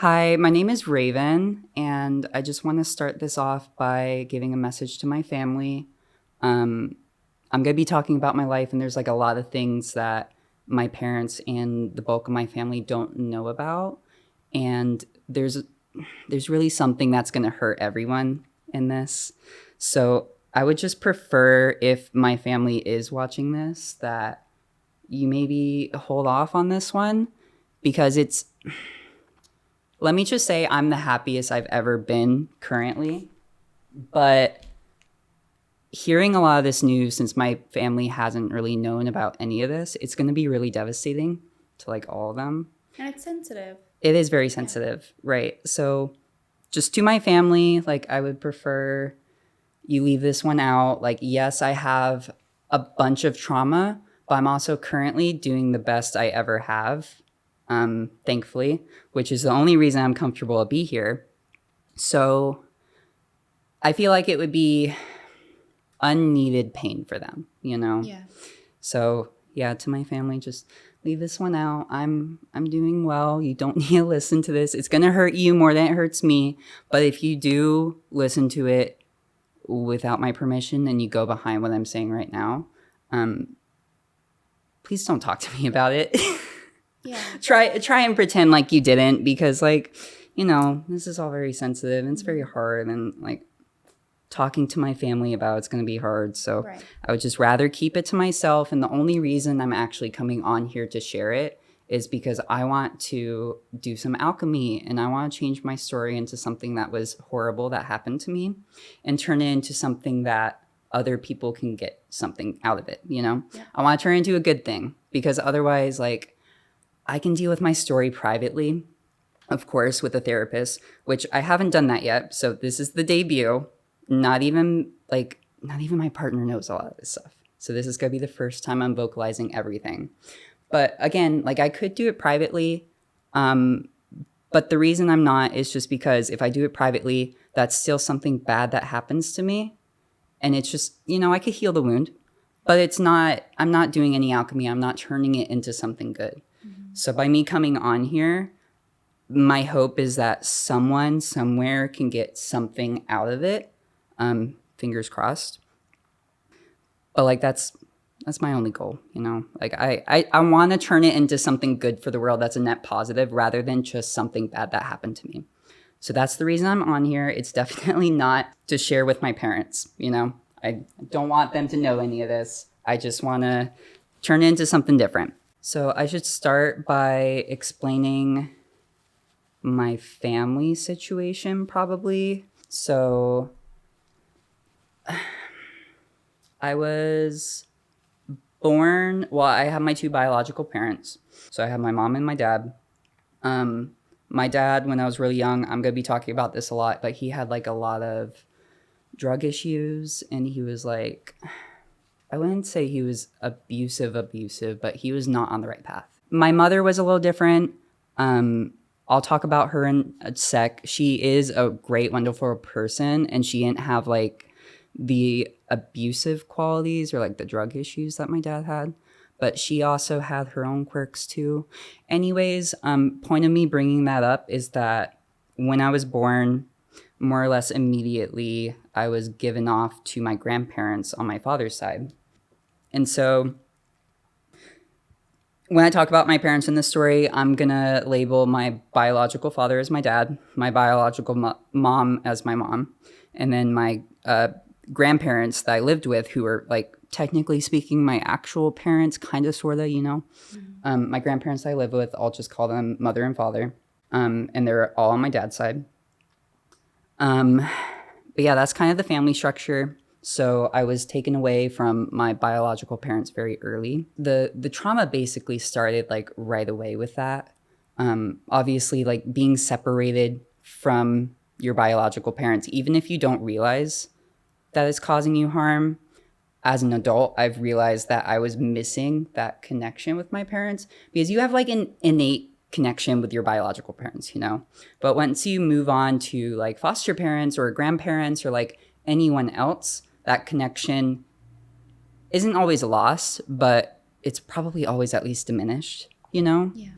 Hi, my name is Raven, and I just want to start this off by giving a message to my family. I'm going to be talking about my life, and there's like a lot of things that my parents and the bulk of my family don't know about. And there's really something that's going to hurt everyone in this. So I would just prefer, if my family is watching this, that you maybe hold off on this one, because let me just say, I'm the happiest I've ever been currently. But hearing a lot of this news, since my family hasn't really known about any of this, it's going to be really devastating to like all of them. And it's sensitive. It is very sensitive, right? So just to my family, like, I would prefer you leave this one out. Like, yes, I have a bunch of trauma, but I'm also currently doing the best I ever have, thankfully, which is the only reason I'm comfortable to be here. So I feel like it would be unneeded pain for them, you know? Yeah. So yeah, to my family, just leave this one out. I'm doing well. You don't need to listen to this. It's gonna hurt you more than it hurts me. But if you do listen to it without my permission and you go behind what I'm saying right now, please don't talk to me about it. Yeah. Try and pretend like you didn't, because, like, you know, this is all very sensitive and it's very hard, and like talking to my family about it's going to be hard. So Right. I would just rather keep it to myself. And the only reason I'm actually coming on here to share it is because I want to do some alchemy, and I want to change my story into something that was horrible that happened to me and turn it into something that other people can get something out of it, you know? Yeah. I want to turn it into a good thing, because otherwise, like, I can deal with my story privately, of course, with a therapist, which I haven't done that yet. So this is the debut. Not even my partner knows a lot of this stuff. So this is going to be the first time I'm vocalizing everything. But again, like, I could do it privately. But the reason I'm not is just because if I do it privately, that's still something bad that happens to me. And it's just, you know, I could heal the wound, but I'm not doing any alchemy. I'm not turning it into something good. So by me coming on here, my hope is that someone somewhere can get something out of it. Fingers crossed. But like, that's my only goal, you know? Like, I want to turn it into something good for the world that's a net positive, rather than just something bad that happened to me. So that's the reason I'm on here. It's definitely not to share with my parents, you know? I don't want them to know any of this. I just want to turn it into something different. So I should start by explaining my family situation, probably. So I was born, well, I have my two biological parents. So I have my mom and my dad. My dad, when I was really young, I'm going to be talking about this a lot, but he had like a lot of drug issues, and he was like, I wouldn't say he was abusive, but he was not on the right path. My mother was a little different. I'll talk about her in a sec. She is a great, wonderful person, and she didn't have like the abusive qualities or like the drug issues that my dad had. But she also had her own quirks too. Anyways, point of me bringing that up is that when I was born, more or less immediately, I was given off to my grandparents on my father's side. And so when I talk about my parents in this story, I'm going to label my biological father as my dad, my biological mom as my mom, and then my grandparents that I lived with, who were like technically speaking my actual parents, kind of, sort of, you know. Mm-hmm. My grandparents I live with, I'll just call them mother and father, and they're all on my dad's side. But yeah, that's kind of the family structure. So I was taken away from my biological parents very early. The trauma basically started like right away with that. Obviously, like, being separated from your biological parents, even if you don't realize that it's causing you harm. As an adult, I've realized that I was missing that connection with my parents, because you have like an innate connection with your biological parents, you know? But once you move on to like foster parents or grandparents or like anyone else, that connection isn't always lost, but it's probably always at least diminished, you know? Yeah.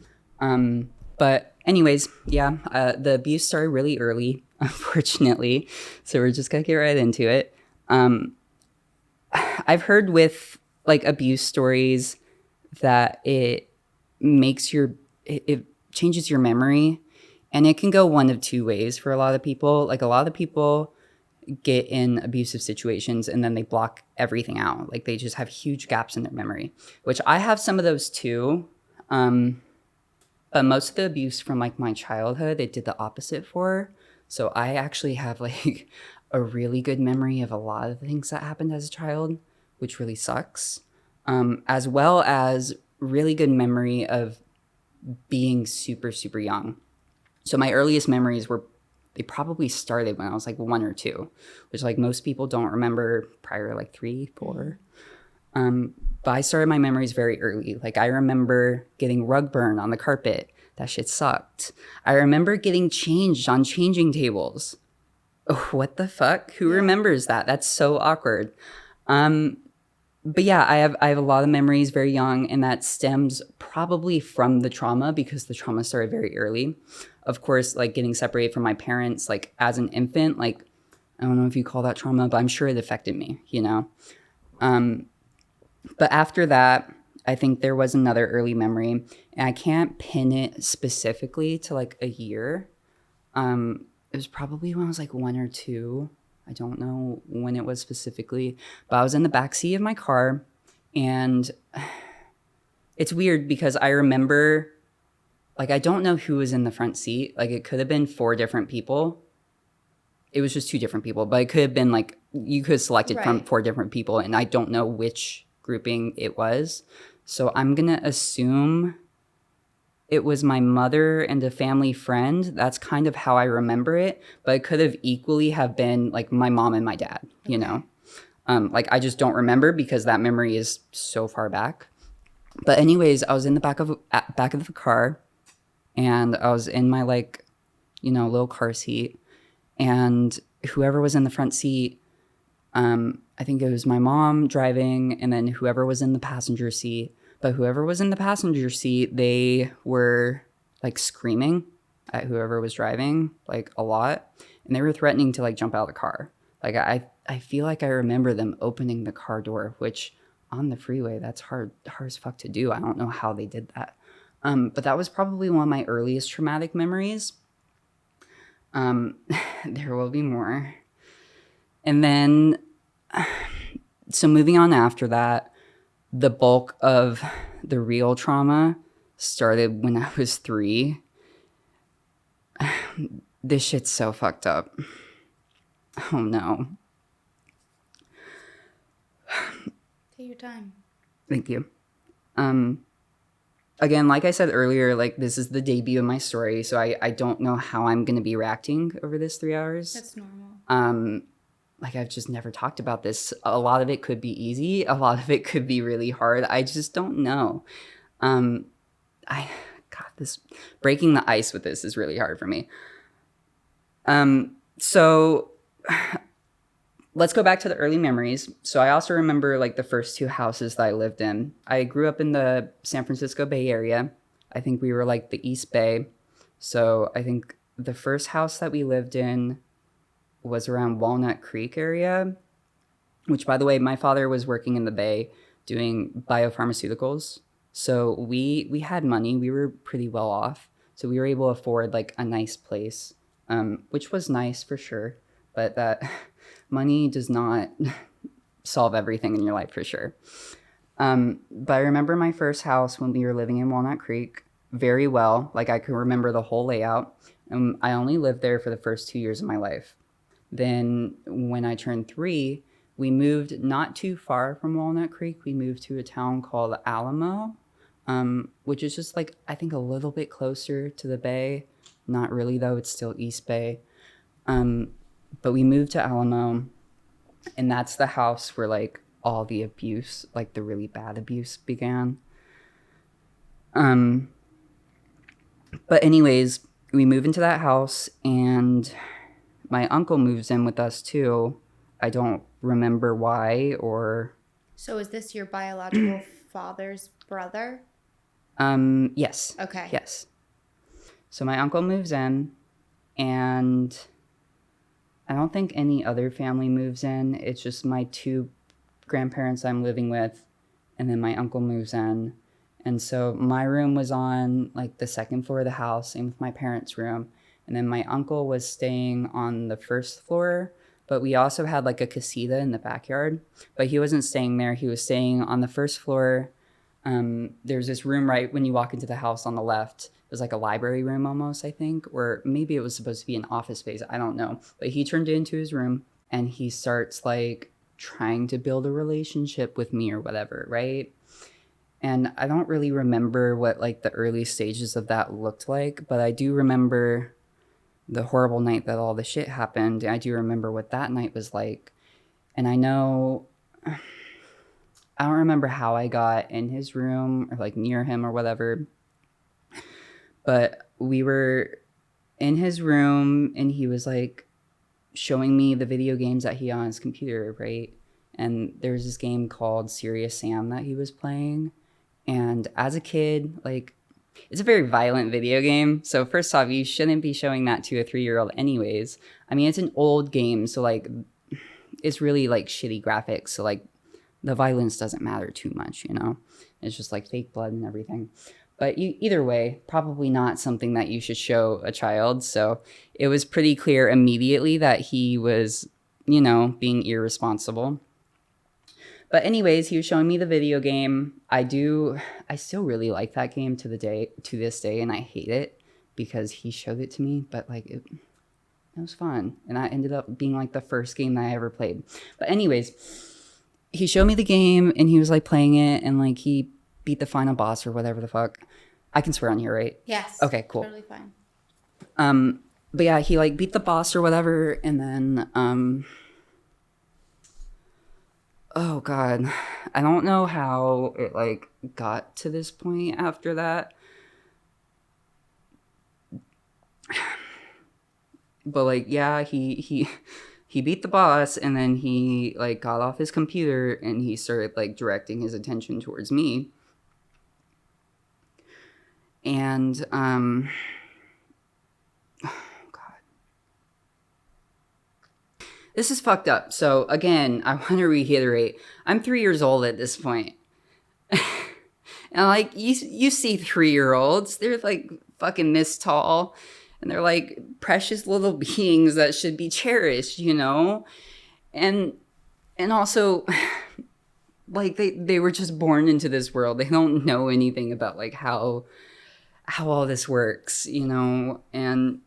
But anyways, yeah, the abuse started really early, unfortunately. So we're just gonna get right into it. I've heard with like abuse stories that it changes your memory, and it can go one of two ways for a lot of people. Like a lot of people get in abusive situations and then they block everything out. Like they just have huge gaps in their memory, which I have some of those too. But most of the abuse from like my childhood, it did the opposite for. So I actually have like a really good memory of a lot of things that happened as a child, which really sucks. As well as really good memory of being super, super young. So my earliest memories they probably started when I was like 1 or 2, which like most people don't remember prior to like 3, 4. But I started my memories very early. Like I remember getting rug burn on the carpet. That shit sucked. I remember getting changed on changing tables. Oh, what the fuck? Who remembers that? That's so awkward. But yeah, I have a lot of memories very young, and that stems probably from the trauma because the trauma started very early. Of course, like getting separated from my parents, like as an infant, like I don't know if you call that trauma, but I'm sure it affected me, you know? But after that, I think there was another early memory, and I can't pin it specifically to like a year. It was probably when I was like 1 or 2. I don't know when it was specifically, but I was in the backseat of my car, and it's weird because I remember, like, I don't know who was in the front seat. Like, it could have been 4 different people. It was just 2 different people, but it could have been like you could have selected from 4 different people, and I don't know which grouping it was. So I'm gonna assume it was my mother and a family friend. That's kind of how I remember it, but it could have equally have been like my mom and my dad, you know? Like I just don't remember because that memory is so far back. But anyways, I was in the back of the car, and I was in my like, you know, little car seat, and whoever was in the front seat, I think it was my mom driving, and then whoever was in the passenger seat. But whoever was in the passenger seat, they were like screaming at whoever was driving like a lot, and they were threatening to like jump out of the car. Like I feel like I remember them opening the car door, which on the freeway, that's hard as fuck to do. I don't know how they did that. But that was probably one of my earliest traumatic memories. There will be more. And then, so moving on after that, the bulk of the real trauma started when I was 3. This shit's so fucked up. Oh no. Take your time. Thank you. Again, like I said earlier, like this is the debut of my story, so I don't know how I'm going to be reacting over this 3 hours. That's normal. Like I've just never talked about this. A lot of it could be easy. A lot of it could be really hard. I just don't know. This breaking the ice with this is really hard for me. So let's go back to the early memories. So I also remember like the first 2 houses that I lived in. I grew up in the San Francisco Bay Area. I think we were like the East Bay. So I think the first house that we lived in was around Walnut Creek area, which by the way, my father was working in the Bay doing biopharmaceuticals. So we had money. We were pretty well off. So we were able to afford like a nice place, which was nice for sure. But that money does not solve everything in your life for sure. But I remember my first house when we were living in Walnut Creek very well. Like I can remember the whole layout. I only lived there for the first 2 years of my life. Then when I turned 3, we moved not too far from Walnut Creek. We moved to a town called Alamo, which is just like, I think a little bit closer to the Bay. Not really though, it's still East Bay. But we moved to Alamo, and that's the house where like all the abuse, like the really bad abuse began. But anyways, we move into that house, and my uncle moves in with us too. I don't remember why or... So is this your biological father's brother? Yes. Okay. Yes. So my uncle moves in, and I don't think any other family moves in. It's just my two grandparents I'm living with, and then my uncle moves in. And so my room was on like the second floor of the house, same with my parents' room. And then my uncle was staying on the first floor, but we also had like a casita in the backyard. But he wasn't staying there. He was staying on the first floor. There's this room right when you walk into the house on the left. It was like a library room almost, I think, or maybe it was supposed to be an office space. I don't know. But he turned it into his room, and he starts like trying to build a relationship with me or whatever, right? And I don't really remember what like the early stages of that looked like, but I do remember the horrible night that all the shit happened. I do remember what that night was like. And I know, I don't remember how I got in his room or like near him or whatever, but we were in his room and he was like showing me the video games that he had on his computer, right? And there was this game called Serious Sam that he was playing. And as a kid, like, it's a very violent video game. So first off, you shouldn't be showing that to a 3-year-old anyways. I mean, it's an old game, so like it's really like shitty graphics. So like the violence doesn't matter too much, you know? It's just like fake blood and everything. But either way, probably not something that you should show a child. So it was pretty clear immediately that he was, you know, being irresponsible. But anyways, he was showing me the video game. I still really like that game to this day, and I hate it because he showed it to me, but like it was fun. And that ended up being like the first game that I ever played. But anyways, he showed me the game and he was like playing it, and like he beat the final boss or whatever the fuck. I can swear on here, right? Yes. Okay, cool. Totally fine. But yeah, he like beat the boss or whatever, and then oh god, I don't know how it like got to this point after that. But like yeah, he beat the boss, and then he like got off his computer and he started like directing his attention towards me. And this is fucked up. So again, I want to reiterate, I'm 3 years old at this point. And like you see 3-year-olds, they're like fucking this tall, and they're like precious little beings that should be cherished, you know? And also like they were just born into this world. They don't know anything about like how all this works, you know? And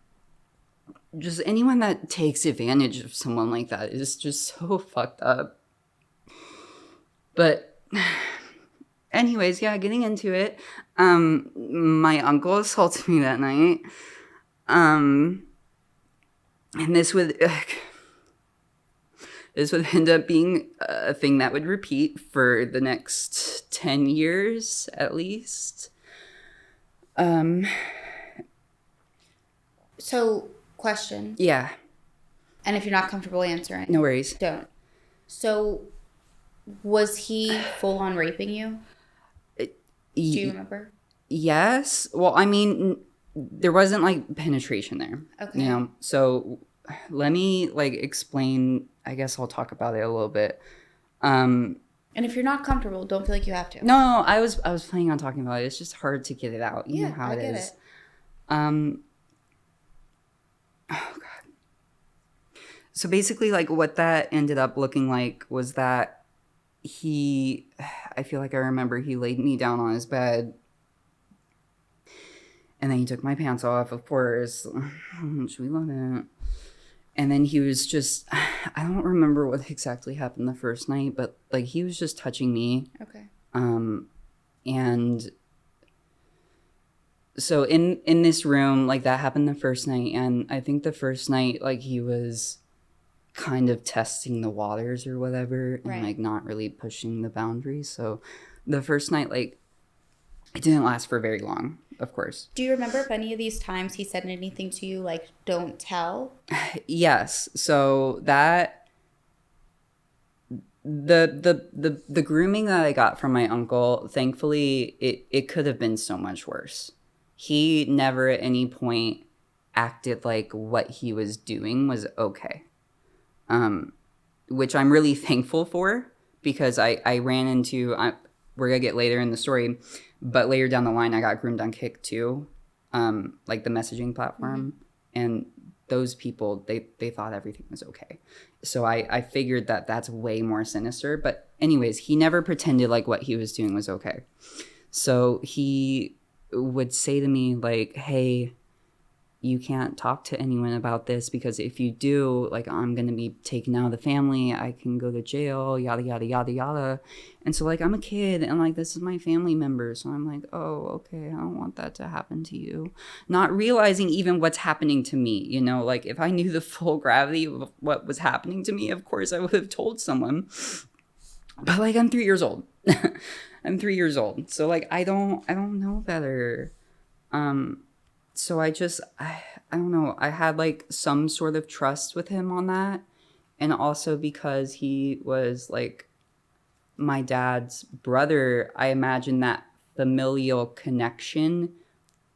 just anyone that takes advantage of someone like that is just so fucked up. But anyways, yeah, getting into it. My uncle assaulted me that night. And this would end up being a thing that would repeat for the next 10 years at least. So, question. Yeah. And if you're not comfortable answering, No worries. don't. So, was he full on raping you? Do you remember? Yes. Well, I mean, there wasn't like penetration there. Okay. You know, so let me like explain. I guess I'll talk about it a little bit. And if you're not comfortable, don't feel like you have to. No, I was planning on talking about it. It's just hard to get it out. You know how it is. Oh god. So basically, like what that ended up looking like was that I feel like I remember he laid me down on his bed, and then he took my pants off, of course. Should we love it? And then he was just, I don't remember what exactly happened the first night, but like he was just touching me. Okay. And so in this room, like that happened the first night, and I think the first night like he was kind of testing the waters or whatever, and right. like not really pushing the boundaries. So the first night, like it didn't last for very long, of course. Do you remember if any of these times he said anything to you like don't tell? Yes. So that the grooming that I got from my uncle, thankfully it could have been so much worse. he never at any point acted like what he was doing was okay. Which I'm really thankful for, because I ran into, we're going to get later in the story, but later down the line, I got groomed on Kick too, like the messaging platform. And those people, they thought everything was okay. So I figured that that's way more sinister. But anyways, he never pretended like what he was doing was okay. So he would say to me like, hey, you can't talk to anyone about this, because if you do, like, I'm going to be taken out of the family. I can go to jail, yada, yada, yada, yada. And so, like, I'm a kid and, like, this is my family member. So I'm like, oh, okay, I don't want that to happen to you. Not realizing even what's happening to me, you know, like, if I knew the full gravity of what was happening to me, of course I would have told someone. But, like, I'm 3 years old. I'm 3 years old. So, like, I don't know better. So I don't know. I had like some sort of trust with him on that. And also because he was like my dad's brother, I imagine that familial connection,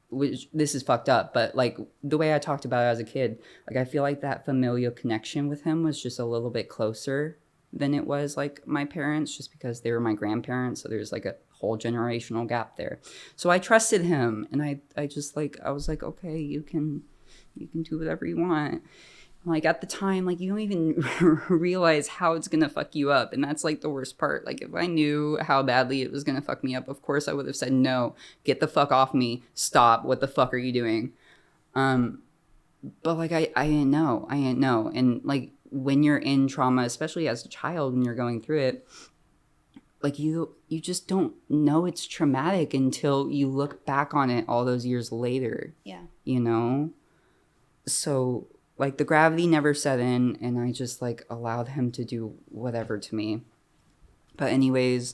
which this is fucked up, but like the way I talked about it as a kid, like I feel like that familial connection with him was just a little bit closer than it was like my parents, just because they were my grandparents. So there's like a whole generational gap there. So I trusted him, and I just like, I was like, okay, you can do whatever you want. Like at the time, like you don't even realize how it's gonna fuck you up, and that's like the worst part. Like if I knew how badly it was gonna fuck me up, of course I would have said no, get the fuck off me, stop, what the fuck are you doing? But like I didn't know, and like when you're in trauma, especially as a child, when you're going through it, like you just don't know it's traumatic until you look back on it all those years later. Yeah. You know? So like the gravity never set in, and I just like allowed him to do whatever to me. But anyways,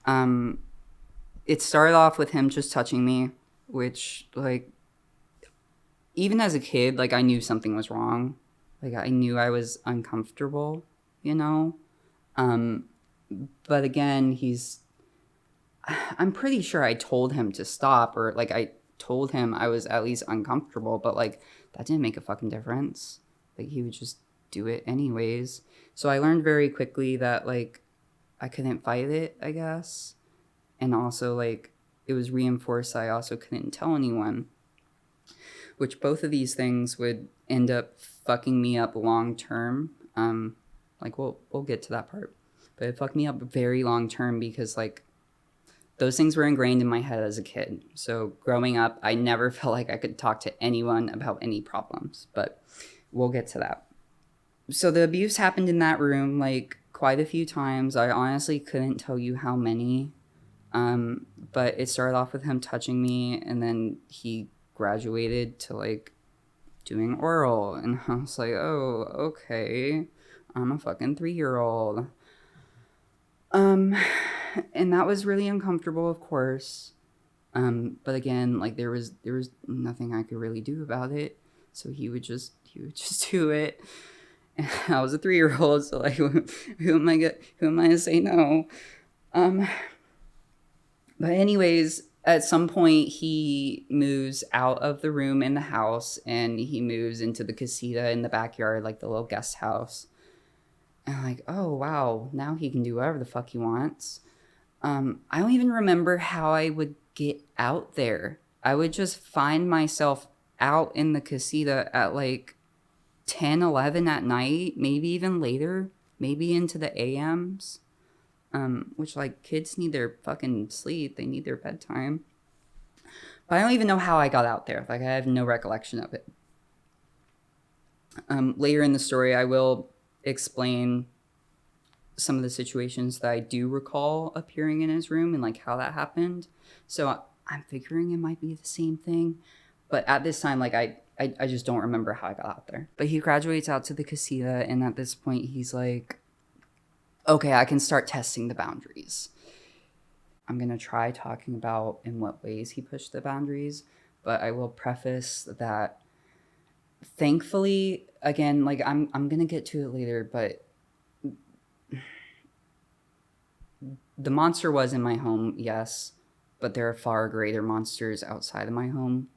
it started off with him just touching me, which like even as a kid, like I knew something was wrong. Like I knew I was uncomfortable, you know? But again, I'm pretty sure I told him to stop, or like I told him I was at least uncomfortable, but like that didn't make a fucking difference. Like he would just do it anyways. So I learned very quickly that like I couldn't fight it, I guess. And also like it was reinforced I also couldn't tell anyone, which both of these things would end up fucking me up long term. Like we'll get to that part. But it fucked me up very long term, because like those things were ingrained in my head as a kid. So growing up, I never felt like I could talk to anyone about any problems, but we'll get to that. So the abuse happened in that room like quite a few times. I honestly couldn't tell you how many, but it started off with him touching me, and then he graduated to like doing oral, and I was like, oh, okay, I'm a fucking 3-year-old. And that was really uncomfortable, of course. But again, like there was nothing I could really do about it. So he would just do it. And I was a 3-year-old, so like, who am I to say no? But anyways, at some point he moves out of the room in the house, and he moves into the casita in the backyard, like the little guest house. And I'm like, oh, wow, now he can do whatever the fuck he wants. I don't even remember how I would get out there. I would just find myself out in the casita at like 10, 11 at night, maybe even later, maybe into the AMs, which like kids need their fucking sleep. They need their bedtime. But I don't even know how I got out there. Like I have no recollection of it. Later in the story, I will explain some of the situations that I do recall appearing in his room and like how that happened. So I'm figuring it might be the same thing, but at this time, like I just don't remember how I got out there. But he graduates out to the casita, and at this point he's like, okay, I can start testing the boundaries. I'm gonna try talking about in what ways he pushed the boundaries, but I will preface that thankfully, again, like I'm gonna get to it later, but the monster was in my home, yes, but there are far greater monsters outside of my home.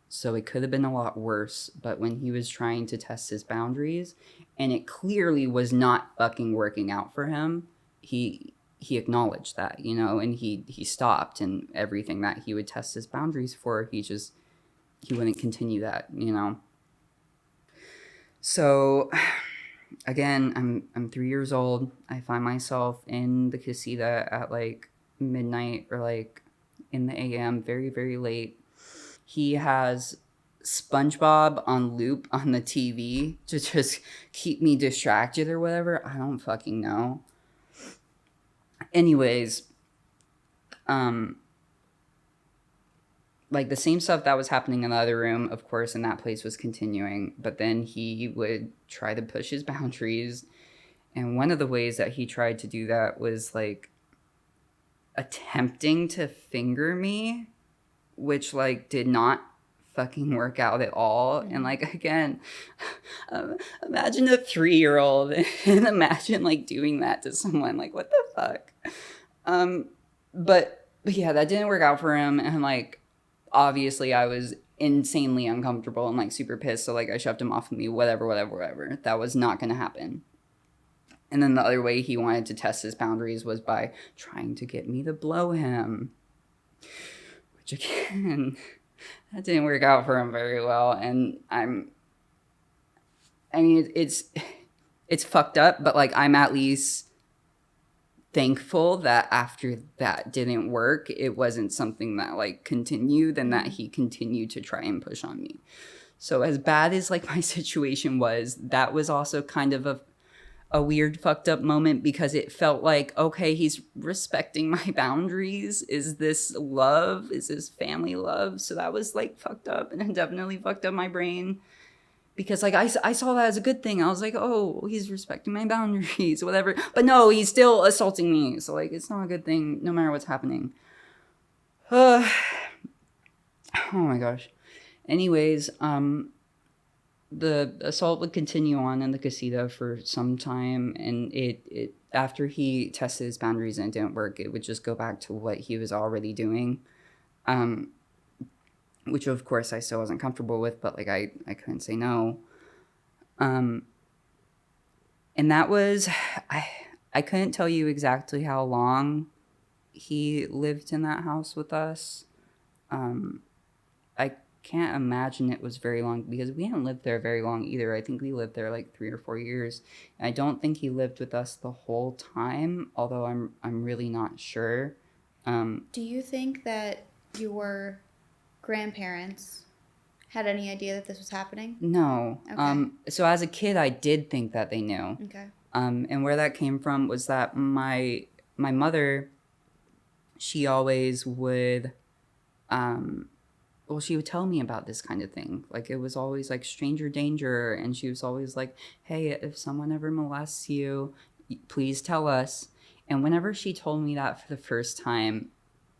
So it could have been a lot worse. But when he was trying to test his boundaries, and it clearly was not fucking working out for him, he acknowledged that, you know, and he stopped, and everything that he would test his boundaries for, he wouldn't continue that, you know. So again, I'm 3 years old. I find myself in the casita at like midnight or like in the AM, very, very late. He has SpongeBob on loop on the TV to just keep me distracted or whatever. I don't fucking know. Anyways, like the same stuff that was happening in the other room, of course, in that place was continuing. But then he would try to push his boundaries. And one of the ways that he tried to do that was like attempting to finger me, which like did not fucking work out at all. And like, again, imagine a 3-year-old and imagine like doing that to someone. Like, what the fuck? But yeah, that didn't work out for him. And like, obviously I was insanely uncomfortable and like super pissed. So like I shoved him off of me, whatever. That was not going to happen. And then the other way he wanted to test his boundaries was by trying to get me to blow him. Which again, that didn't work out for him very well. And it's fucked up, but like I'm at least thankful that after that didn't work, it wasn't something that like continued, and that he continued to try and push on me. So as bad as like my situation was, that was also kind of a weird fucked up moment, because it felt like, okay, he's respecting my boundaries. Is this love? Is this family love? So that was like fucked up, and it definitely fucked up my brain. Because like I saw that as a good thing. I was like, oh, he's respecting my boundaries, whatever. But no, he's still assaulting me. So like, it's not a good thing, no matter what's happening. Oh my gosh. Anyways, the assault would continue on in the casita for some time, and it after he tested his boundaries and it didn't work, it would just go back to what he was already doing. Which of course I still wasn't comfortable with, but like I couldn't say no. And that was, I couldn't tell you exactly how long he lived in that house with us. I can't imagine it was very long, because we hadn't lived there very long either. I think we lived there like 3 or 4 years. I don't think he lived with us the whole time, although I'm really not sure. Do you think that your grandparents had any idea that this was happening? No. Okay. So as a kid, I did think that they knew. Okay. And where that came from was that my mother, she always would, she would tell me about this kind of thing. Like, it was always like stranger danger, and she was always like, hey, if someone ever molests you, please tell us. And whenever she told me that for the first time,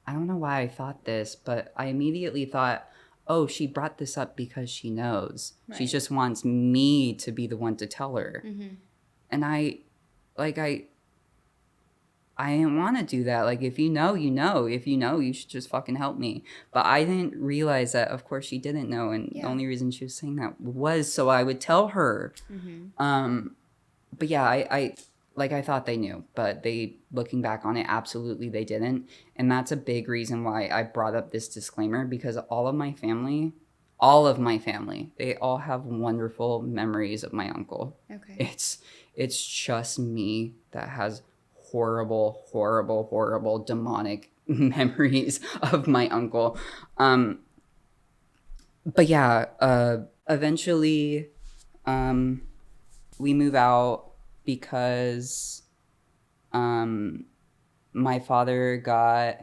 I don't know why I thought this, but I immediately thought, oh, she brought this up because she knows. Right. She just wants me to be the one to tell her. Mm-hmm. And I didn't want to do that. Like, if you know, you know. If you know, you should just fucking help me. But I didn't realize that, of course, she didn't know. And the only reason she was saying that was so I would tell her. Mm-hmm. But yeah, I thought they knew, but looking back on it, absolutely they didn't. And that's a big reason why I brought up this disclaimer, because all of my family, they all have wonderful memories of my uncle. Okay. It's just me that has horrible, horrible, horrible, demonic memories of my uncle. But yeah, eventually, we move out, because my father got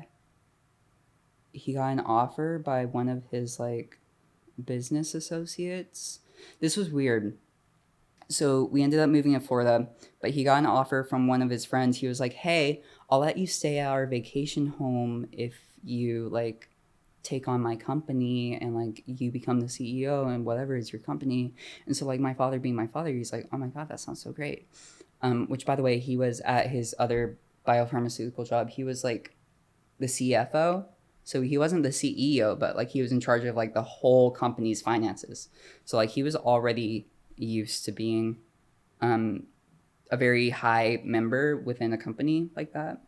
an offer by one of his like business associates. This was weird. So we ended up moving to Florida, but he got an offer from one of his friends. He was like, hey, I'll let you stay at our vacation home if you like take on my company and like you become the CEO and whatever is your company. And so like my father being my father, he's like, oh my God, that sounds so great. Which by the way, he was at his other biopharmaceutical job. He was like the CFO. So he wasn't the CEO, but like he was in charge of like the whole company's finances. So like he was already used to being a very high member within a company like that.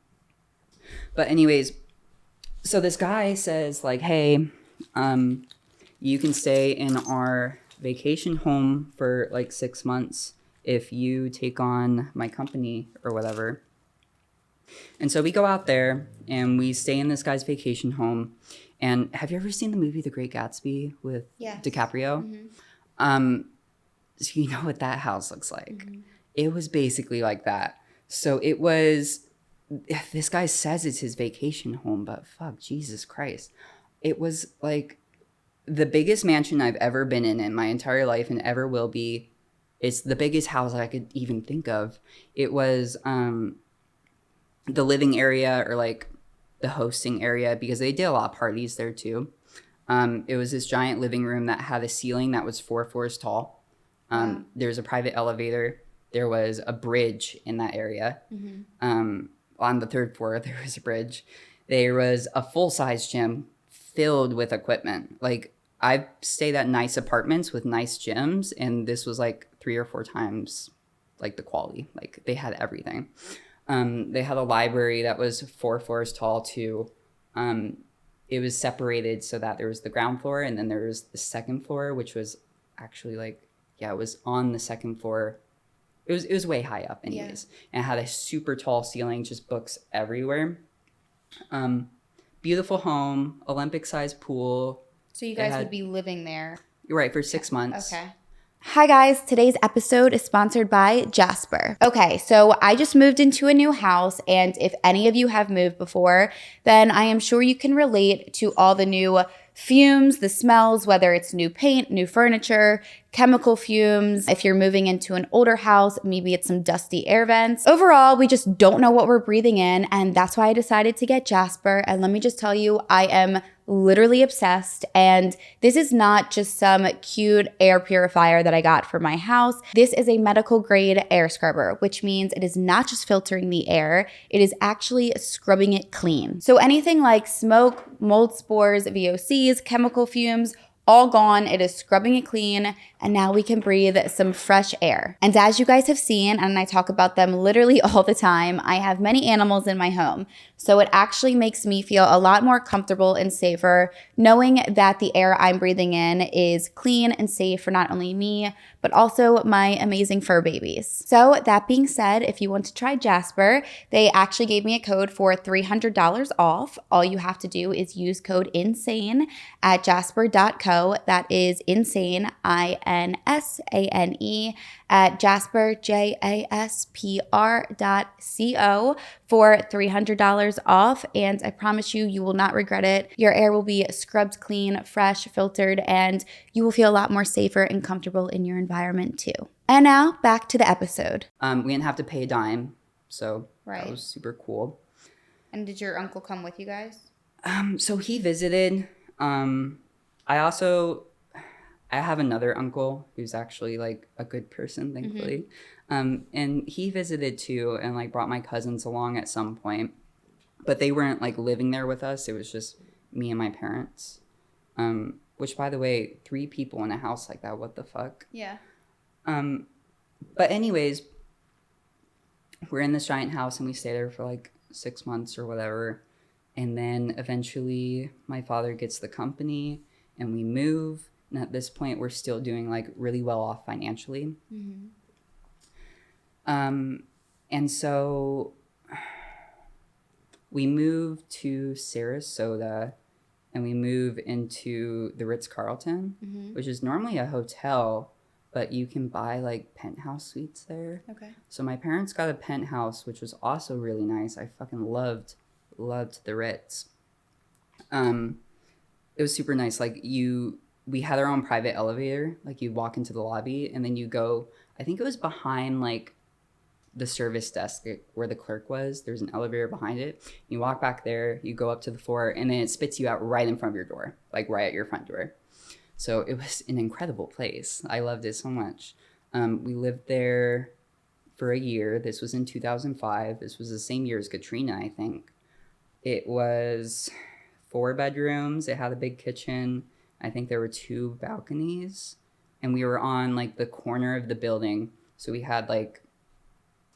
But anyways, so this guy says like, hey, you can stay in our vacation home for like 6 months if you take on my company or whatever. And so we go out there and we stay in this guy's vacation home. And have you ever seen the movie The Great Gatsby with DiCaprio? So you know what that house looks like. It was basically like that. So it was, this guy says it's his vacation home, but fuck, Jesus Christ. It was like the biggest mansion I've ever been in my entire life and ever will be. It's the biggest house I could even think of. It was the living area or like the hosting area because they did a lot of parties there too. It was this giant living room that had a ceiling that was 4 floors tall. There's a private elevator. There was a bridge in that area. On the 3rd floor, there was a bridge. There was a full-size gym filled with equipment. Like, I've stayed at nice apartments with nice gyms, and this was like 3 or 4 times like the quality. Like, they had everything. They had a library that was 4 floors tall too. It was separated so that there was the ground floor, and then there was the 2nd floor, which was actually like, yeah, it was on the 2nd floor. It was way high up anyways. Yeah. And it had a super tall ceiling, just books everywhere. Beautiful home, Olympic-sized pool. So you guys would be living there? Right, for 6 months. Okay. Hi guys, today's episode is sponsored by Jasper. Okay, so I just moved into a new house, and if any of you have moved before, then I am sure you can relate to all the new fumes, the smells, whether it's new paint, new furniture, chemical fumes. If you're moving into an older house, maybe it's some dusty air vents. Overall, we just don't know what we're breathing in, and that's why I decided to get Jasper. And let me just tell you, I am literally obsessed. And this is not just some cute air purifier that I got for my house. This is a medical grade air scrubber, which means it is not just filtering the air, it is actually scrubbing it clean. So anything like smoke, mold spores, VOCs, chemical fumes, all gone. It is scrubbing it clean, and now we can breathe some fresh air. And as you guys have seen, and I talk about them literally all the time, I have many animals in my home. So it actually makes me feel a lot more comfortable and safer knowing that the air I'm breathing in is clean and safe for not only me, but also my amazing fur babies. So that being said, if you want to try Jasper, they actually gave me a code for $300 off. All you have to do is use code INSANE at jasper.co. That is insane, INSANE, at jasper, JASPR.co for $300 off. And I promise you, you will not regret it. Your air will be scrubbed clean, fresh, filtered, and you will feel a lot more safer and comfortable in your environment too. And now back to the episode. We didn't have to pay a dime, so that was super cool. And did your uncle come with you guys? So he visited. I have another uncle who's actually like a good person, thankfully. And he visited too and like brought my cousins along at some point. But they weren't like living there with us. It was just me and my parents. Which, by the way, 3 people in a house like that, what the fuck? Yeah. But anyways, we're in this giant house and we stay there for like 6 months or whatever. And then eventually my father gets the company and we move. And at this point, we're still doing like really well off financially. And so we move to Sarasota and we move into the Ritz-Carlton, which is normally a hotel, but you can buy like penthouse suites there. Okay. So my parents got a penthouse, which was also really nice. I fucking loved the Ritz. It was super nice. Like we had our own private elevator. Like you walk into the lobby and then you go, I think it was behind like the service desk where the clerk was. There's an elevator behind it. You walk back there, you go up to the floor, and then it spits you out right in front of your door, like right at your front door. So it was an incredible place. I loved it so much. We lived there for a year. This was in 2005. This was the same year as Katrina, I think. It was 4 bedrooms. It had a big kitchen. I think there were 2 balconies, and we were on like the corner of the building. So we had like,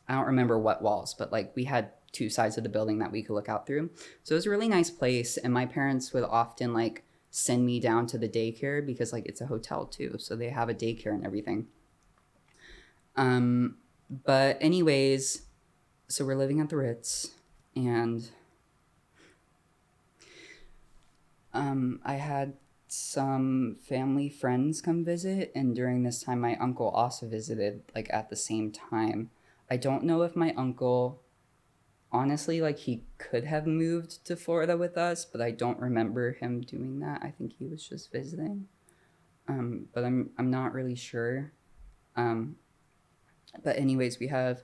I don't remember what walls, but like we had 2 sides of the building that we could look out through. So it was a really nice place. And my parents would often like send me down to the daycare because like it's a hotel too. So they have a daycare and everything. But anyways, so we're living at the Ritz, and I had some family friends come visit, and during this time my uncle also visited like at the same time. I don't know if my uncle, honestly, like he could have moved to Florida with us, but I don't remember him doing that. I think he was just visiting. But I'm not really sure. But anyways, we have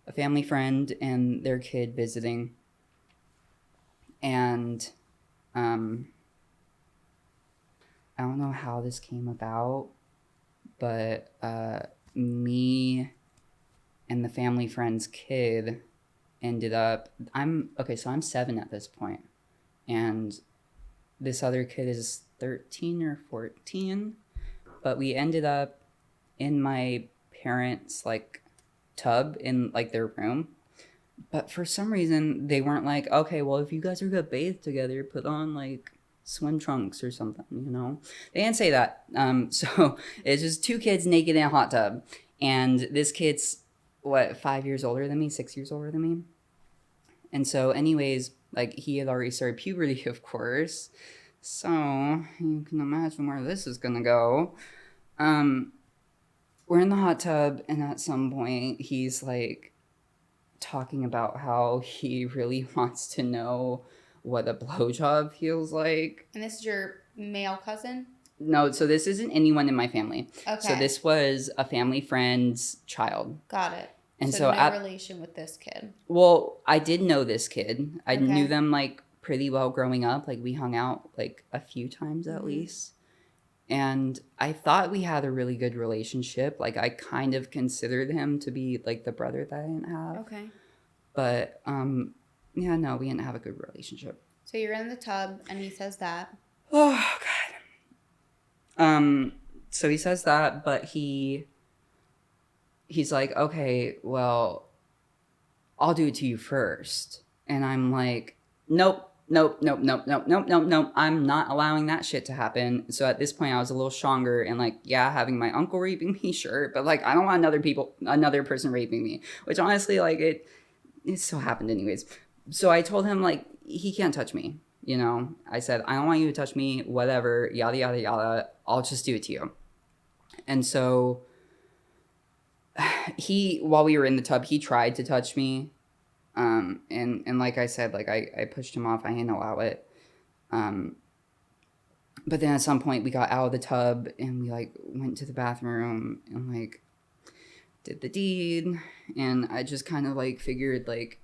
a family friend and their kid visiting. And I don't know how this came about, but me and the family friend's kid ended up, I'm 7 at this point, and this other kid is 13 or 14, but we ended up in my parents' like tub in like their room. But for some reason they weren't like, okay, well, if you guys are gonna bathe together, put on like swim trunks or something, you know. They didn't say that. So it's just 2 kids naked in a hot tub, and this kid's 5 years older than me, 6 years older than me. And so anyways, like he had already started puberty, of course, so you can imagine where this is gonna go. We're in the hot tub, and at some point he's like talking about how he really wants to know what a blowjob feels like. And this is your male cousin? No, so this isn't anyone in my family. Okay. So this was a family friend's child. Got it. And so no no relation with this kid. Well, I did know this kid. I Okay. knew them like pretty well growing up. Like we hung out like a few times at least. And I thought we had a really good relationship. Like I kind of considered him to be like the brother that I didn't have. Okay. But yeah, no, we didn't have a good relationship. So you're in the tub and he says that. Oh God. So he says that, but he's like, okay, well, I'll do it to you first. And I'm like, nope. I'm not allowing that shit to happen. So at this point I was a little stronger and like, yeah, having my uncle raping me, sure. But like, I don't want another person raping me, which honestly, like it still happened anyways. So I told him like, he can't touch me. You know, I said, I don't want you to touch me, whatever, yada, yada, yada. I'll just do it to you. And so while we were in the tub, he tried to touch me. And like I said, like I pushed him off. I didn't allow it. But then at some point we got out of the tub and we like went to the bathroom and like did the deed. And I just kind of like figured like,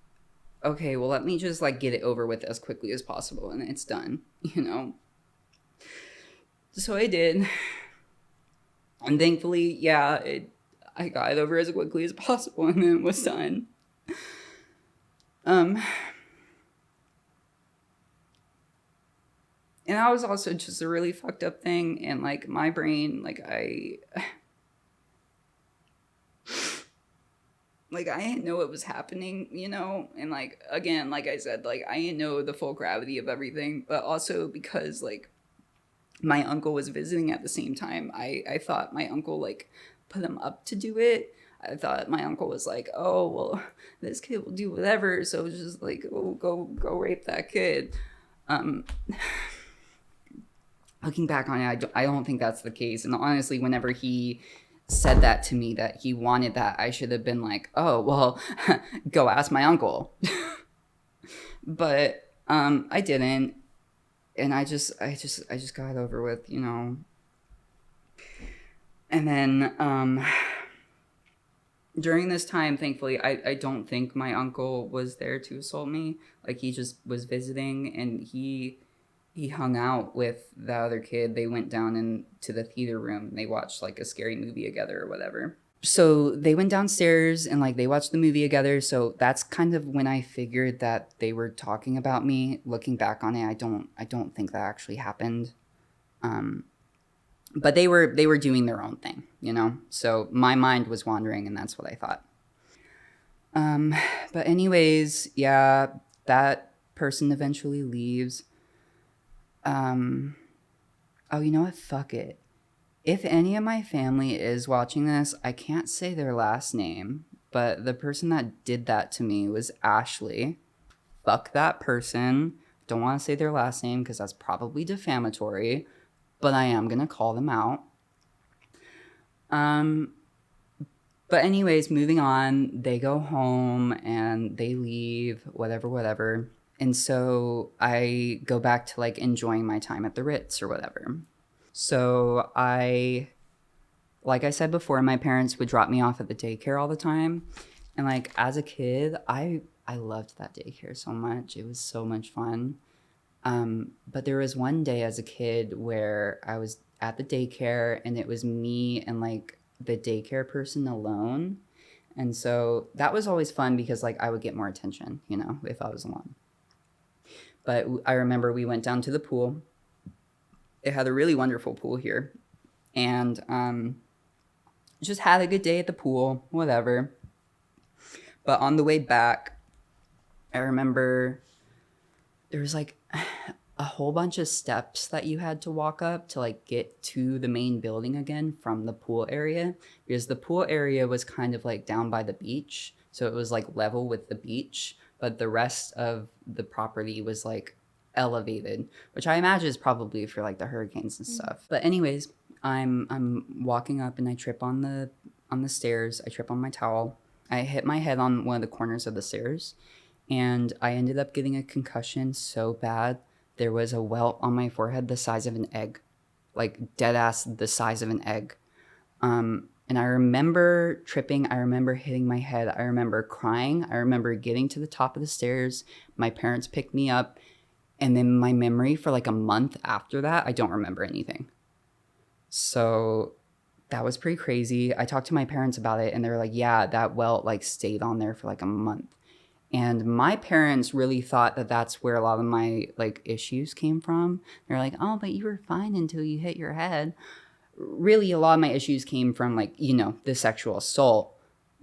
okay, well, let me just like get it over with as quickly as possible and it's done, you know? So I did. And thankfully, yeah, I got it over as quickly as possible and then it was done. And that was also just a really fucked up thing. And like my brain, like I didn't know what was happening, you know? And like, again, like I said, like I didn't know the full gravity of everything, but also because like my uncle was visiting at the same time, I thought my uncle like put him up to do it. I thought my uncle was like, oh, well, this kid will do whatever. So just like, oh, go rape that kid. Looking back on it, I don't think that's the case. And honestly, whenever he said that to me, that he wanted that, I should have been like, oh, well, go ask my uncle. But I didn't. And I just got it over with, you know. And then during this time, thankfully, I don't think my uncle was there to assault me. Like, he just was visiting, and he hung out with the other kid. They went down into the theater room, and they watched, like, a scary movie together or whatever. So they went downstairs and like they watched the movie together. So that's kind of when I figured that they were talking about me. Looking back on it, I don't think that actually happened. But they were doing their own thing, you know? So my mind was wandering and that's what I thought. But anyways, yeah, that person eventually leaves. Oh, you know what? Fuck it. If any of my family is watching this, I can't say their last name, but the person that did that to me was Ashley. Fuck that person. Don't want to say their last name because that's probably defamatory, but I am going to call them out. But anyways, moving on, they go home and they leave, whatever, whatever. And so I go back to like enjoying my time at the Ritz or whatever. So like I said before, my parents would drop me off at the daycare all the time. And like as a kid, I loved that daycare so much. It was so much fun. But there was one day as a kid where I was at the daycare and it was me and like the daycare person alone. And so that was always fun because like I would get more attention, you know, if I was alone. But I remember we went down to the pool. It had a really wonderful pool here. And just had a good day at the pool, whatever. But on the way back, I remember there was like a whole bunch of steps that you had to walk up to like get to the main building again from the pool area, because the pool area was kind of like down by the beach. So it was like level with the beach, but the rest of the property was like elevated, which I imagine is probably for like the hurricanes and stuff. But anyways, I'm walking up and I trip on the stairs. I trip on my towel. I hit my head on one of the corners of the stairs and I ended up getting a concussion so bad. There was a welt on my forehead the size of an egg, like dead ass the size of an egg. And I remember tripping. I remember hitting my head. I remember crying. I remember getting to the top of the stairs. My parents picked me up. And then my memory for like a month after that, I don't remember anything. So that was pretty crazy. I talked to my parents about it and they were like, yeah, that welt like stayed on there for like a month. And my parents really thought that that's where a lot of my like issues came from. They're like, oh, but you were fine until you hit your head. Really, a lot of my issues came from like, you know, the sexual assault.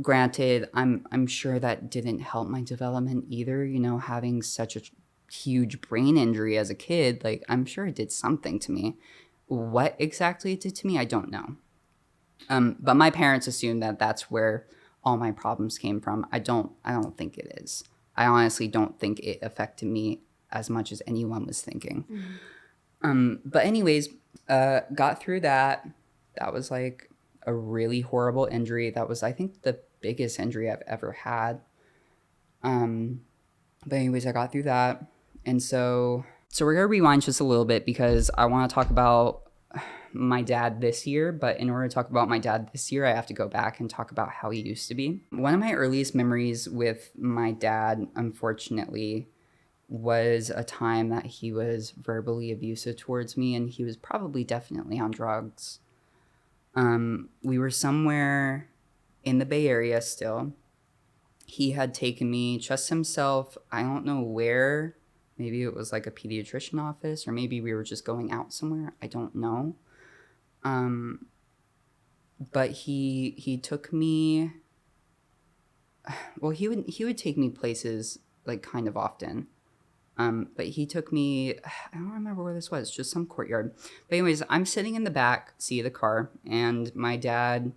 Granted, I'm sure that didn't help my development either, you know, having such a huge brain injury as a kid. Like, I'm sure it did something to me. What exactly it did to me, I don't know. But my parents assumed that that's where all my problems came from. I don't think it is. I honestly don't think it affected me as much as anyone was thinking. But anyways, got through that. That was like a really horrible injury. That was, I think, the biggest injury I've ever had. But anyways, I got through that. And so we're going to rewind just a little bit because I want to talk about my dad this year. But in order to talk about my dad this year, I have to go back and talk about how he used to be. One of my earliest memories with my dad, unfortunately, was a time that he was verbally abusive towards me, and he was probably definitely on drugs. We were somewhere in the Bay Area still. He had taken me just himself, I don't know where. Maybe it was like a pediatrician office, or maybe we were just going out somewhere. I don't know. But he took me. Well, he would take me places like kind of often. But he took me. I don't remember where this was. Just some courtyard. But anyways, I'm sitting in the back seat of the car, and my dad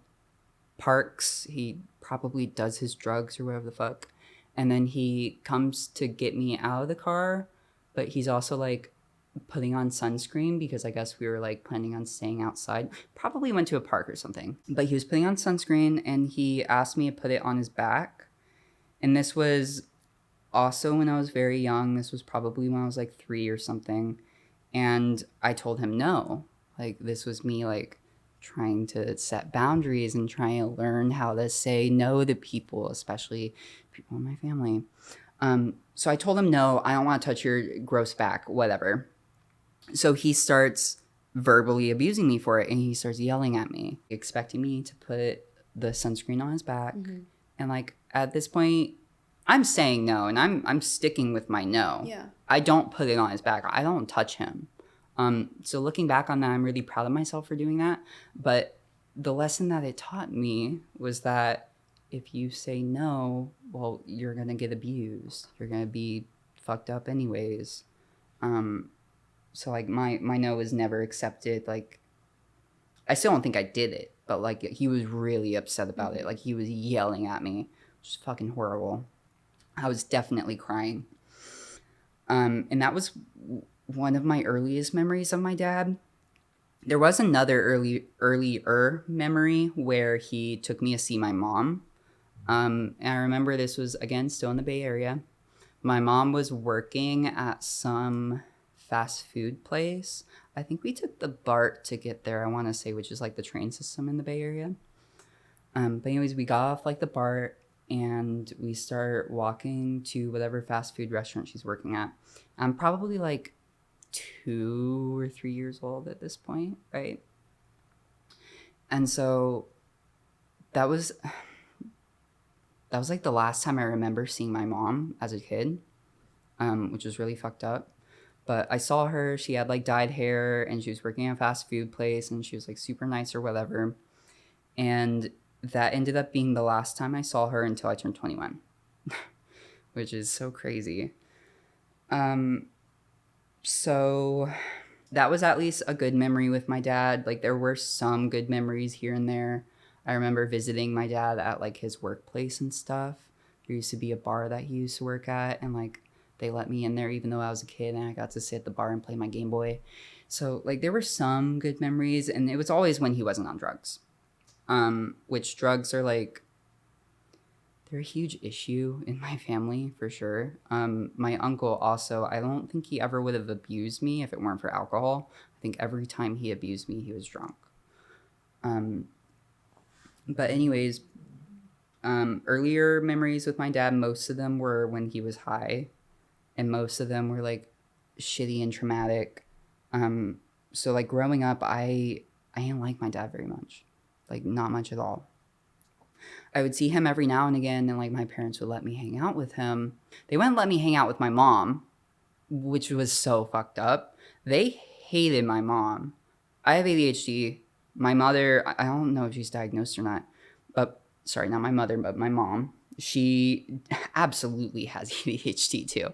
parks. He probably does his drugs or whatever the fuck. And then he comes to get me out of the car, but he's also like putting on sunscreen because I guess we were like planning on staying outside. Probably went to a park or something. But he was putting on sunscreen and he asked me to put it on his back. And this was also when I was very young. This was probably when I was like 3 or something. And I told him no. Like, this was me like trying to set boundaries and trying to learn how to say no to people, especially people in my family. So I told him, no, I don't want to touch your gross back, whatever. So he starts verbally abusing me for it, and he starts yelling at me, expecting me to put the sunscreen on his back. And like at this point, I'm saying no, and I'm sticking with my no. Yeah. I don't put it on his back. I don't touch him. So looking back on that, I'm really proud of myself for doing that. But the lesson that it taught me was that if you say no, well, you're gonna get abused. You're gonna be fucked up anyways. So like my no was never accepted. Like I still don't think I did it, but like he was really upset about it. Like he was yelling at me, which is fucking horrible. I was definitely crying. And that was one of my earliest memories of my dad. There was another earlier memory where he took me to see my mom. And I remember this was, again, still in the Bay Area. My mom was working at some fast food place. I think we took the BART to get there, I want to say, which is like the train system in the Bay Area. But anyways, we got off like the BART and we start walking to whatever fast food restaurant she's working at. I'm probably like 2 or 3 years old at this point, right? And so that was like the last time I remember seeing my mom as a kid, which was really fucked up. But I saw her, she had like dyed hair and she was working at a fast food place and she was like super nice or whatever. And that ended up being the last time I saw her until I turned 21, which is so crazy. So that was at least a good memory with my dad. Like there were some good memories here and there. I remember visiting my dad at like his workplace and stuff. There used to be a bar that he used to work at and like they let me in there even though I was a kid and I got to sit at the bar and play my Game Boy. So like there were some good memories and it was always when he wasn't on drugs. Which drugs are like, they're a huge issue in my family for sure. My uncle also, I don't think he ever would have abused me if it weren't for alcohol. I think every time he abused me, he was drunk. But anyways, earlier memories with my dad, most of them were when he was high and most of them were like shitty and traumatic. So like growing up, I didn't like my dad very much, like not much at all. I would see him every now and again and like my parents would let me hang out with him. They wouldn't let me hang out with my mom, which was so fucked up. They hated my mom. I have ADHD. My mother, I don't know if she's diagnosed or not, but sorry, not my mother, but my mom, she absolutely has ADHD too.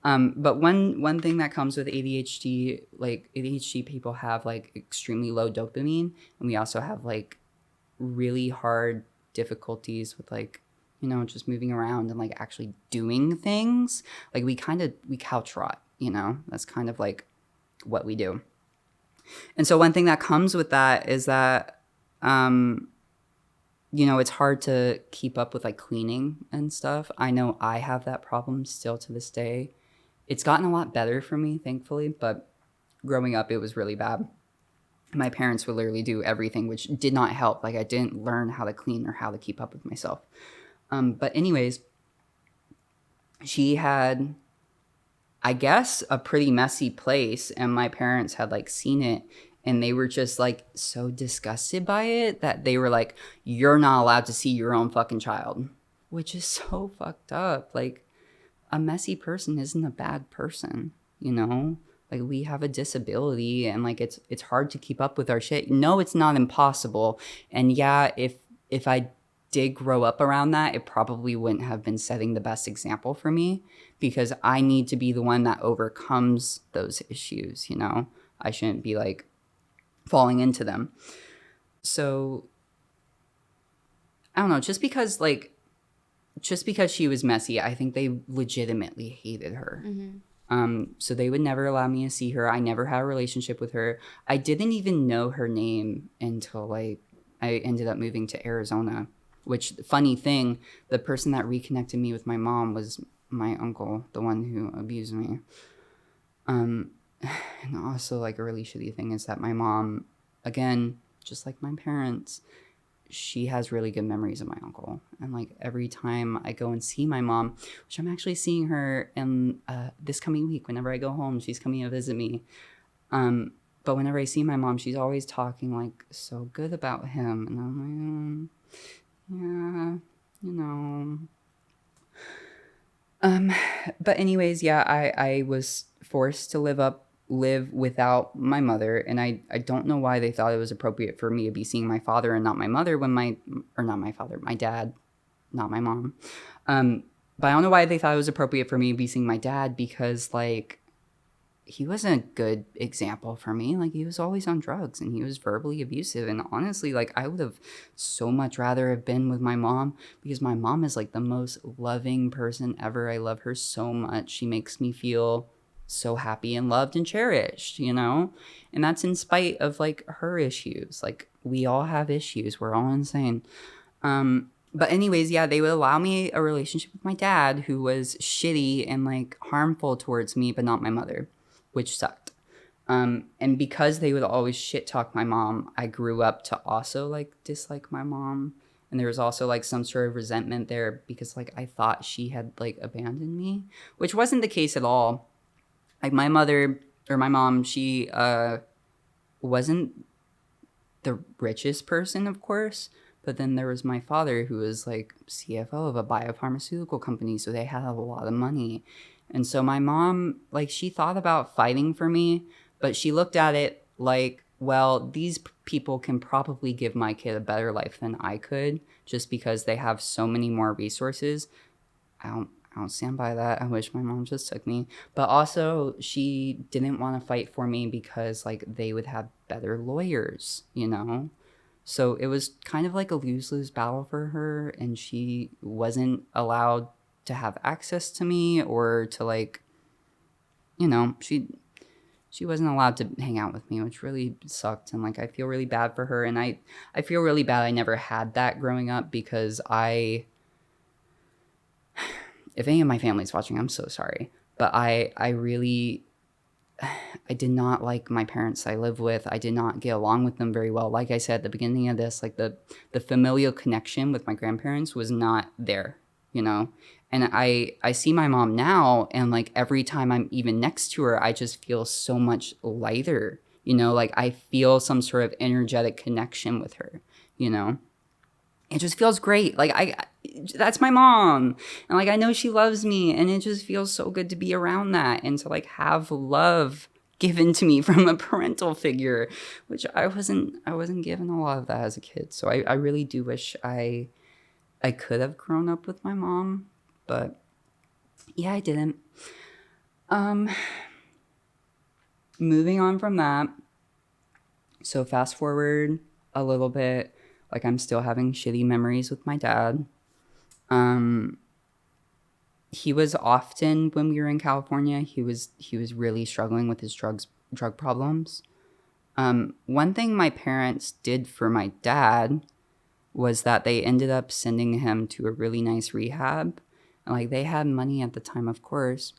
But one thing that comes with ADHD, like ADHD people have like extremely low dopamine, and we also have like really hard difficulties with like, you know, just moving around and like actually doing things. Like we couch rot, you know, that's kind of like what we do. And so one thing that comes with that is that, you know, it's hard to keep up with like cleaning and stuff. I know I have that problem still to this day. It's gotten a lot better for me, thankfully, but growing up, it was really bad. My parents would literally do everything, which did not help. Like I didn't learn how to clean or how to keep up with myself. But anyways, she had, I guess, a pretty messy place, and my parents had like seen it and they were just like so disgusted by it that they were like, you're not allowed to see your own fucking child, which is so fucked up. Like a messy person isn't a bad person, you know? Like we have a disability and like it's hard to keep up with our shit. No, it's not impossible. And yeah, if I did grow up around that, it probably wouldn't have been setting the best example for me because I need to be the one that overcomes those issues, you know? I shouldn't be like falling into them. So I don't know, just because she was messy, I think they legitimately hated her. So they would never allow me to see her. I never had a relationship with her. I didn't even know her name until like I ended up moving to Arizona, which, funny thing, the person that reconnected me with my mom was my uncle, the one who abused me. And also like a really shitty thing is that my mom, again, just like my parents, she has really good memories of my uncle. And like every time I go and see my mom, which I'm actually seeing her in this coming week, whenever I go home, she's coming to visit me. But whenever I see my mom, she's always talking like so good about him. And I'm like, But anyways, yeah, I was forced to live without my mother, and I don't know why they thought it was appropriate for me to be seeing my father and not my mother not my father, my dad, not my mom. But I don't know why they thought it was appropriate for me to be seeing my dad, because like he wasn't a good example for me. Like he was always on drugs and he was verbally abusive, and honestly, like I would have so much rather have been with my mom, because my mom is like the most loving person ever. I love her so much. She makes me feel so happy and loved and cherished, you know? And that's in spite of like her issues. Like we all have issues. We're all insane. But anyways, yeah, they would allow me a relationship with my dad who was shitty and like harmful towards me, but not my mother, which sucked. And because they would always shit talk my mom, I grew up to also like dislike my mom. And there was also like some sort of resentment there, because like I thought she had like abandoned me, which wasn't the case at all. Like my mother or my mom, she wasn't the richest person, of course. But then there was my father, who was like CFO of a biopharmaceutical company. So they had a lot of money. And so my mom, like, she thought about fighting for me, but she looked at it like, well, these people can probably give my kid a better life than I could, just because they have so many more resources. I don't stand by that. I wish my mom just took me. But also, she didn't want to fight for me because like they would have better lawyers, you know? So it was kind of like a lose-lose battle for her, and she wasn't allowed to have access to me, or to like, you know, she wasn't allowed to hang out with me, which really sucked. And like I feel really bad for her, and I feel really bad I never had that growing up, because if any of my family's watching, I'm so sorry, but I did not like my parents I live with. I did not get along with them very well. Like I said at the beginning of this, like the familial connection with my grandparents was not there, you know? And I see my mom now, and like every time I'm even next to her, I just feel so much lighter, you know? Like I feel some sort of energetic connection with her, you know? It just feels great. Like that's my mom. And like I know she loves me, and it just feels so good to be around that, and to like have love given to me from a parental figure, which I wasn't given a lot of that as a kid. So I really do wish I could have grown up with my mom, but yeah, I didn't. Moving on from that. So fast forward a little bit, like I'm still having shitty memories with my dad. He was often, when we were in California, he was really struggling with his drug problems. One thing my parents did for my dad was that they ended up sending him to a really nice rehab. And like they had money at the time, of course.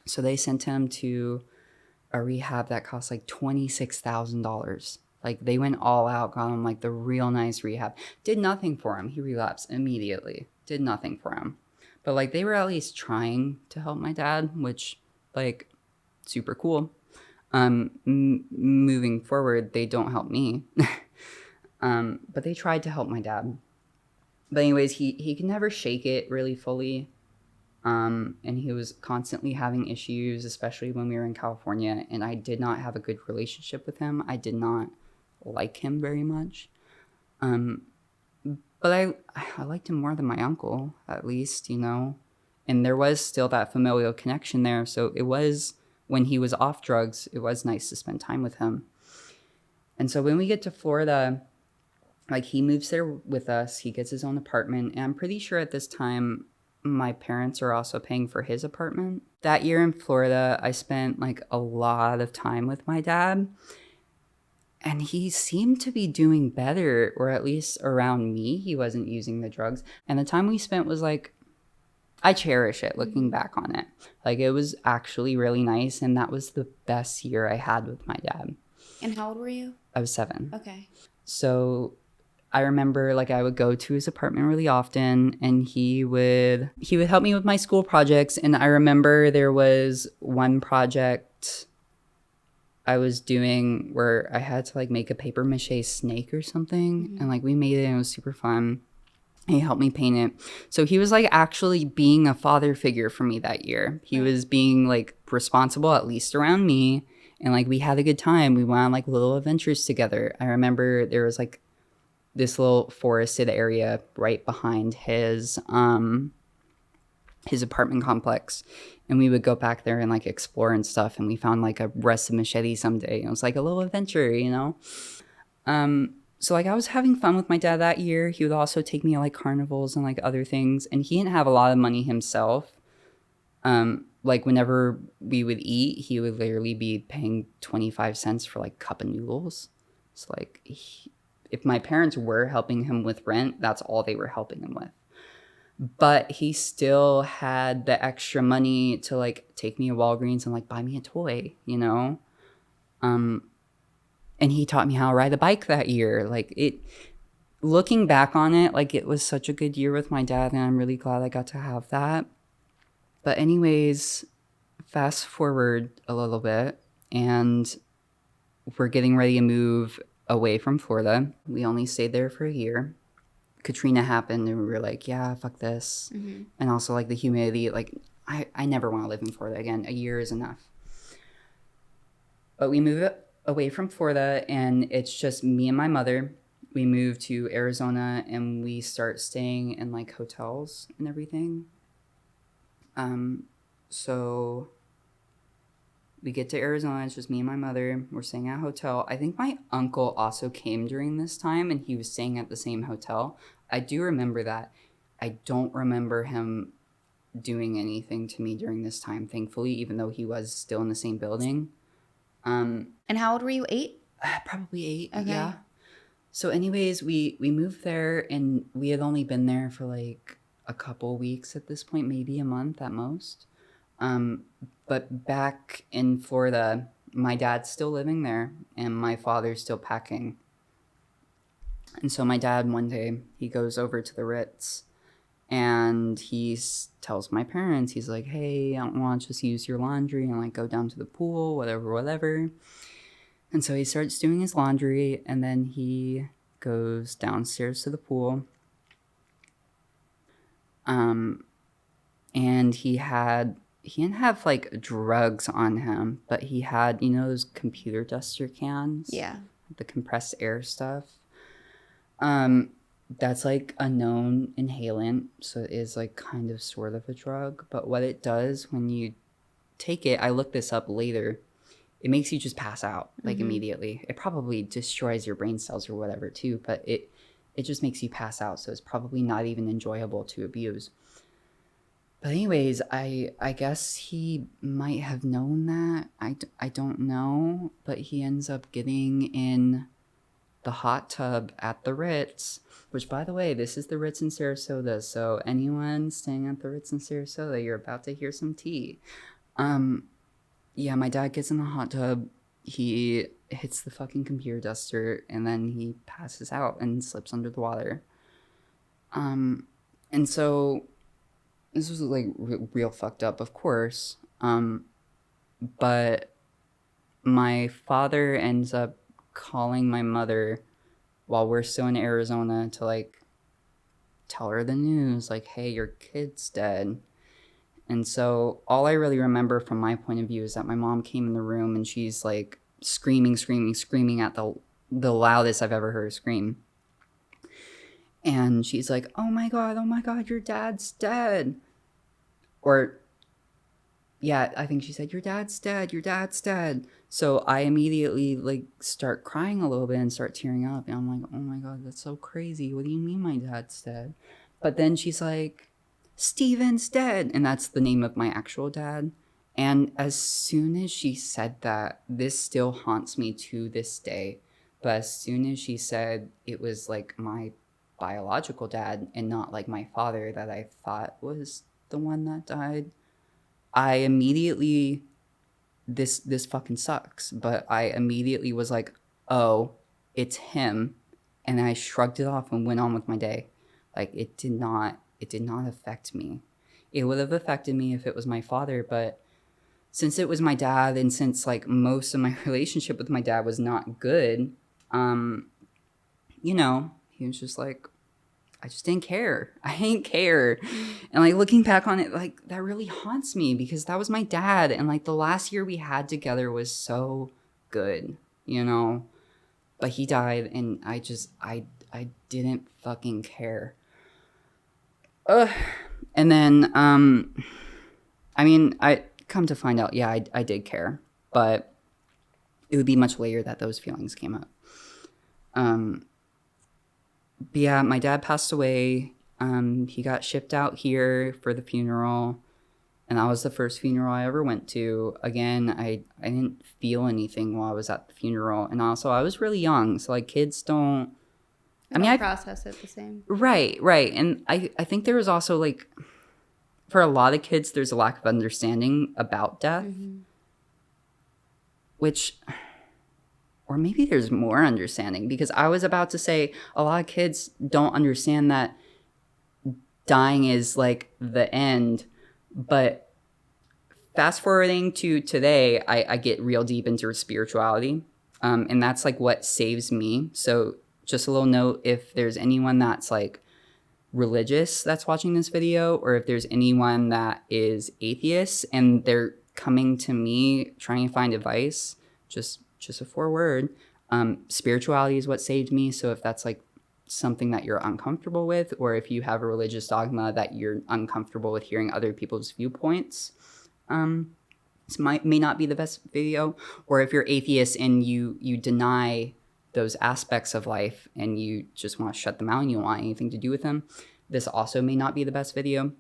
So they sent him to a rehab that cost like $26,000. Like they went all out, got him like the real nice rehab. Did nothing for him. He relapsed immediately. Did nothing for him. But like they were at least trying to help my dad, which like super cool. Moving forward, they don't help me. But they tried to help my dad. But anyways, he could never shake it really fully. And he was constantly having issues, especially when we were in California. And I did not have a good relationship with him. I did not like him very much. But I liked him more than my uncle, at least, you know. And there was still that familial connection there. So it was, when he was off drugs, it was nice to spend time with him. And so when we get to Florida, like he moves there with us. He gets his own apartment. And I'm pretty sure at this time, my parents are also paying for his apartment. That year in Florida, I spent like a lot of time with my dad. And he seemed to be doing better, or at least around me, he wasn't using the drugs. And the time we spent was like, I cherish it looking back on it. Like it was actually really nice. And that was the best year I had with my dad. And how old were you? I was 7. Okay. So I remember like I would go to his apartment really often, and he would help me with my school projects. And I remember there was one project I was doing where I had to like make a paper mache snake or something. And like we made it and it was super fun. He helped me paint it. So he was like actually being a father figure for me that year. He was being like responsible, at least around me. And like we had a good time. We went on like little adventures together. I remember there was like this little forested area right behind his apartment complex, and we would go back there and like explore and stuff, and we found like a rusted machete someday. It was like a little adventure, you know. So like I was having fun with my dad that year. He would also take me to like carnivals and like other things, and he didn't have a lot of money himself. Like whenever we would eat, he would literally be paying 25 cents for like cup of noodles. It's like if my parents were helping him with rent, that's all they were helping him with. But he still had the extra money to like take me to Walgreens and like buy me a toy, you know? And he taught me how to ride a bike that year. Like looking back on it, like it was such a good year with my dad, and I'm really glad I got to have that. But anyways, fast forward a little bit, and we're getting ready to move away from Florida. We only stayed there for a year. Katrina happened, and we were like, yeah, fuck this. Mm-hmm. And also like the humidity, like I never want to live in Florida again. A year is enough. But we move away from Florida, and it's just me and my mother. We move to Arizona, and we start staying in like hotels and everything. So we get to Arizona. It's just me and my mother. We're staying at a hotel. I think my uncle also came during this time, and he was staying at the same hotel. I do remember that. I don't remember him doing anything to me during this time, thankfully, even though he was still in the same building. And how old were you? 8? Probably 8. Okay. Yeah. So anyways, we moved there, and we had only been there for like a couple weeks at this point, maybe a month at most. But back in Florida, my dad's still living there, and my father's still packing. And so my dad, one day, he goes over to the Ritz, and he tells my parents, he's like, hey, I want to just use your laundry and like go down to the pool, whatever. And so he starts doing his laundry, and then he goes downstairs to the pool. And he didn't have like drugs on him, but he had, you know, those computer duster cans? Yeah. The compressed air stuff. That's like a known inhalant, so it is like kind of sort of a drug. But what it does when you take it, I looked this up later, it makes you just pass out like immediately. It probably destroys your brain cells or whatever too, but it just makes you pass out, so it's probably not even enjoyable to abuse. But anyways, I guess he might have known that. I don't know, but he ends up getting in the hot tub at the Ritz, which, by the way, this is the Ritz in Sarasota, so anyone staying at the Ritz in Sarasota, you're about to hear some tea. Yeah, my dad gets in the hot tub, he hits the fucking computer duster, and then he passes out and slips under the water. And so this was like real fucked up, of course. But my father ends up calling my mother while we're still in Arizona to like tell her the news, like, hey, your kid's dead. And so all I really remember from my point of view is that my mom came in the room, and she's like screaming at the loudest I've ever heard her scream. And she's like, oh my God, your dad's dead. Or, yeah, I think she said, your dad's dead. So I immediately like start crying a little bit and start tearing up. And I'm like, oh my God, that's so crazy. What do you mean my dad's dead? But then she's like, Steven's dead. And that's the name of my actual dad. And as soon as she said that, this still haunts me to this day. But as soon as she said it was like my biological dad and not like my father that I thought was the one that died, I immediately, this fucking sucks, but I immediately was like, oh, it's him. And I shrugged it off and went on with my day. Like it did not affect me. It would have affected me if it was my father, but since it was my dad, and since like most of my relationship with my dad was not good, you know, he was just like, I just didn't care. I didn't care. And like looking back on it, like that really haunts me because that was my dad. And like the last year we had together was so good, you know? But he died and I didn't fucking care. Ugh. And then, I mean, I come to find out, yeah, I did care. But it would be much later that those feelings came up. But yeah, my dad passed away. He got shipped out here for the funeral, and that was the first funeral I ever went to. Again, I didn't feel anything while I was at the funeral, and also I was really young, so like kids don't. I process it the same. Right, and I think there was also like, for a lot of kids, there's a lack of understanding about death, which. Or maybe there's more understanding because I was about to say a lot of kids don't understand that dying is like the end. But fast forwarding to today, I get real deep into spirituality. And that's like what saves me. So just a little note, if there's anyone that's like religious that's watching this video, or if there's anyone that is atheist and they're coming to me trying to find advice, just a foreword. Spirituality is what saved me. So if that's like something that you're uncomfortable with, or if you have a religious dogma that you're uncomfortable with hearing other people's viewpoints, this may not be the best video. Or if you're atheist and you deny those aspects of life and you just want to shut them out and you don't want anything to do with them, this also may not be the best video.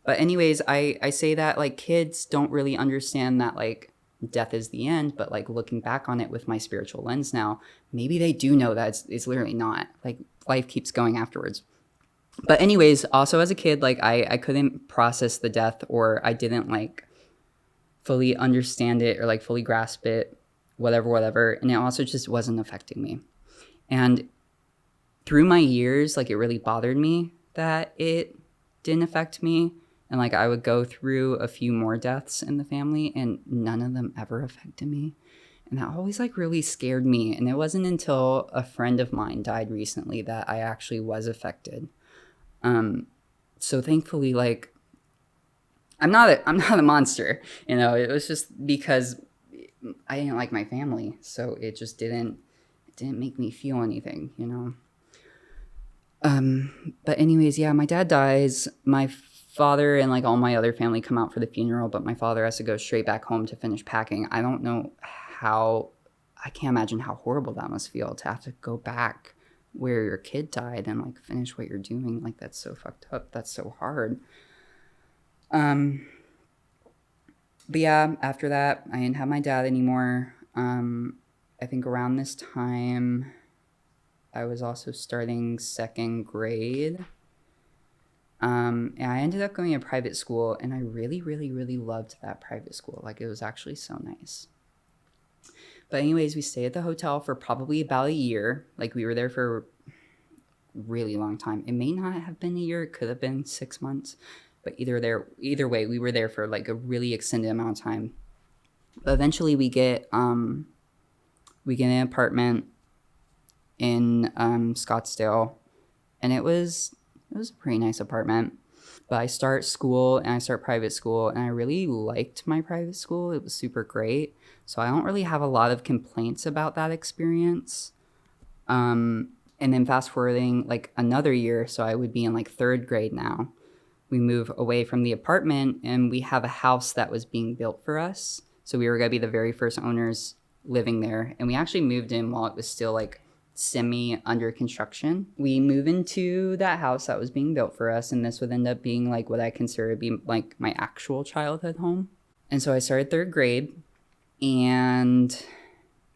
But anyways, I say that like kids don't really understand that like death is the end, but like looking back on it with my spiritual lens now, maybe they do know that it's literally not. Like life keeps going afterwards. But anyways, also as a kid, like I couldn't process the death, or I didn't like fully understand it or like fully grasp it, whatever. And it also just wasn't affecting me. And through my years, like it really bothered me that it didn't affect me. And like I would go through a few more deaths in the family and none of them ever affected me. And that always like really scared me. And it wasn't until a friend of mine died recently that I actually was affected. So thankfully, like I'm not a monster, you know. It was just because I didn't like my family, so it just didn't make me feel anything, you know. But anyways, yeah, my dad dies. My father and like all my other family come out for the funeral, but my father has to go straight back home to finish packing. I don't know how. I can't imagine how horrible that must feel to have to go back where your kid died and like finish what you're doing. Like that's so fucked up. That's so hard. But yeah, after that, I didn't have my dad anymore. I think around this time, I was also starting second grade. And I ended up going to private school, and I really, really, really loved that private school. Like, it was actually so nice. But anyways, we stayed at the hotel for probably about a year. Like, we were there for a really long time. It may not have been a year. It could have been 6 months. But either way, we were there for, like, a really extended amount of time. But eventually, we get an apartment in Scottsdale. And it was a pretty nice apartment. But I start school and I start private school, and I really liked my private school. It was super great. So I don't really have a lot of complaints about that experience. And then fast forwarding like another year, so I would be in like third grade now. We move away from the apartment and we have a house that was being built for us. So we were going to be the very first owners living there. And we actually moved in while it was still like semi under construction. We move into that house that was being built for us, and this would end up being like what I consider to be like my actual childhood home. And so I started third grade, and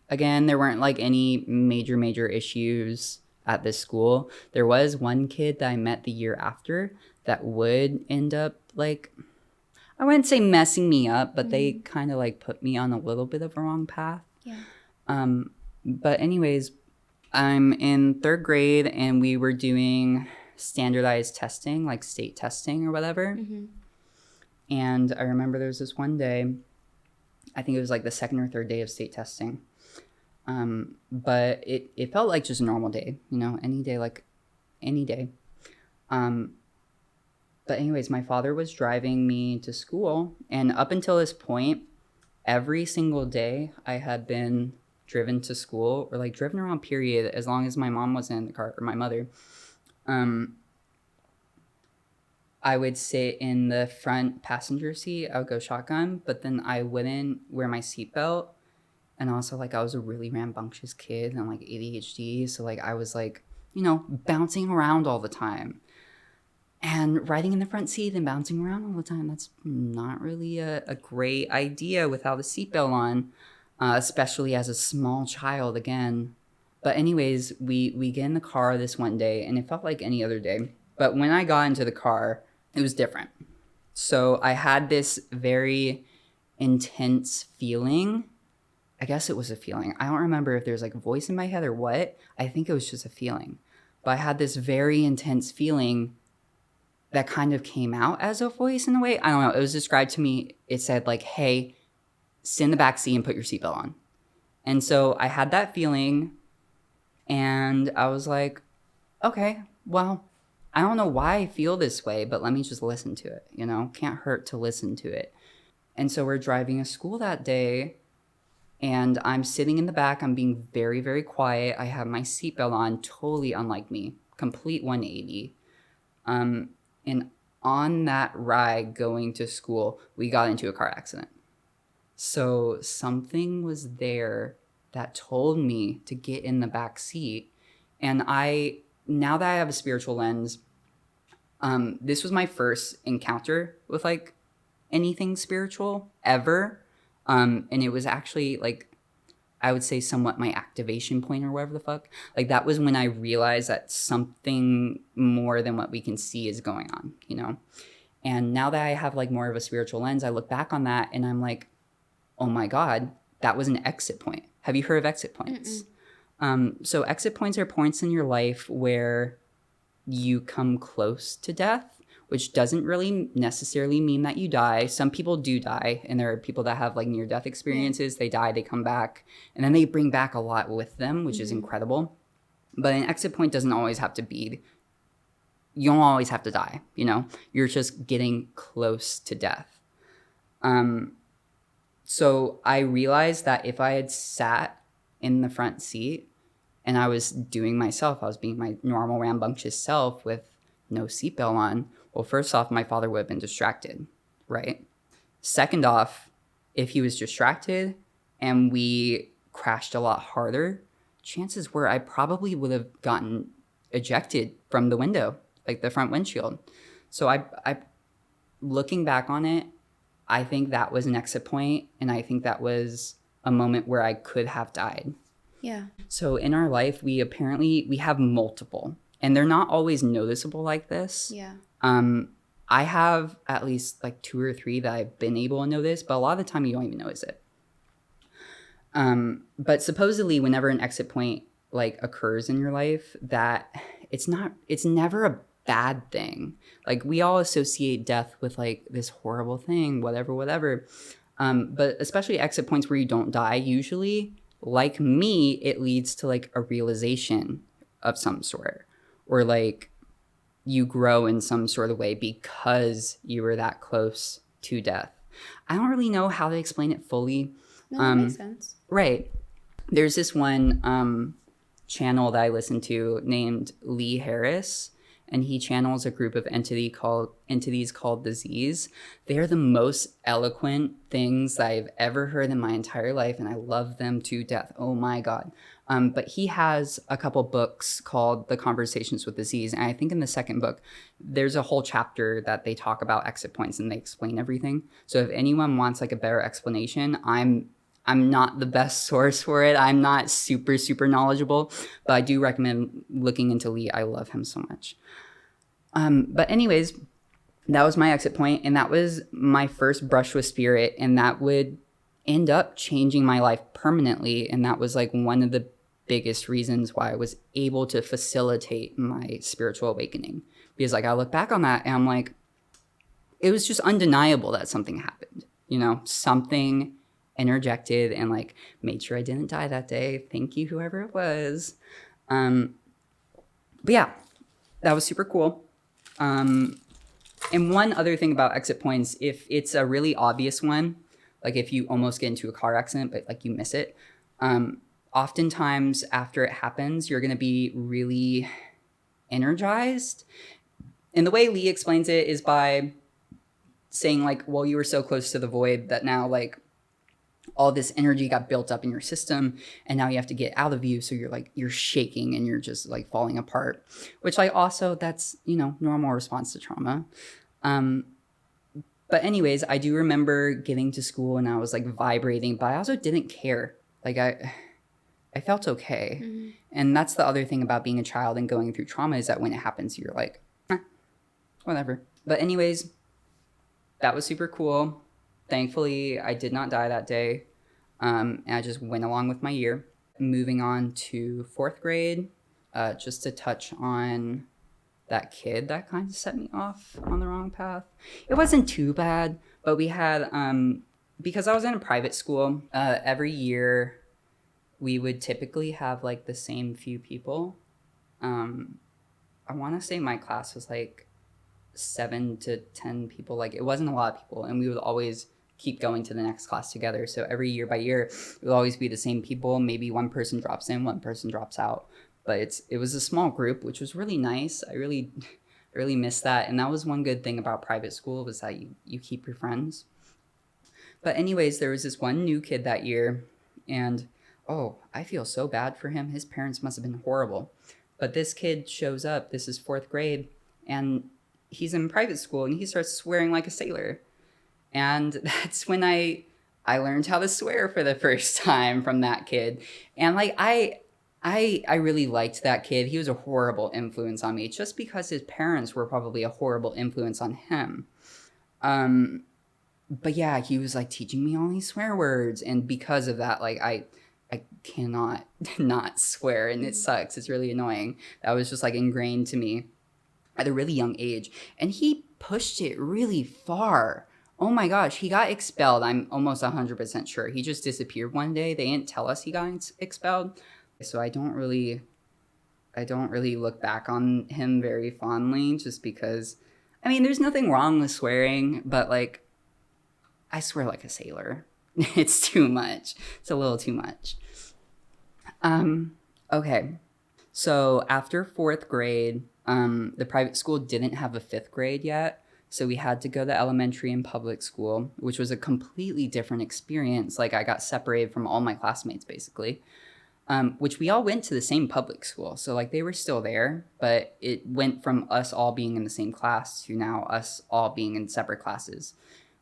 again, there weren't like any major issues at this school. There was one kid that I met the year after that would end up like, I wouldn't say messing me up, but they kind of like put me on a little bit of a wrong path. Yeah. But anyways, I'm in third grade and we were doing standardized testing, like state testing or whatever. Mm-hmm. And I remember there was this one day, I think it was like the second or third day of state testing. But it felt like just a normal day, you know, any day. But anyways, my father was driving me to school, and up until this point, every single day I had been driven to school, or like driven around, period, as long as my mom wasn't in the car, or my mother. I would sit in the front passenger seat. I would go shotgun, but then I wouldn't wear my seatbelt. And also, like, I was a really rambunctious kid and like ADHD. So like I was like, bouncing around all the time. And riding in the front seat and bouncing around all the time, that's not really a great idea without a seatbelt on, especially as a small child again. But anyways, we get in the car this one day, and it felt like any other day. But when I got into the car, it was different. So I had this very intense feeling. I guess it was a feeling. I don't remember if there's like a voice in my head or what. I think it was just a feeling. But I had this very intense feeling that kind of came out as a voice in a way. I don't know. It was described to me. It said like, hey, sit in the back seat and put your seatbelt on. And so I had that feeling, and I was like, okay, well, I don't know why I feel this way, but let me just listen to it. Can't hurt to listen to it. And so we're driving to school that day, and I'm sitting in the back. I'm being very, very quiet. I have my seatbelt on, totally unlike me, complete 180. And on that ride going to school, we got into a car accident. So something was there that told me to get in the back seat. And now that I have a spiritual lens, this was my first encounter with like anything spiritual ever. And it was actually like, I would say somewhat my activation point or whatever the fuck. Like that was when I realized that something more than what we can see is going on, And now that I have like more of a spiritual lens, I look back on that and I'm like, oh my God, that was an exit point. Have you heard of exit points? So exit points are points in your life where you come close to death, which doesn't really necessarily mean that you die. Some people do die, and there are people that have like near-death experiences. They die, they come back, and then they bring back a lot with them, which is incredible. But an exit point doesn't always have to be, you don't always have to die, You're just getting close to death. So I realized that if I had sat in the front seat and I was doing myself, I was being my normal rambunctious self with no seatbelt on, well, first off, my father would have been distracted, right? Second off, if he was distracted and we crashed a lot harder, chances were I probably would have gotten ejected from the window, like the front windshield. So I looking back on it, I think that was an exit point, and I think that was a moment where I could have died. Yeah. So in our life, we have multiple, and they're not always noticeable like this. Yeah. I have at least like 2 or 3 that I've been able to notice, but a lot of the time you don't even notice it. But supposedly whenever an exit point like occurs in your life, that it's never a bad thing. Like we all associate death with like this horrible thing, whatever. But especially exit points where you don't die, usually, like me, it leads to like a realization of some sort, or like you grow in some sort of way because you were that close to death. I don't really know how to explain it fully. No, that makes sense. Right. There's this one channel that I listen to named Lee Harris, and he channels a group of entities called the Z's. They are the most eloquent things that I've ever heard in my entire life, and I love them to death. Oh my God. But he has a couple books called The Conversations with the Z's, and I think in the second book, there's a whole chapter that they talk about exit points and they explain everything. So if anyone wants like a better explanation, I'm not the best source for it. I'm not super, super knowledgeable, but I do recommend looking into Lee. I love him so much. But anyways, that was my exit point, and that was my first brush with spirit, and that would end up changing my life permanently. And that was like one of the biggest reasons why I was able to facilitate my spiritual awakening. Because like I look back on that and I'm like, it was just undeniable that something happened. Something interjected and like made sure I didn't die that day. Thank you, whoever it was. But yeah, that was super cool. And one other thing about exit points, if it's a really obvious one, like if you almost get into a car accident, but like you miss it, oftentimes after it happens, you're going to be really energized. And the way Lee explains it is by saying like, well, you were so close to the void that now like all this energy got built up in your system and now you have to get out of you. So you're shaking and you're just like falling apart, which like also that's, normal response to trauma. But anyways, I do remember getting to school and I was like vibrating, but I also didn't care. Like I felt okay. Mm-hmm. And that's the other thing about being a child and going through trauma is that when it happens, you're like, whatever. But anyways, that was super cool. Thankfully, I did not die that day. And I just went along with my year. Moving on to 4th grade, just to touch on that kid that kind of set me off on the wrong path. It wasn't too bad, but we had, because I was in a private school, every year we would typically have like the same few people. I want to say my class was like 7 to 10 people. Like it wasn't a lot of people, and we would always keep going to the next class together. So every year by year, it would always be the same people. Maybe one person drops in, one person drops out. But it was a small group, which was really nice. I really miss that. And that was one good thing about private school was that you keep your friends. But anyways, there was this one new kid that year, and I feel so bad for him. His parents must have been horrible. But this kid shows up. This is 4th grade, and he's in private school, and he starts swearing like a sailor. And that's when I learned how to swear for the first time from that kid. And like I really liked that kid. He was a horrible influence on me just because his parents were probably a horrible influence on him. But yeah, he was like teaching me all these swear words. And because of that, like I cannot not swear, and it sucks. It's really annoying. That was just like ingrained to me at a really young age. And he pushed it really far. Oh my gosh, he got expelled. I'm almost 100% sure. He just disappeared one day. They didn't tell us he got expelled. So I don't really look back on him very fondly just because, I mean, there's nothing wrong with swearing, but like, I swear like a sailor. It's too much. It's a little too much. Okay. So after 4th grade, the private school didn't have a 5th grade yet. So we had to go to elementary and public school, which was a completely different experience. Like I got separated from all my classmates basically, which we all went to the same public school. So like they were still there, but it went from us all being in the same class to now us all being in separate classes,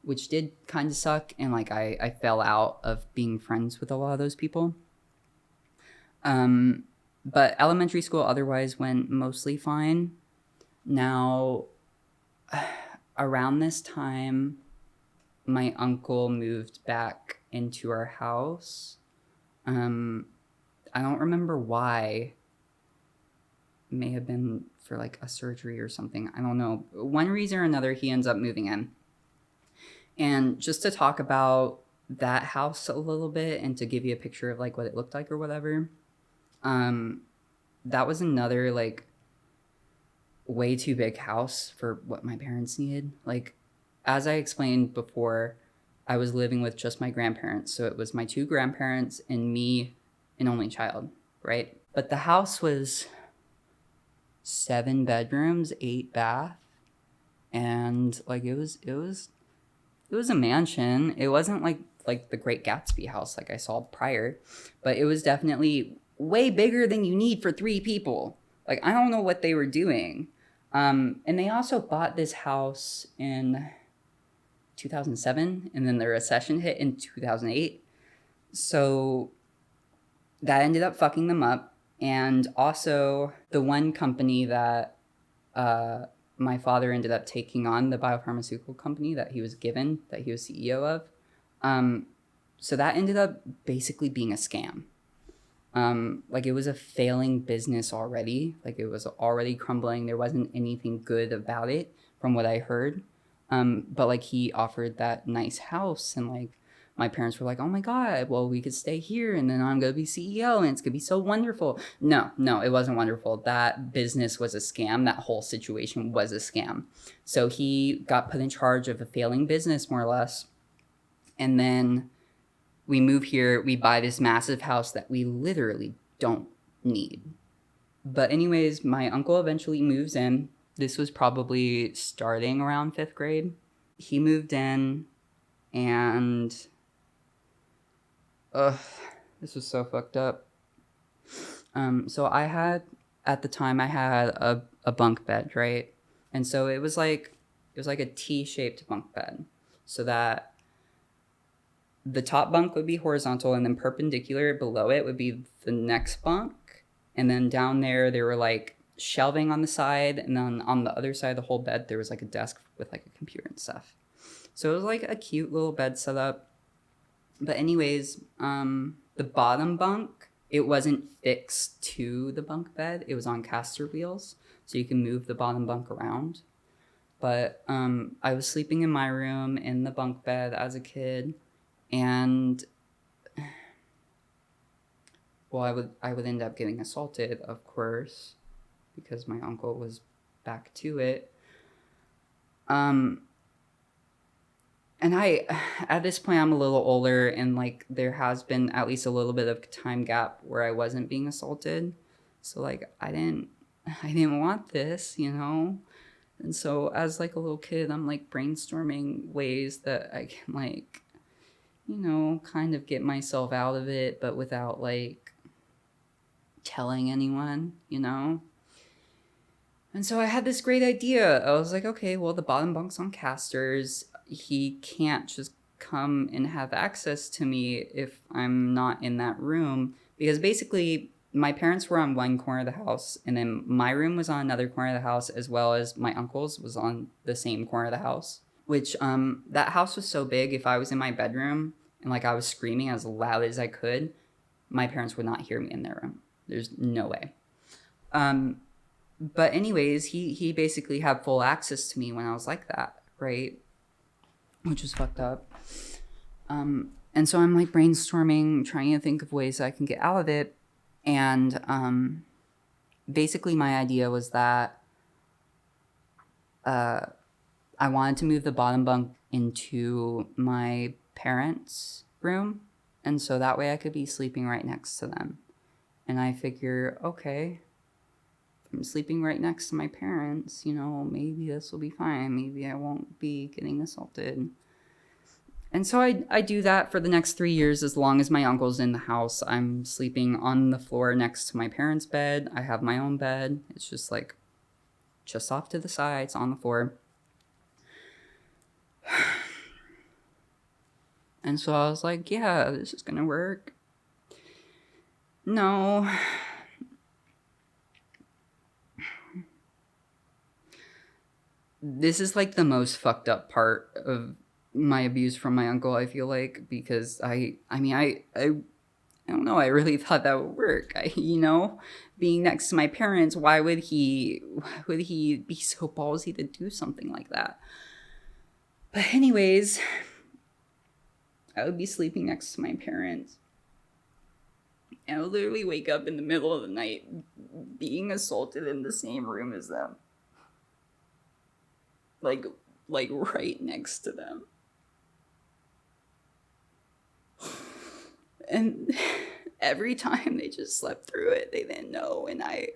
which did kind of suck. And like I fell out of being friends with a lot of those people. But elementary school otherwise went mostly fine. Now, around this time, my uncle moved back into our house. I don't remember why. It may have been for like a surgery or something. I don't know. One reason or another, he ends up moving in. And just to talk about that house a little bit and to give you a picture of like what it looked like or whatever, that was another like way too big house for what my parents needed. Like, as I explained before, I was living with just my grandparents. So it was my 2 grandparents and me, an only child, right? But the house was 7 bedrooms, 8 bath. And like, it was a mansion. It wasn't like the Great Gatsby house like I saw prior, but it was definitely way bigger than you need for 3 people. Like, I don't know what they were doing. And they also bought this house in 2007, and then the recession hit in 2008. So that ended up fucking them up. And also the one company that my father ended up taking on, the biopharmaceutical company that he was given, that he was CEO of. So that ended up basically being a scam. Like it was a failing business already. Like it was already crumbling. There wasn't anything good about it from what I heard. But like he offered that nice house and like my parents were like, oh my God, well, we could stay here and then I'm going to be CEO and it's going to be so wonderful. No, it wasn't wonderful. That business was a scam. That whole situation was a scam. So he got put in charge of a failing business, more or less. And then we move here, we buy this massive house that we literally don't need. But anyways, my uncle eventually moves in. This was probably starting around 5th grade. He moved in and this was so fucked up. So at the time I had a bunk bed, right? And so it was like a T-shaped bunk bed, so that the top bunk would be horizontal and then perpendicular below it would be the next bunk. And then down there were like shelving on the side. And then on the other side of the whole bed, there was like a desk with like a computer and stuff. So it was like a cute little bed setup. But anyways, the bottom bunk, it wasn't fixed to the bunk bed. It was on caster wheels. So you can move the bottom bunk around. But I was sleeping in my room in the bunk bed as a kid. And well, I would end up getting assaulted, of course, because my uncle was back to it. And at this point, I'm a little older, and like there has been at least a little bit of time gap where I wasn't being assaulted. So like I didn't want this, you know. And so as like a little kid, I'm like brainstorming ways that I can like, you know, kind of get myself out of it, but without like telling anyone, you know? And so I had this great idea. I was like, okay, well, the bottom bunk's on casters. He can't just come and have access to me if I'm not in that room. Because basically, my parents were on one corner of the house, and then my room was on another corner of the house, as well as my uncle's was on the same corner of the house. Which, that house was so big, if I was in my bedroom and like I was screaming as loud as I could, my parents would not hear me in their room. There's no way. But anyways, he basically had full access to me when I was like that, right? Which was fucked up. And so I'm like brainstorming, trying to think of ways I can get out of it. And basically my idea was that I wanted to move the bottom bunk into my parents' room. And so that way I could be sleeping right next to them. And I figure, okay, if I'm sleeping right next to my parents, you know, maybe this will be fine. Maybe I won't be getting assaulted. And so I do that for the next 3 years. As long as my uncle's in the house, I'm sleeping on the floor next to my parents' bed. I have my own bed. It's just like, just off to the side. It's on the floor. And so I was like, yeah, this is going to work. No. This is like the most fucked up part of my abuse from my uncle, I feel like, because I don't know, I really thought that would work. You know, being next to my parents, why would he be so ballsy to do something like that? But anyways, I would be sleeping next to my parents. And I would literally wake up in the middle of the night being assaulted in the same room as them. Like right next to them. And every time they just slept through it, they didn't know. And I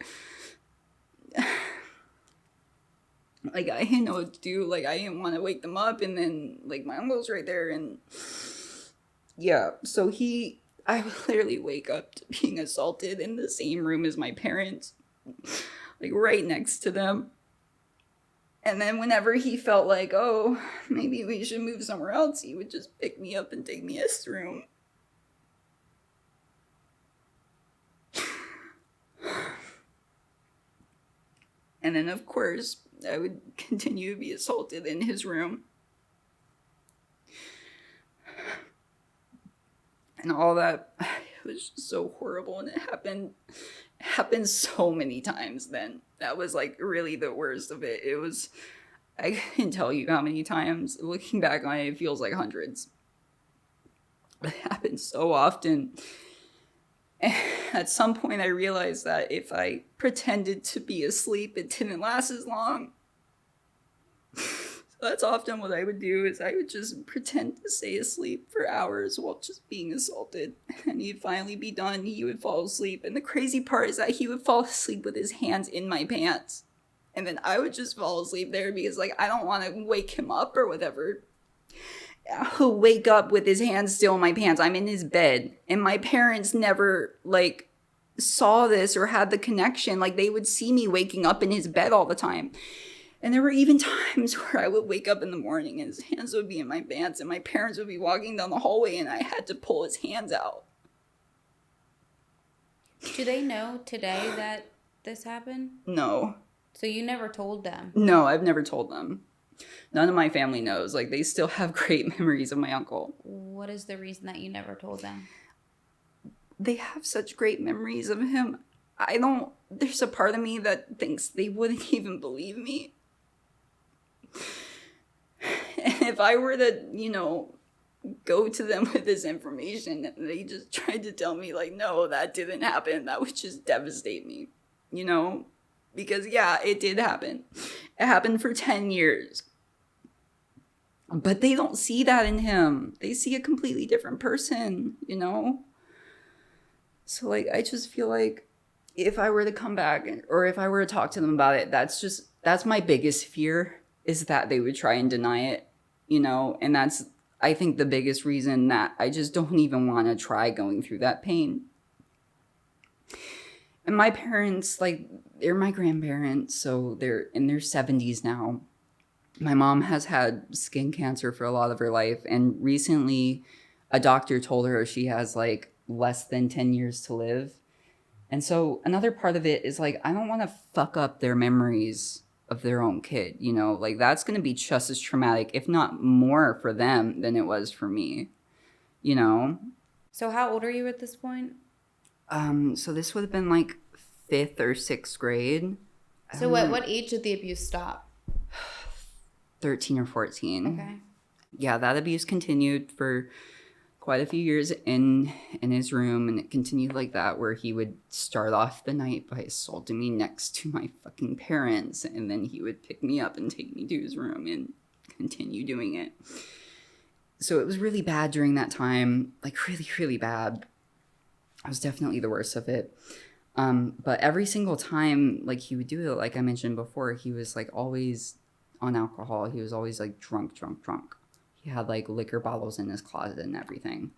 didn't know what to do. Like, I didn't want to wake them up. And then, like, my uncle's right there. And yeah, so I would literally wake up to being assaulted in the same room as my parents. Like, right next to them. And then whenever he felt like, oh, maybe we should move somewhere else, he would just pick me up and take me to his room. And then, of course, I would continue to be assaulted in his room. And all that, it was just so horrible. And it happened so many times then. That was like really the worst of it. It was, I can't tell you how many times. Looking back on it, it feels like hundreds. It happened so often. At some point, I realized that if I pretended to be asleep, it didn't last as long. So that's often what I would do, is I would just pretend to stay asleep for hours while just being assaulted. And he'd finally be done. He would fall asleep. And the crazy part is that he would fall asleep with his hands in my pants. And then I would just fall asleep there because, like, I don't want to wake him up or whatever. He'll wake up with his hands still in my pants. I'm in his bed. And my parents never, like, saw this or had the connection. Like, they would see me waking up in his bed all the time. And there were even times where I would wake up in the morning and his hands would be in my pants and my parents would be walking down the hallway and I had to pull his hands out. Do they know today that this happened? No. So you never told them? No, I've never told them. None of my family knows. Like, they still have great memories of my uncle. What is the reason that you never told them? They have such great memories of him. There's a part of me that thinks they wouldn't even believe me. And if I were to, go to them with this information and they just tried to tell me, like, no, that didn't happen, that would just devastate me, Because, yeah, it did happen. It happened for 10 years. But they don't see that in him. They see a completely different person, So, like, I just feel like if I were to come back or if I were to talk to them about it, that's my biggest fear, is that they would try and deny it, And that's, I think, the biggest reason that I just don't even want to try going through that pain. And my parents, like, they're my grandparents, so they're in their 70s now. My mom has had skin cancer for a lot of her life, and recently a doctor told her she has, like, less than 10 years to live. And so another part of it is, like, I don't want to fuck up their memories of their own kid, Like, that's going to be just as traumatic, if not more, for them than it was for me, So how old are you at this point? So this would have been like 5th or 6th grade. So what age did the abuse stop? 13 or 14. Okay. Yeah, that abuse continued for quite a few years in his room, and it continued like that, where he would start off the night by assaulting me next to my fucking parents, and then he would pick me up and take me to his room and continue doing it. So it was really bad during that time, like really, really bad. I was definitely the worst of it. But every single time, like, he would do it, like I mentioned before, he was, like, always on alcohol. He was always, like, drunk. He had, like, liquor bottles in his closet and everything.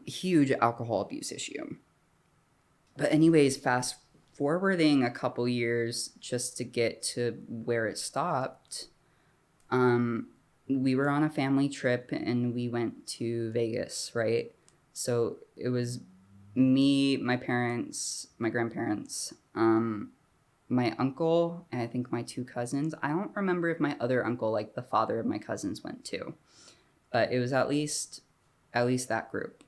Huge alcohol abuse issue. But anyways, fast forwarding a couple years just to get to where it stopped, we were on a family trip and we went to Vegas, right? So it was me, my parents, my grandparents, my uncle, and I think my 2 cousins. I don't remember if my other uncle, like the father of my cousins, went too. But it was at least that group.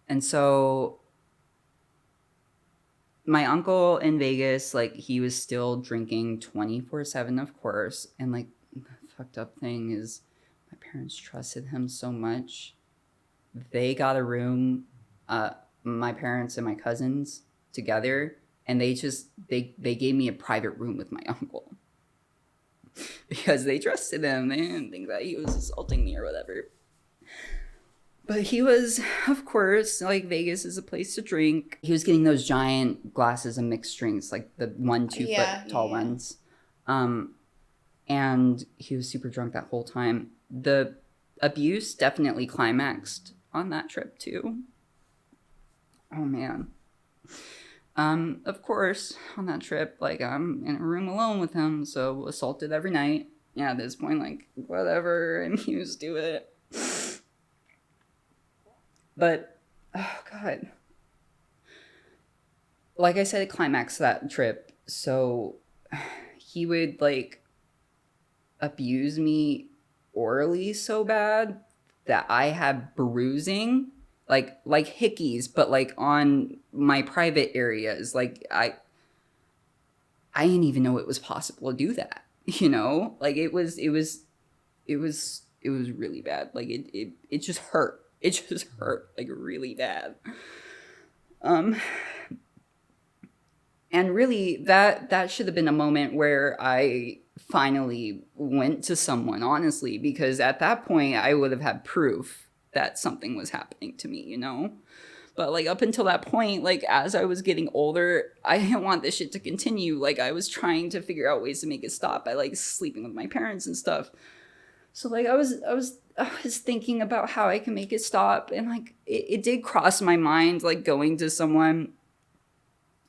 And so my uncle in Vegas, like, he was still drinking 24/7, of course. And, like, the fucked up thing is my parents trusted him so much. They got a room, my parents and my cousins together, and they gave me a private room with my uncle because they trusted him. They didn't think that he was assaulting me or whatever. But he was, of course, like, Vegas is a place to drink. He was getting those giant glasses of mixed drinks, like the 1-2 foot tall ones. And he was super drunk that whole time. The abuse definitely climaxed on that trip too. Oh man. Of course, on that trip, like, I'm in a room alone with him, so assaulted every night. Yeah, at this point, like, whatever, I'm used to it. But, oh god. Like I said, it climaxed that trip. So he would, like, abuse me orally so bad that I had bruising, like hickeys, but, like, on my private areas. Like, I didn't even know it was possible to do that, Like, it was it was really bad. Like it just hurt. It just hurt like really bad. And really that should have been a moment where I finally went to someone, honestly, because at that point I would have had proof that something was happening to me, you know? But like up until that point, like as I was getting older, I didn't want this shit to continue. Like I was trying to figure out ways to make it stop by like sleeping with my parents and stuff. So like I was thinking about how I can make it stop, and like it did cross my mind like going to someone.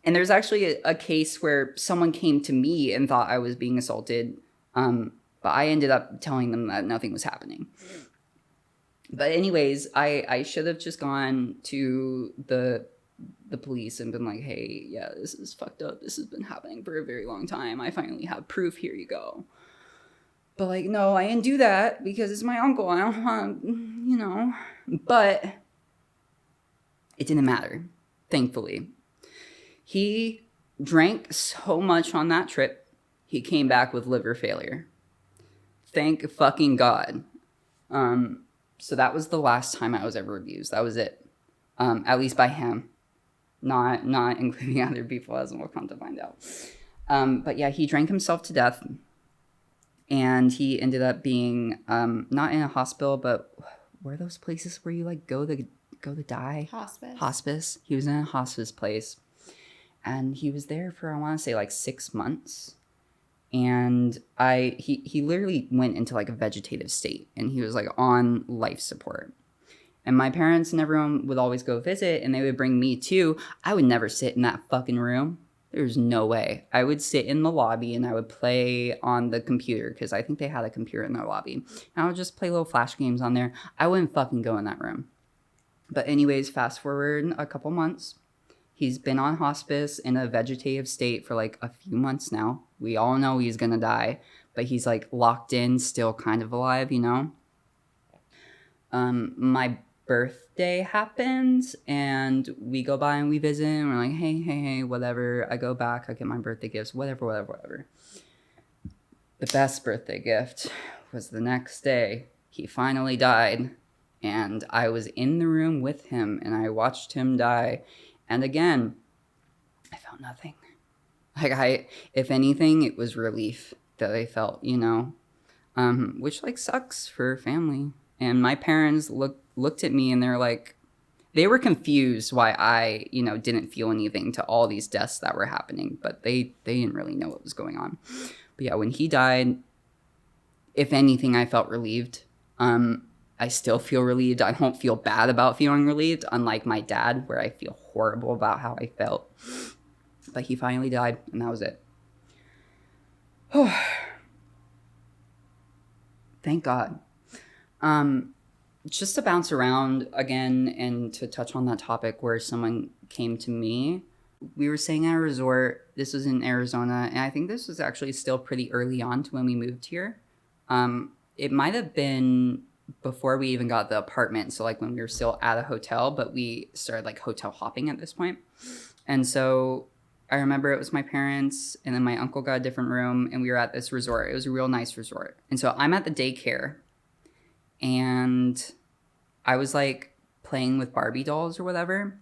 And there's actually a case where someone came to me and thought I was being assaulted, but I ended up telling them that nothing was happening. But anyways, I should have just gone to the police and been like, hey, yeah, this is fucked up. This has been happening for a very long time. I finally have proof. Here you go. But like, no, I didn't do that because it's my uncle. I don't want, you know. But it didn't matter, thankfully. He drank so much on that trip, he came back with liver failure. Thank fucking God. So that was the last time I was ever abused. That was it. At least by him. Not including other people, as we'll come to find out. But yeah, he drank himself to death. And he ended up being not in a hospital, but where are those places where you like go to die? Hospice. He was in a hospice place. And he was there for, I want to say, like 6 months. And he literally went into like a vegetative state. And he was like on life support. And my parents and everyone would always go visit. And they would bring me too. I would never sit in that fucking room. There's no way. I would sit in the lobby and I would play on the computer. Because I think they had a computer in their lobby. And I would just play little flash games on there. I wouldn't fucking go in that room. But anyways, fast forward a couple months. He's been on hospice in a vegetative state for like a few months now. We all know he's going to die, but he's like locked in, still kind of alive, you know? My birthday happens and we go by and we visit and we're like, hey, whatever. I go back, I get my birthday gifts, whatever. The best birthday gift was the next day. He finally died and I was in the room with him and I watched him die. And again, I felt nothing. Like if anything, it was relief that I felt, you know, which like sucks for family. And my parents looked at me and they're like, they were confused why I, you know, didn't feel anything to all these deaths that were happening, but they didn't really know what was going on. But yeah, when he died, if anything, I felt relieved. I still feel relieved. I don't feel bad about feeling relieved, unlike my dad, where I feel horrible about how I felt. But he finally died, and that was it. Thank God. Just to bounce around again and to touch on that topic where someone came to me. We were staying at a resort. This was in Arizona, and I think this was actually still pretty early on to when we moved here. It might have been before we even got the apartment. So like when we were still at a hotel, but we started like hotel hopping at this point. And so I remember it was my parents and then my uncle got a different room and we were at this resort. It was a real nice resort. And so I'm at the daycare and I was like playing with Barbie dolls or whatever.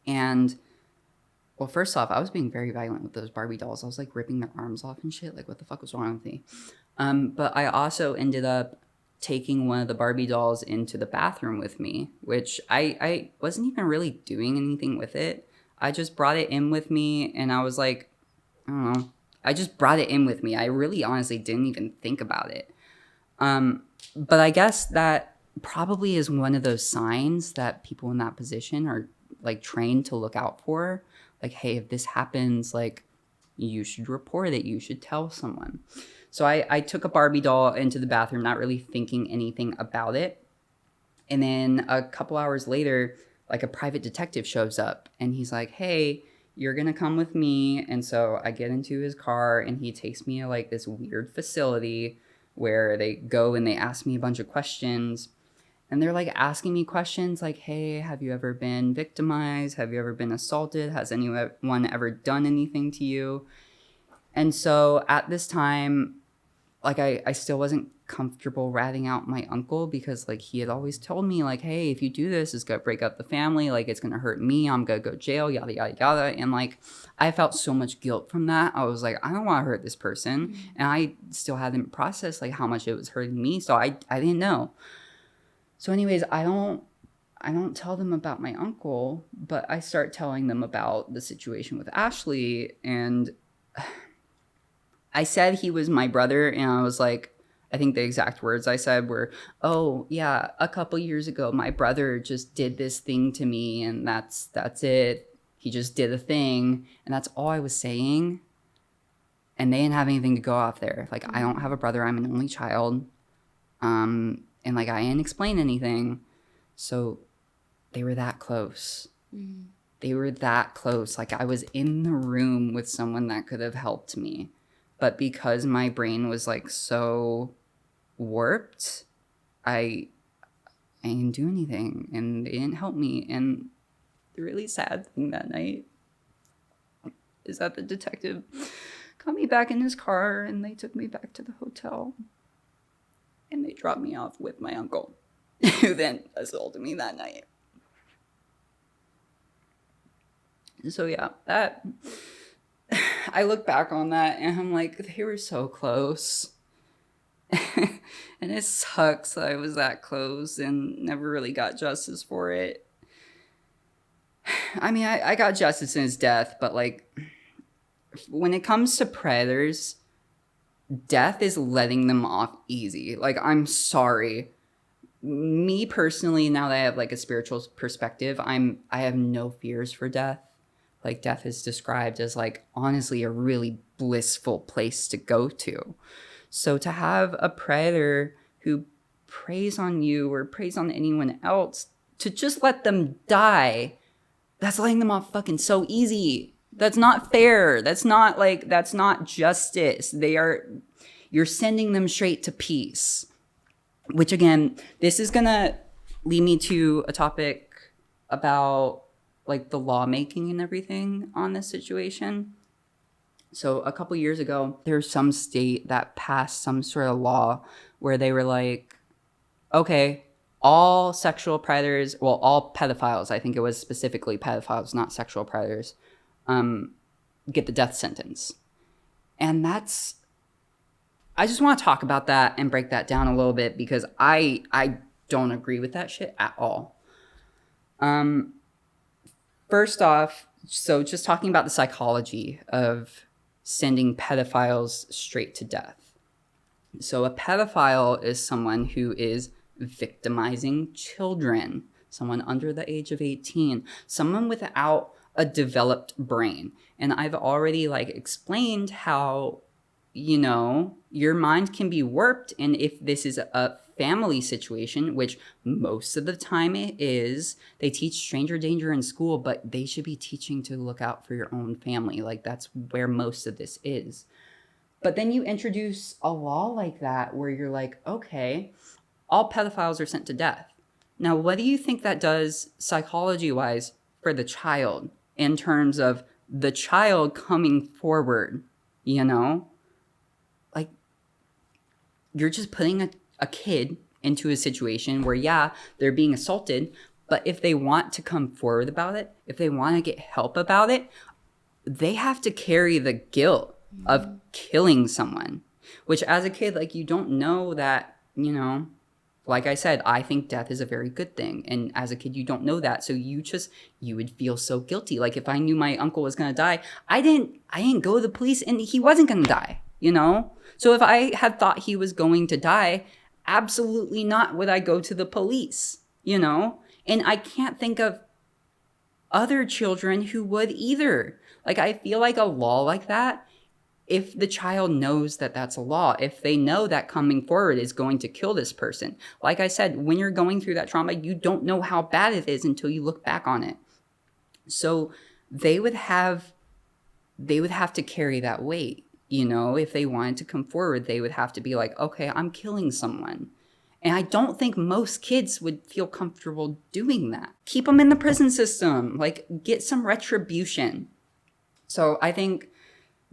And well, first off, I was being very violent with those Barbie dolls. I was like ripping their arms off and shit. Like what the fuck was wrong with me? But I also ended up taking one of the Barbie dolls into the bathroom with me, which I wasn't even really doing anything with it. I just brought it in with me and I was like, I don't know. I just brought it in with me. I really honestly didn't even think about it. But I guess that probably is one of those signs that people in that position are like trained to look out for. Like, hey, if this happens, like you should report it. You should tell someone. So I took a Barbie doll into the bathroom, not really thinking anything about it. And then a couple hours later, like a private detective shows up and he's like, hey, you're going to come with me. And so I get into his car and he takes me to like this weird facility where they go and they ask me a bunch of questions. And they're like asking me questions like, hey, have you ever been victimized? Have you ever been assaulted? Has anyone ever done anything to you? And so at this time, like I still wasn't comfortable ratting out my uncle because like he had always told me like, hey, if you do this, it's gonna break up the family, like it's gonna hurt me, I'm gonna go to jail, yada yada yada. And like I felt so much guilt from that. I was like, I don't want to hurt this person. And I still hadn't processed like how much it was hurting me, so I didn't know. So anyways, I don't tell them about my uncle, but I start telling them about the situation with Ashley. And I said he was my brother, and I was like, I think the exact words I said were, oh yeah, a couple years ago my brother just did this thing to me, and that's it. He just did a thing, and that's all I was saying. And they didn't have anything to go off there. Like, I don't have a brother, I'm an only child. And like I didn't explain anything. So they were that close. They were that close. Like I was in the room with someone that could have helped me. But because my brain was like so warped, I didn't do anything, and they didn't help me. And the really sad thing that night is that the detective got me back in his car, and they took me back to the hotel, and they dropped me off with my uncle, who then assaulted me that night. So yeah, that... I look back on that and I'm like, they were so close. And it sucks that I was that close and never really got justice for it. I mean, I got justice in his death, but like, when it comes to predators, death is letting them off easy. Like, I'm sorry. Me personally, now that I have like a spiritual perspective, I have no fears for death. Like, death is described as like honestly a really blissful place to go to. So to have a predator who preys on you or preys on anyone else, to just let them die, that's letting them off fucking so easy. That's not fair. That's not justice. You're sending them straight to peace. Which again, this is gonna lead me to a topic about like the lawmaking and everything on this situation. So a couple years ago, there's some state that passed some sort of law where they were like, okay, all sexual predators, well, all pedophiles, I think it was specifically pedophiles, not sexual predators, get the death sentence. And I just want to talk about that and break that down a little bit because I don't agree with that shit at all. First off, so just talking about the psychology of sending pedophiles straight to death. So a pedophile is someone who is victimizing children, someone under the age of 18, someone without a developed brain. And I've already like explained how, you know, your mind can be warped. And if this is a family situation, which most of the time it is, they teach stranger danger in school, but they should be teaching to look out for your own family. Like that's where most of this is. But then you introduce a law like that where you're like, okay, all pedophiles are sent to death. Now, what do you think that does psychology-wise for the child in terms of the child coming forward, you know? Like, you're just putting a kid into a situation where, yeah, they're being assaulted, but if they want to come forward about it, if they want to get help about it, they have to carry the guilt of killing someone, which as a kid, like, you don't know that, you know, like I said, I think death is a very good thing. And as a kid, you don't know that. So you would feel so guilty. Like if I knew my uncle was going to die, I didn't go to the police and he wasn't going to die, you know? So if I had thought he was going to die, absolutely not would I go to the police, you know? And I can't think of other children who would either. Like, I feel like a law like that, if the child knows that that's a law, if they know that coming forward is going to kill this person. Like I said, when you're going through that trauma, you don't know how bad it is until you look back on it. So they would have to carry that weight. You know, if they wanted to come forward, they would have to be like, okay, I'm killing someone. And I don't think most kids would feel comfortable doing that. Keep them in the prison system, like get some retribution. So I think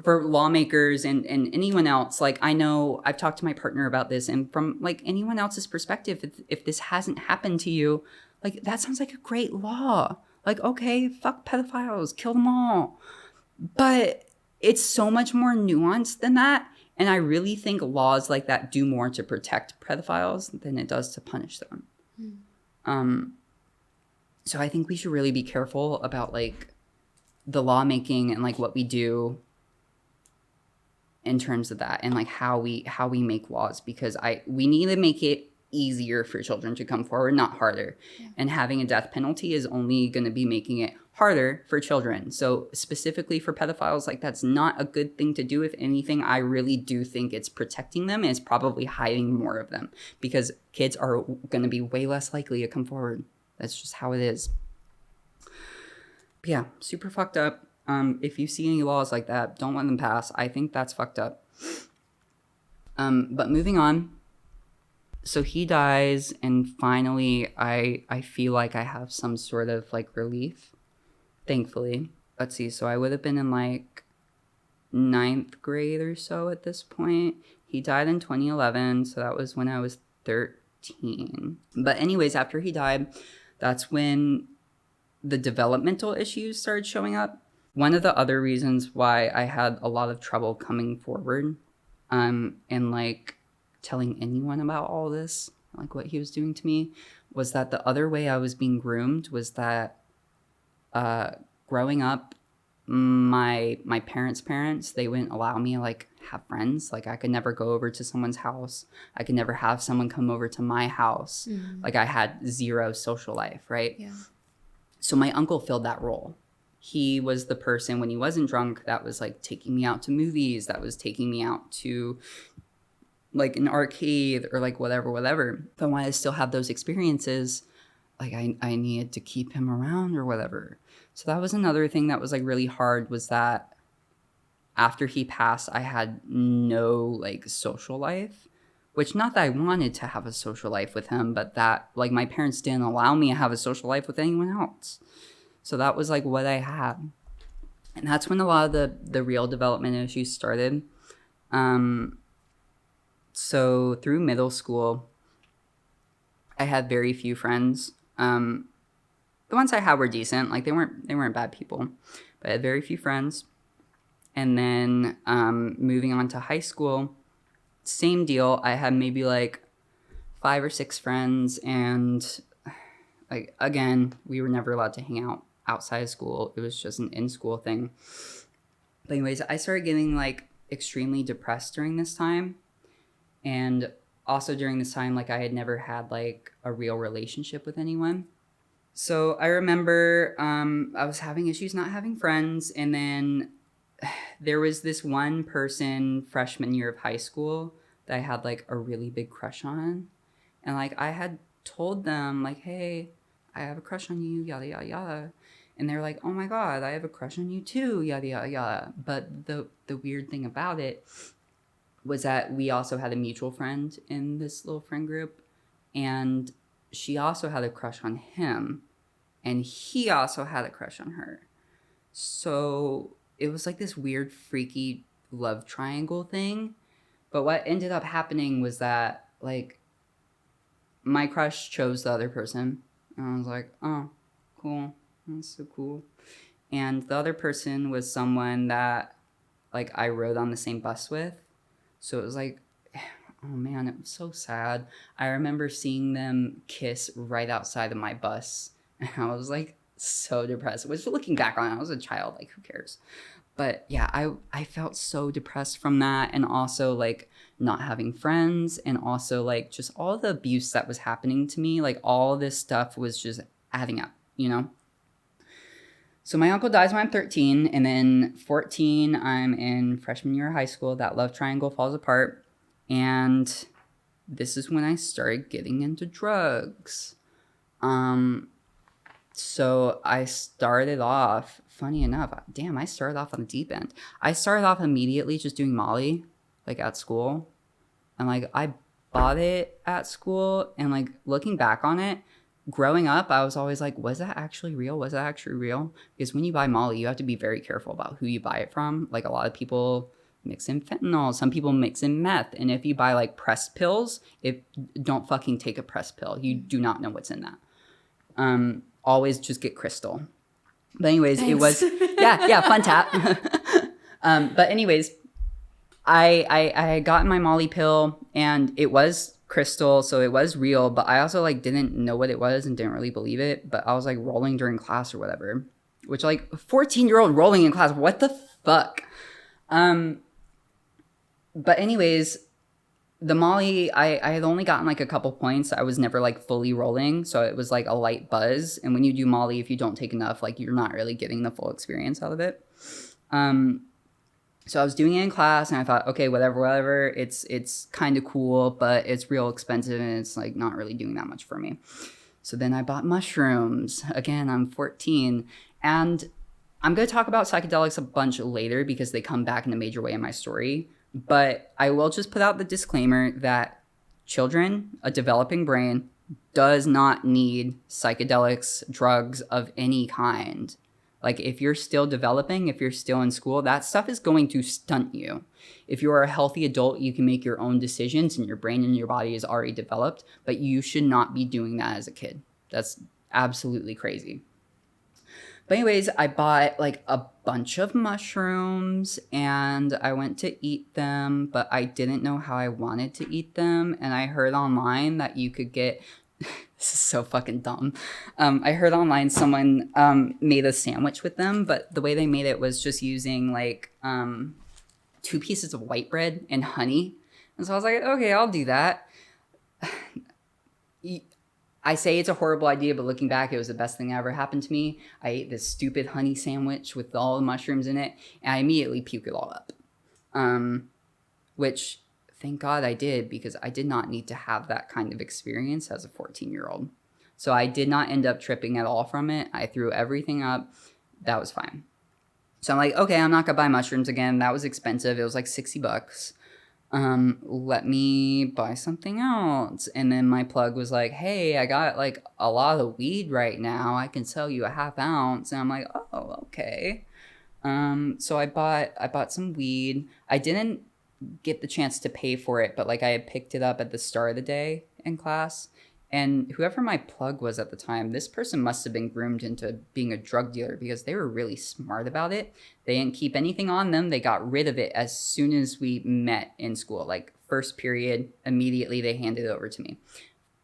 for lawmakers and anyone else, like, I know I've talked to my partner about this, and from like anyone else's perspective, if this hasn't happened to you, like, that sounds like a great law. Like, okay, fuck pedophiles, kill them all. But it's so much more nuanced than that. And I really think laws like that do more to protect pedophiles than it does to punish them. So I think we should really be careful about like the lawmaking and like what we do in terms of that, and like how we make laws, because we need to make it easier for children to come forward, not harder. Yeah. And having a death penalty is only going to be making it harder for children. So specifically for pedophiles, like, that's not a good thing to do. If anything, I really do think it's protecting them, and it's probably hiding more of them, because kids are going to be way less likely to come forward. That's just how it is. But yeah, super fucked up. If you see any laws like that, don't let them pass. I think that's fucked up. But moving on. So he dies, and finally I feel like I have some sort of like relief, thankfully. Let's see. So I would have been in like 9th grade or so at this point. He died in 2011. So that was when I was 13. But anyways, after he died, that's when the developmental issues started showing up. One of the other reasons why I had a lot of trouble coming forward and like telling anyone about all this, like what he was doing to me, was that the other way I was being groomed was that growing up, my parents, they wouldn't allow me to like have friends. Like, I could never go over to someone's house. I could never have someone come over to my house. Like, I had zero social life, right? Yeah. So my uncle filled that role. He was the person when he wasn't drunk that was like taking me out to movies, that was taking me out to like an arcade or like whatever. If I wanted to still have those experiences, like I needed to keep him around or whatever. So that was another thing that was like really hard, was that after he passed, I had no like social life, which, not that I wanted to have a social life with him, but that like my parents didn't allow me to have a social life with anyone else. So that was like what I had. And that's when a lot of the real development issues started. So through middle school, I had very few friends. The ones I had were decent. Like, they weren't bad people, but I had very few friends. And then moving on to high school, same deal. I had maybe like 5 or 6 friends, and like, again, we were never allowed to hang out outside of school. It was just an in-school thing. But anyways, I started getting like extremely depressed during this time. And also during this time, like, I had never had like a real relationship with anyone. So I remember I was having issues not having friends. And then there was this one person freshman year of high school that I had like a really big crush on. And like, I had told them like, hey, I have a crush on you, yada, yada, yada. And they're like, oh my God, I have a crush on you too, yada, yada, yada. But the weird thing about it was that we also had a mutual friend in this little friend group. And she also had a crush on him. And he also had a crush on her. So it was like this weird, freaky love triangle thing. But what ended up happening was that, like, my crush chose the other person. And I was like, oh, cool. That's so cool. And the other person was someone that, like, I rode on the same bus with. So it was like, oh man, it was so sad. I remember seeing them kiss right outside of my bus. And I was like so depressed. Which, looking back on it, I was a child, like, who cares? But yeah, I felt so depressed from that. And also like not having friends, and also like just all the abuse that was happening to me. Like, all this stuff was just adding up, you know? So my uncle dies when I'm 13, and then 14, I'm in freshman year of high school. That love triangle falls apart. And this is when I started getting into drugs. So I started off, funny enough, I started off on the deep end. I started off immediately just doing Molly, like, at school. And like, I bought it at school, and like, looking back on it, growing up, I was always like, was that actually real? Was that actually real? Because when you buy Molly, you have to be very careful about who you buy it from. Like a lot of people mix in fentanyl. Some people mix in meth. And if you buy like pressed pills, don't fucking take a pressed pill. You do not know what's in that. Always just get crystal. But anyways, Thanks. It was, yeah, fun tap. But anyways, I got my Molly pill and it was crystal, so it was real, but I also like didn't know what it was and didn't really believe it. But I was like rolling during class or whatever, which like a 14-year-old rolling in class, what the fuck? But anyways, the Molly, I had only gotten like a couple points. I was never like fully rolling, so it was like a light buzz. And when you do Molly, if you don't take enough, like you're not really getting the full experience out of it. So I was doing it in class and I thought, okay, whatever. It's kind of cool, but it's real expensive and it's like not really doing that much for me. So then I bought mushrooms. Again, I'm 14. And I'm going to talk about psychedelics a bunch later because they come back in a major way in my story. But I will just put out the disclaimer that children, a developing brain, does not need psychedelics, drugs of any kind. Like if you're still developing, if you're still in school, that stuff is going to stunt you. If you are a healthy adult, you can make your own decisions and your brain and your body is already developed, but you should not be doing that as a kid. That's absolutely crazy. But anyways, I bought like a bunch of mushrooms and I went to eat them, but I didn't know how I wanted to eat them. And I heard online that you could get, this is so fucking dumb. I heard online someone made a sandwich with them, but the way they made it was just using like 2 pieces of white bread and honey. And so I was like, okay, I'll do that. I say it's a horrible idea, but looking back, it was the best thing that ever happened to me. I ate this stupid honey sandwich with all the mushrooms in it, and I immediately puked it all up. Which, thank God I did, because I did not need to have that kind of experience as a 14-year-old. So I did not end up tripping at all from it. I threw everything up. That was fine. So I'm like, okay, I'm not going to buy mushrooms again. That was expensive. It was like $60. Let me buy something else. And then my plug was like, hey, I got like a lot of weed right now. I can sell you a ½ ounce. And I'm like, oh, okay. So I bought some weed. I didn't get the chance to pay for it, but like I had picked it up at the start of the day in class. And whoever my plug was at the time, this person must have been groomed into being a drug dealer because they were really smart about it. They didn't keep anything on them. They got rid of it as soon as we met in school. Like first period, immediately they handed it over to me.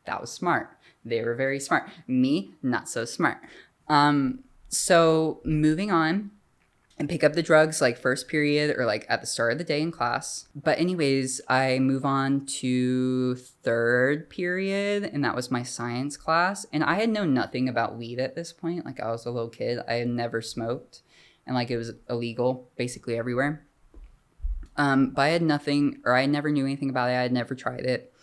That was smart. They were very smart. Me, not so smart. So moving on. And pick up the drugs like first period or like at the start of the day in class. But anyways, I move on to third period, and that was my science class. And I had known nothing about weed at this point. Like I was a little kid. I had never smoked, and like it was illegal basically everywhere. But I had nothing, or I never knew anything about it. I had never tried it.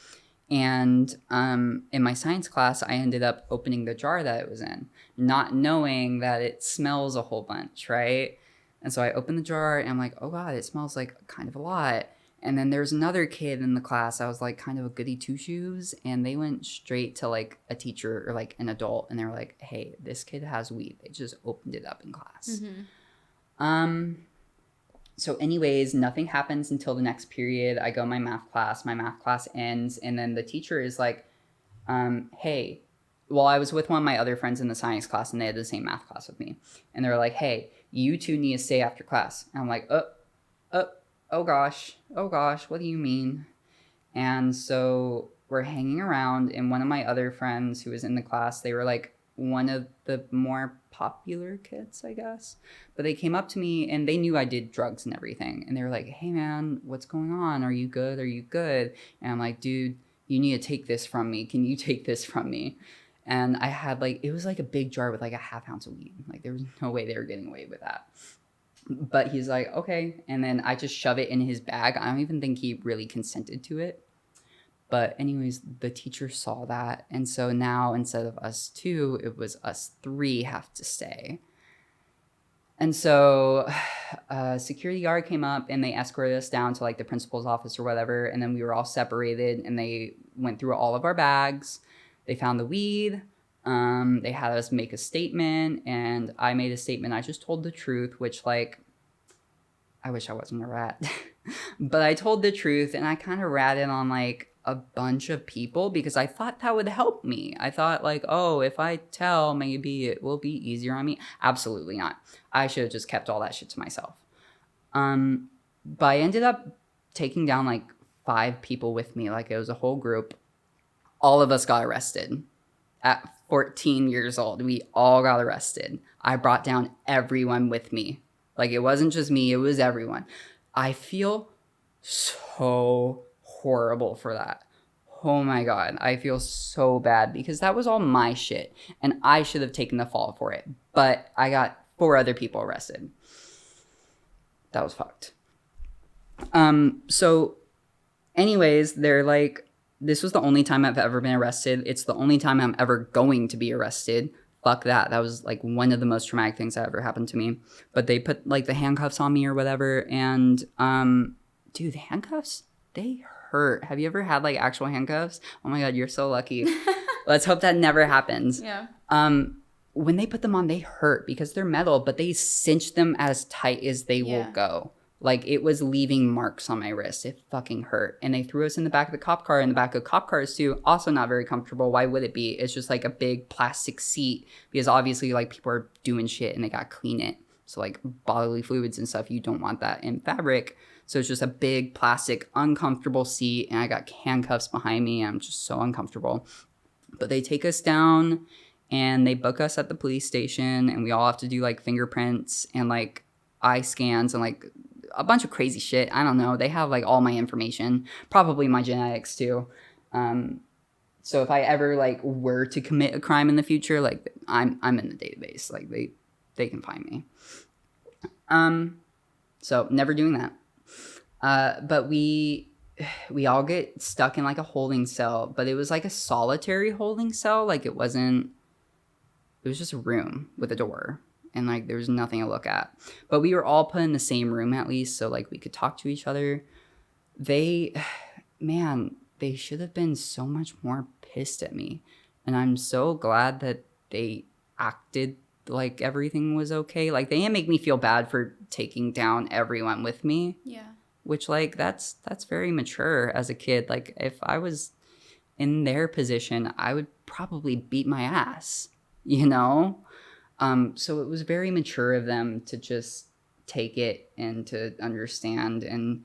And in my science class, I ended up opening the jar that it was in, not knowing that it smells a whole bunch, right? And so I opened the jar and I'm like, oh God, it smells like kind of a lot. And then there's another kid in the class. I was like kind of a goody two shoes. And they went straight to like a teacher or like an adult. And they were like, hey, this kid has weed. They just opened it up in class. Mm-hmm. So anyways, nothing happens until the next period. I go to my math class. My math class ends. And then the teacher is like, hey, well, I was with one of my other friends in the science class and they had the same math class with me. And they were like, hey, you two need to stay after class. And I'm like, oh gosh, what do you mean? And so we're hanging around, and one of my other friends who was in the class, they were like one of the more popular kids, I guess. But they came up to me and they knew I did drugs and everything. And they were like, hey man, what's going on? Are you good? And I'm like, dude, you need to take this from me. Can you take this from me? And I had like, it was like a big jar with like a ½ ounce of weed. Like there was no way they were getting away with that. But he's like, okay. And then I just shove it in his bag. I don't even think he really consented to it. But anyways, the teacher saw that. And so now instead of us 2, it was us 3 have to stay. And so a security guard came up and they escorted us down to like the principal's office or whatever. And then we were all separated and they went through all of our bags. They found the weed. They had us make a statement, and I made a statement. I just told the truth, which, like, I wish I wasn't a rat. But I told the truth, and I kind of ratted on, like, a bunch of people because I thought that would help me. I thought, like, oh, if I tell, maybe it will be easier on me. Absolutely not. I should have just kept all that shit to myself. But I ended up taking down, like, 5 people with me. Like, it was a whole group. All of us got arrested. At 14 years old, we all got arrested. I brought down everyone with me. Like, it wasn't just me, it was everyone. I feel so horrible for that. Oh my God, I feel so bad because that was all my shit and I should have taken the fall for it. But I got 4 other people arrested. That was fucked. So anyways, they're like, this was the only time I've ever been arrested. It's the only time I'm ever going to be arrested. Fuck that. That was like one of the most traumatic things that ever happened to me. But they put like the handcuffs on me or whatever. And dude, the handcuffs, they hurt. Have you ever had like actual handcuffs? Oh my God, you're so lucky. Let's hope that never happens. Yeah. When they put them on, they hurt because they're metal, but they cinch them as tight as they will go. Like, it was leaving marks on my wrist. It fucking hurt. And they threw us in the back of the cop car. In the back of cop cars, too. Also not very comfortable. Why would it be? It's just, like, a big plastic seat. Because, obviously, like, people are doing shit and they gotta clean it. So, like, bodily fluids and stuff, you don't want that in fabric. So, it's just a big plastic, uncomfortable seat. And I got handcuffs behind me. I'm just so uncomfortable. But they take us down and they book us at the police station. And we all have to do, like, fingerprints and, like, eye scans and, like, a bunch of crazy shit. I don't know. They have like all my information, probably my genetics too. So if I ever like were to commit a crime in the future, like I'm in the database. Like they can find me. So never doing that. But we all get stuck in like a holding cell, but it was like a solitary holding cell. Like it was just a room with a door. And, like, there was nothing to look at. But we were all put in the same room, at least, so, like, we could talk to each other. They should have been so much more pissed at me. And I'm so glad that they acted like everything was okay. Like, they didn't make me feel bad for taking down everyone with me. Yeah. Which, like, that's very mature as a kid. Like, if I was in their position, I would probably beat my ass, you know? So it was very mature of them to just take it and to understand. And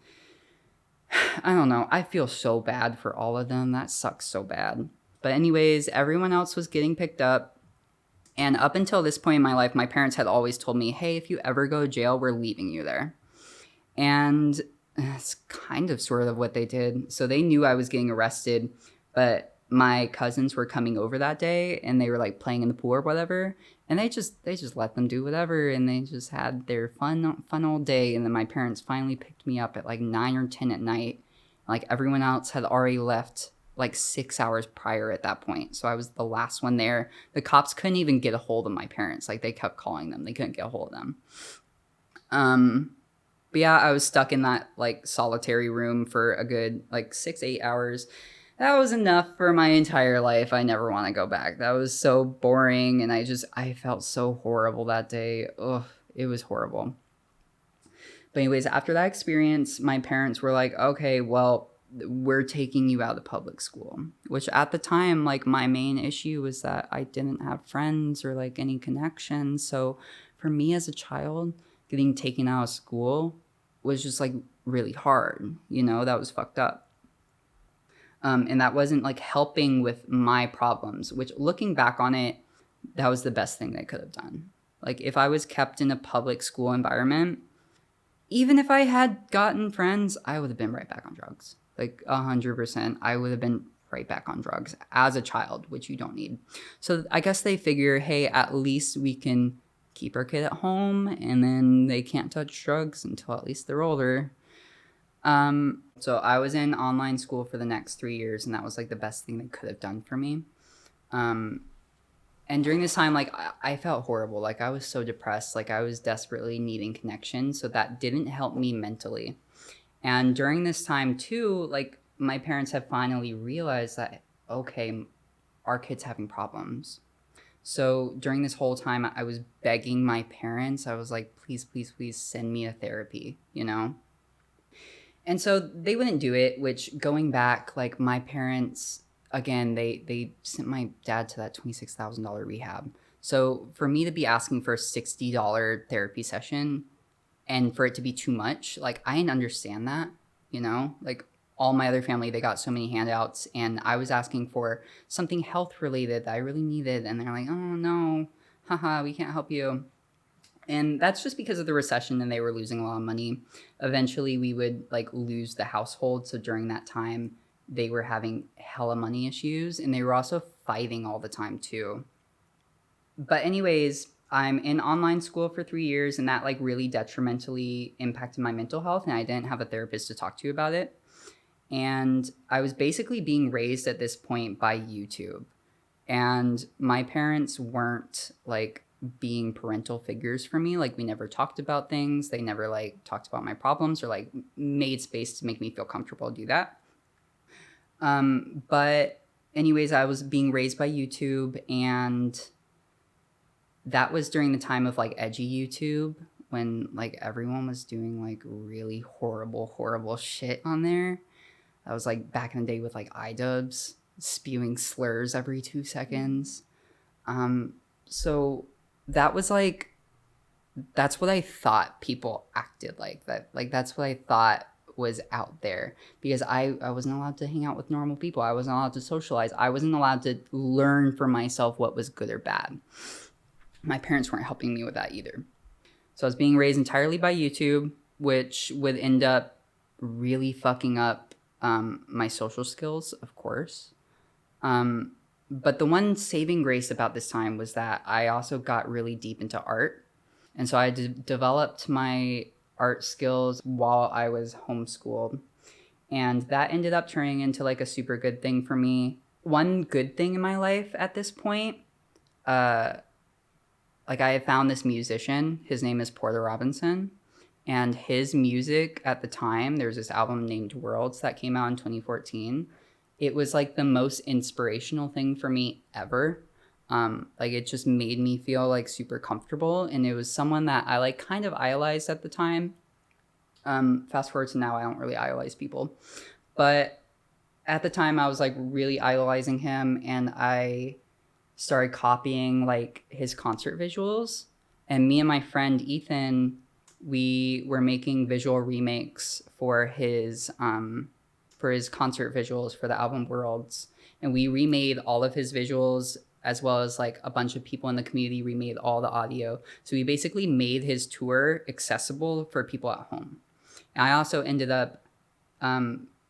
I don't know. I feel so bad for all of them. That sucks so bad. But anyways, everyone else was getting picked up. And up until this point in my life, my parents had always told me, hey, if you ever go to jail, we're leaving you there. And it's kind of sort of what they did. So they knew I was getting arrested, but my cousins were coming over that day and they were like playing in the pool or whatever. And they just let them do whatever, and they just had their fun old day. And then my parents finally picked me up at like 9 or 10 at night. Like everyone else had already left like 6 hours prior at that point. So I was the last one there. The cops couldn't even get a hold of my parents. Like they kept calling them. They couldn't get a hold of them. But yeah, I was stuck in that like solitary room for a good like 6-8 hours. That was enough for my entire life. I never want to go back. That was so boring. And I felt so horrible that day. Ugh, it was horrible. But anyways, after that experience, my parents were like, okay, well, we're taking you out of public school. Which at the time, like my main issue was that I didn't have friends or like any connections. So for me as a child, getting taken out of school was just like really hard. You know, that was fucked up. And that wasn't like helping with my problems, which looking back on it, that was the best thing they could have done. Like if I was kept in a public school environment, even if I had gotten friends, I would have been right back on drugs. Like 100%, I would have been right back on drugs as a child, which you don't need. So I guess they figure, hey, at least we can keep our kid at home and then they can't touch drugs until at least they're older. So I was in online school for the next 3 years, and that was like the best thing they could have done for me. And during this time, like I felt horrible. Like I was so depressed, like I was desperately needing connection. So that didn't help me mentally. And during this time too, like my parents have finally realized that, okay, our kid's having problems. So during this whole time, I was begging my parents. I was like, please, please, please send me to therapy, you know? And so they wouldn't do it, which going back, like my parents, again, they sent my dad to that $26,000 rehab. So for me to be asking for a $60 therapy session and for it to be too much, like I didn't understand that, you know? Like all my other family, they got so many handouts and I was asking for something health related that I really needed. And they're like, oh no, haha, we can't help you. And that's just because of the recession and they were losing a lot of money. Eventually we would like lose the household. So during that time, they were having hella money issues and they were also fighting all the time too. But anyways, I'm in online school for 3 years and that like really detrimentally impacted my mental health and I didn't have a therapist to talk to about it. And I was basically being raised at this point by YouTube. And my parents weren't like being parental figures for me. Like we never talked about things. They never like talked about my problems or like made space to make me feel comfortable to do that. But anyways, I was being raised by YouTube and that was during the time of like edgy YouTube when like everyone was doing like really horrible shit on there. That was like back in the day with like iDubbbz spewing slurs every 2 seconds. So that was like, that's what I thought people acted like. That's what I thought was out there because I wasn't allowed to hang out with normal people. I wasn't allowed to socialize. I wasn't allowed to learn for myself what was good or bad. My parents weren't helping me with that either. So I was being raised entirely by YouTube, which would end up really fucking up my social skills, of course. But the one saving grace about this time was that I also got really deep into art. And so I developed my art skills while I was homeschooled. And that ended up turning into like a super good thing for me. One good thing in my life at this point, like I had found this musician. His name is Porter Robinson. And his music at the time, there's this album named Worlds that came out in 2014. It was like the most inspirational thing for me ever. Like it just made me feel like super comfortable. And it was someone that I like kind of idolized at the time. Fast forward to now, I don't really idolize people. But at the time I was like really idolizing him and I started copying like his concert visuals. And me and my friend Ethan, we were making visual remakes for his concert visuals for the album Worlds. And we remade all of his visuals as well as like a bunch of people in the community remade all the audio. So we basically made his tour accessible for people at home. And I also ended up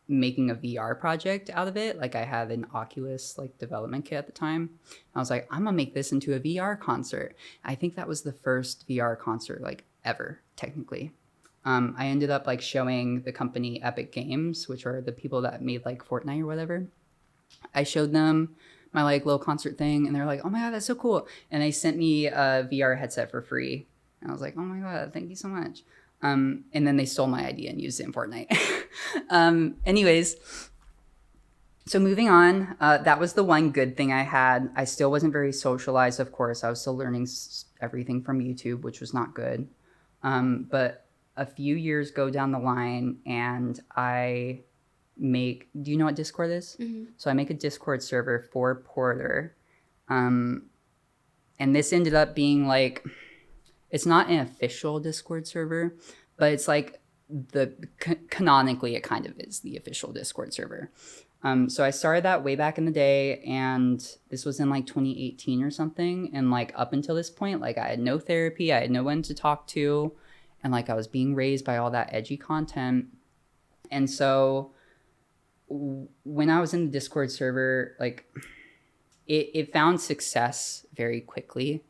making a VR project out of it. Like I had an Oculus like development kit at the time. I was like, I'm gonna make this into a VR concert. I think that was the first VR concert like ever, technically. I ended up like showing the company Epic Games, which are the people that made like Fortnite or whatever. I showed them my like little concert thing and they're like, oh my God, that's so cool. And they sent me a VR headset for free. And I was like, oh my God, thank you so much. And then they stole my idea and used it in Fortnite. Anyways, so moving on, that was the one good thing I had. I still wasn't very socialized, of course. I was still learning everything from YouTube, which was not good. But a few years go down the line and I make, do you know what Discord is? Mm-hmm. So I make a Discord server for Porter. And this ended up being like, it's not an official Discord server, but it's like canonically it kind of is the official Discord server. So I started that way back in the day and this was in like 2018 or something. And like up until this point, like I had no therapy, I had no one to talk to. And like I was being raised by all that edgy content. And so when I was in the Discord server, like it found success very quickly.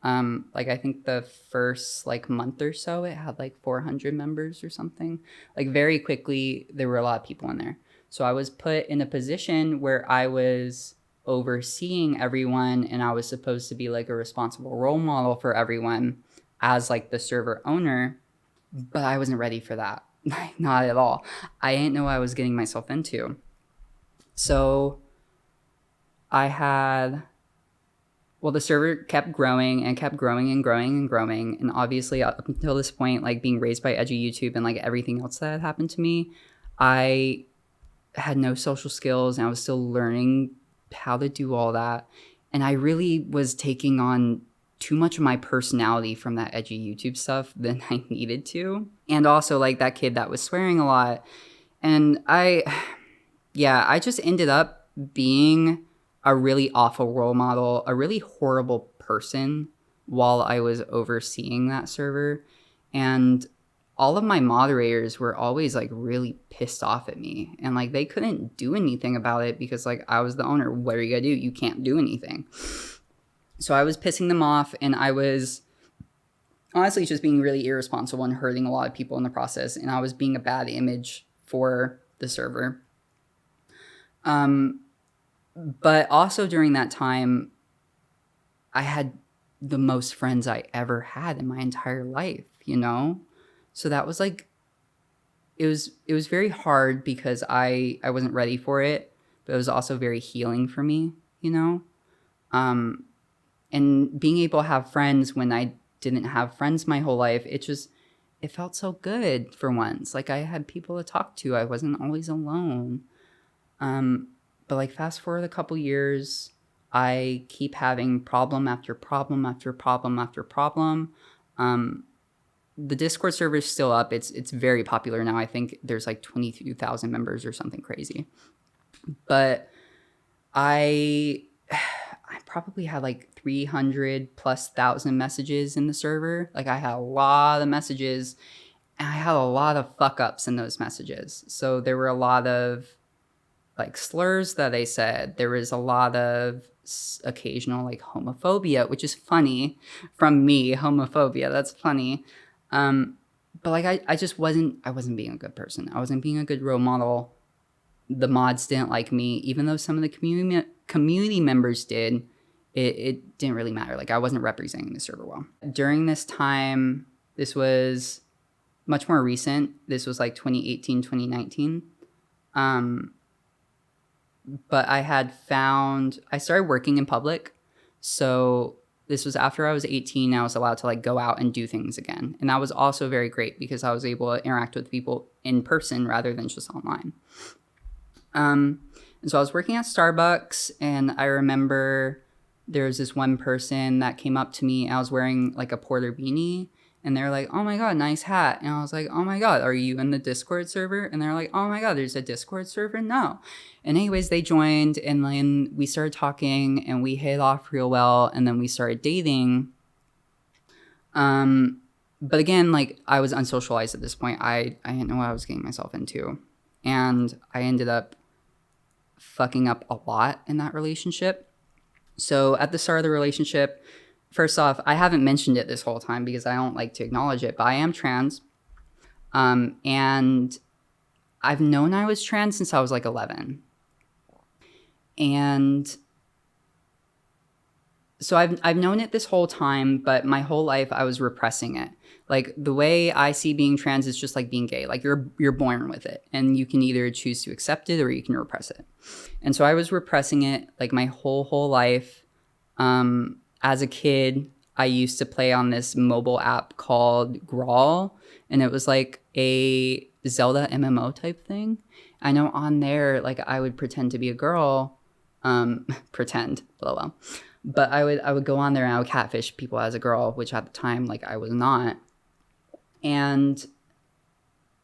Like I think the first like month or so, it had like 400 members or something. Like very quickly, there were a lot of people in there. So I was put in a position where I was overseeing everyone and I was supposed to be like a responsible role model for everyone as like the server owner, but I wasn't ready for that. Like not at all. I didn't know what I was getting myself into. So I had Well, the server kept growing and kept growing and growing and growing. And obviously, up until this point, like being raised by edgy YouTube and like everything else that had happened to me, I had no social skills and I was still learning how to do all that. And I really was taking on too much of my personality from that edgy YouTube stuff than I needed to. And also like that kid that was swearing a lot. And I just ended up being a really awful role model, a really horrible person while I was overseeing that server. And all of my moderators were always like really pissed off at me, and like they couldn't do anything about it because like I was the owner. What are you gonna do? You can't do anything. So I was pissing them off, and I was honestly just being really irresponsible and hurting a lot of people in the process. And I was being a bad image for the server. But also during that time, I had the most friends I ever had in my entire life, you know? So that was like, it was very hard because I wasn't ready for it, but it was also very healing for me, you know? And being able to have friends when I didn't have friends my whole life, it felt so good for once. Like I had people to talk to. I wasn't always alone. But like fast forward a couple years, I keep having problem after problem after problem after problem. The Discord server is still up. It's very popular now. I think there's like 22,000 members or something crazy. But I probably had like 300 plus thousand messages in the server. Like I had a lot of messages, and I had a lot of fuck ups in those messages. So there were a lot of like slurs that they said. There was a lot of occasional like homophobia, which is funny from me. Homophobia, that's funny. But like I wasn't being a good person. I wasn't being a good role model. The mods didn't like me, even though some of the community members did. It didn't really matter. Like I wasn't representing the server well. During this time, this was much more recent. This was like 2018, 2019. But I started working in public. So this was after I was 18. I was allowed to like go out and do things again. And that was also very great because I was able to interact with people in person rather than just online. And so I was working at Starbucks, and I remember there was this one person that came up to me. I was wearing like a Porter beanie, and they're like, "Oh my God, nice hat." And I was like, "Oh my God, are you in the Discord server?" And they're like, "Oh my God, there's a Discord server?" No. And anyways, they joined, and then we started talking, and we hit off real well, and then we started dating. But again, like I was unsocialized at this point. I didn't know what I was getting myself into. And I ended up fucking up a lot in that relationship. So at the start of the relationship, first off, I haven't mentioned it this whole time because I don't like to acknowledge it, but I am trans. And I've known I was trans since I was like 11. And so I've known it this whole time, but my whole life I was repressing it. Like the way I see being trans is just like being gay. Like you're born with it, and you can either choose to accept it or you can repress it. And so I was repressing it like my whole life. As a kid, I used to play on this mobile app called Grawl, and it was like a Zelda MMO type thing. I know on there, like I would pretend to be a girl, pretend, lol. But I would go on there and I would catfish people as a girl, which at the time, like I was not. And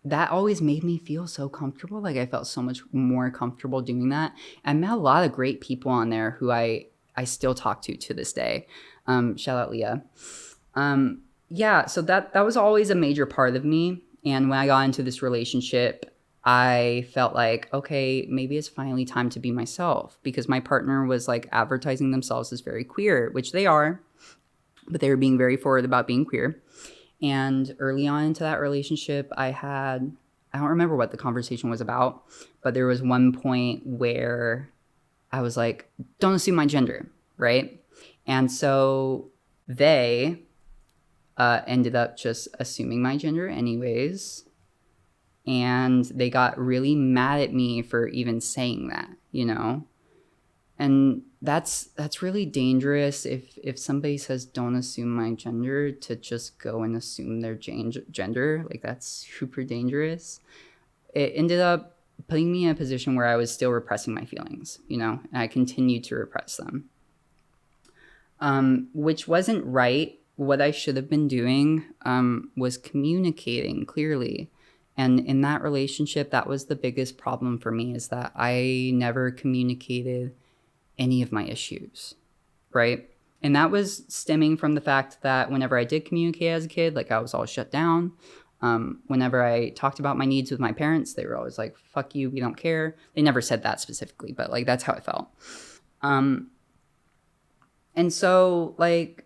that always made me feel so comfortable. Like I felt so much more comfortable doing that. I met a lot of great people on there who I still talk to this day. Shout out Leah. So that was always a major part of me. And when I got into this relationship, I felt like, okay, maybe it's finally time to be myself, because my partner was like advertising themselves as very queer, which they are, but they were being very forward about being queer. And early on into that relationship, I don't remember what the conversation was about, but there was one point where I was like, don't assume my gender, right? And so they ended up just assuming my gender anyways. And they got really mad at me for even saying that, you know? And that's really dangerous if somebody says don't assume my gender, to just go and assume their gender. Like, that's super dangerous. It ended up putting me in a position where I was still repressing my feelings, and I continued to repress them, which wasn't right. What I should have been doing was communicating clearly. And in that relationship, that was the biggest problem for me, is that I never communicated any of my issues, right? And that was stemming from the fact that whenever I did communicate as a kid, like, I was all shut down. Whenever I talked about my needs with my parents, they were always like, fuck you, we don't care. They never said that specifically, but like, that's how I felt. And so, like,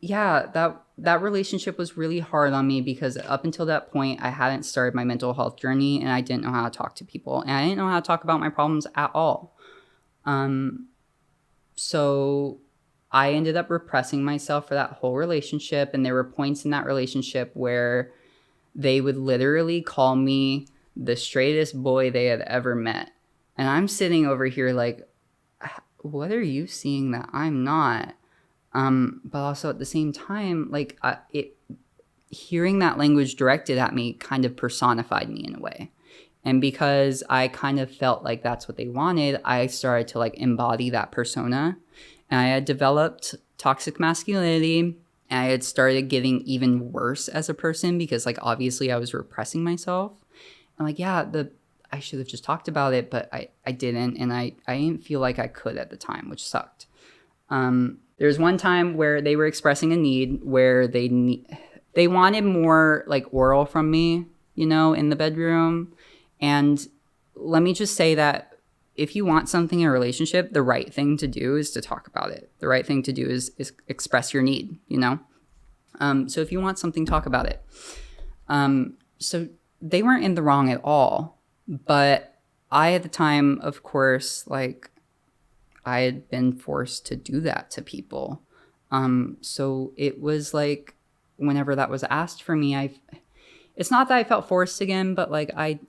yeah, that relationship was really hard on me, because up until that point, I hadn't started my mental health journey, and I didn't know how to talk to people, and I didn't know how to talk about my problems at all. So I ended up repressing myself for that whole relationship. And there were points in that relationship where they would literally call me the straightest boy they had ever met. And I'm sitting over here like, what are you seeing that I'm not? But also at the same time, like, hearing that language directed at me kind of personified me in a way. And because I kind of felt like that's what they wanted, I started to like embody that persona. And I had developed toxic masculinity. And I had started getting even worse as a person, because like, obviously I was repressing myself. And like, yeah, I should have just talked about it, but I didn't. And I didn't feel like I could at the time, which sucked. There was one time where they were expressing a need where they wanted more like oral from me, in the bedroom. And let me just say that if you want something in a relationship, the right thing to do is to talk about it. The right thing to do is express your need, So if you want something, talk about it. So they weren't in the wrong at all. But I, at the time, of course, like, I had been forced to do that to people. So it was like, whenever that was asked for me, it's not that I felt forced again, but like, I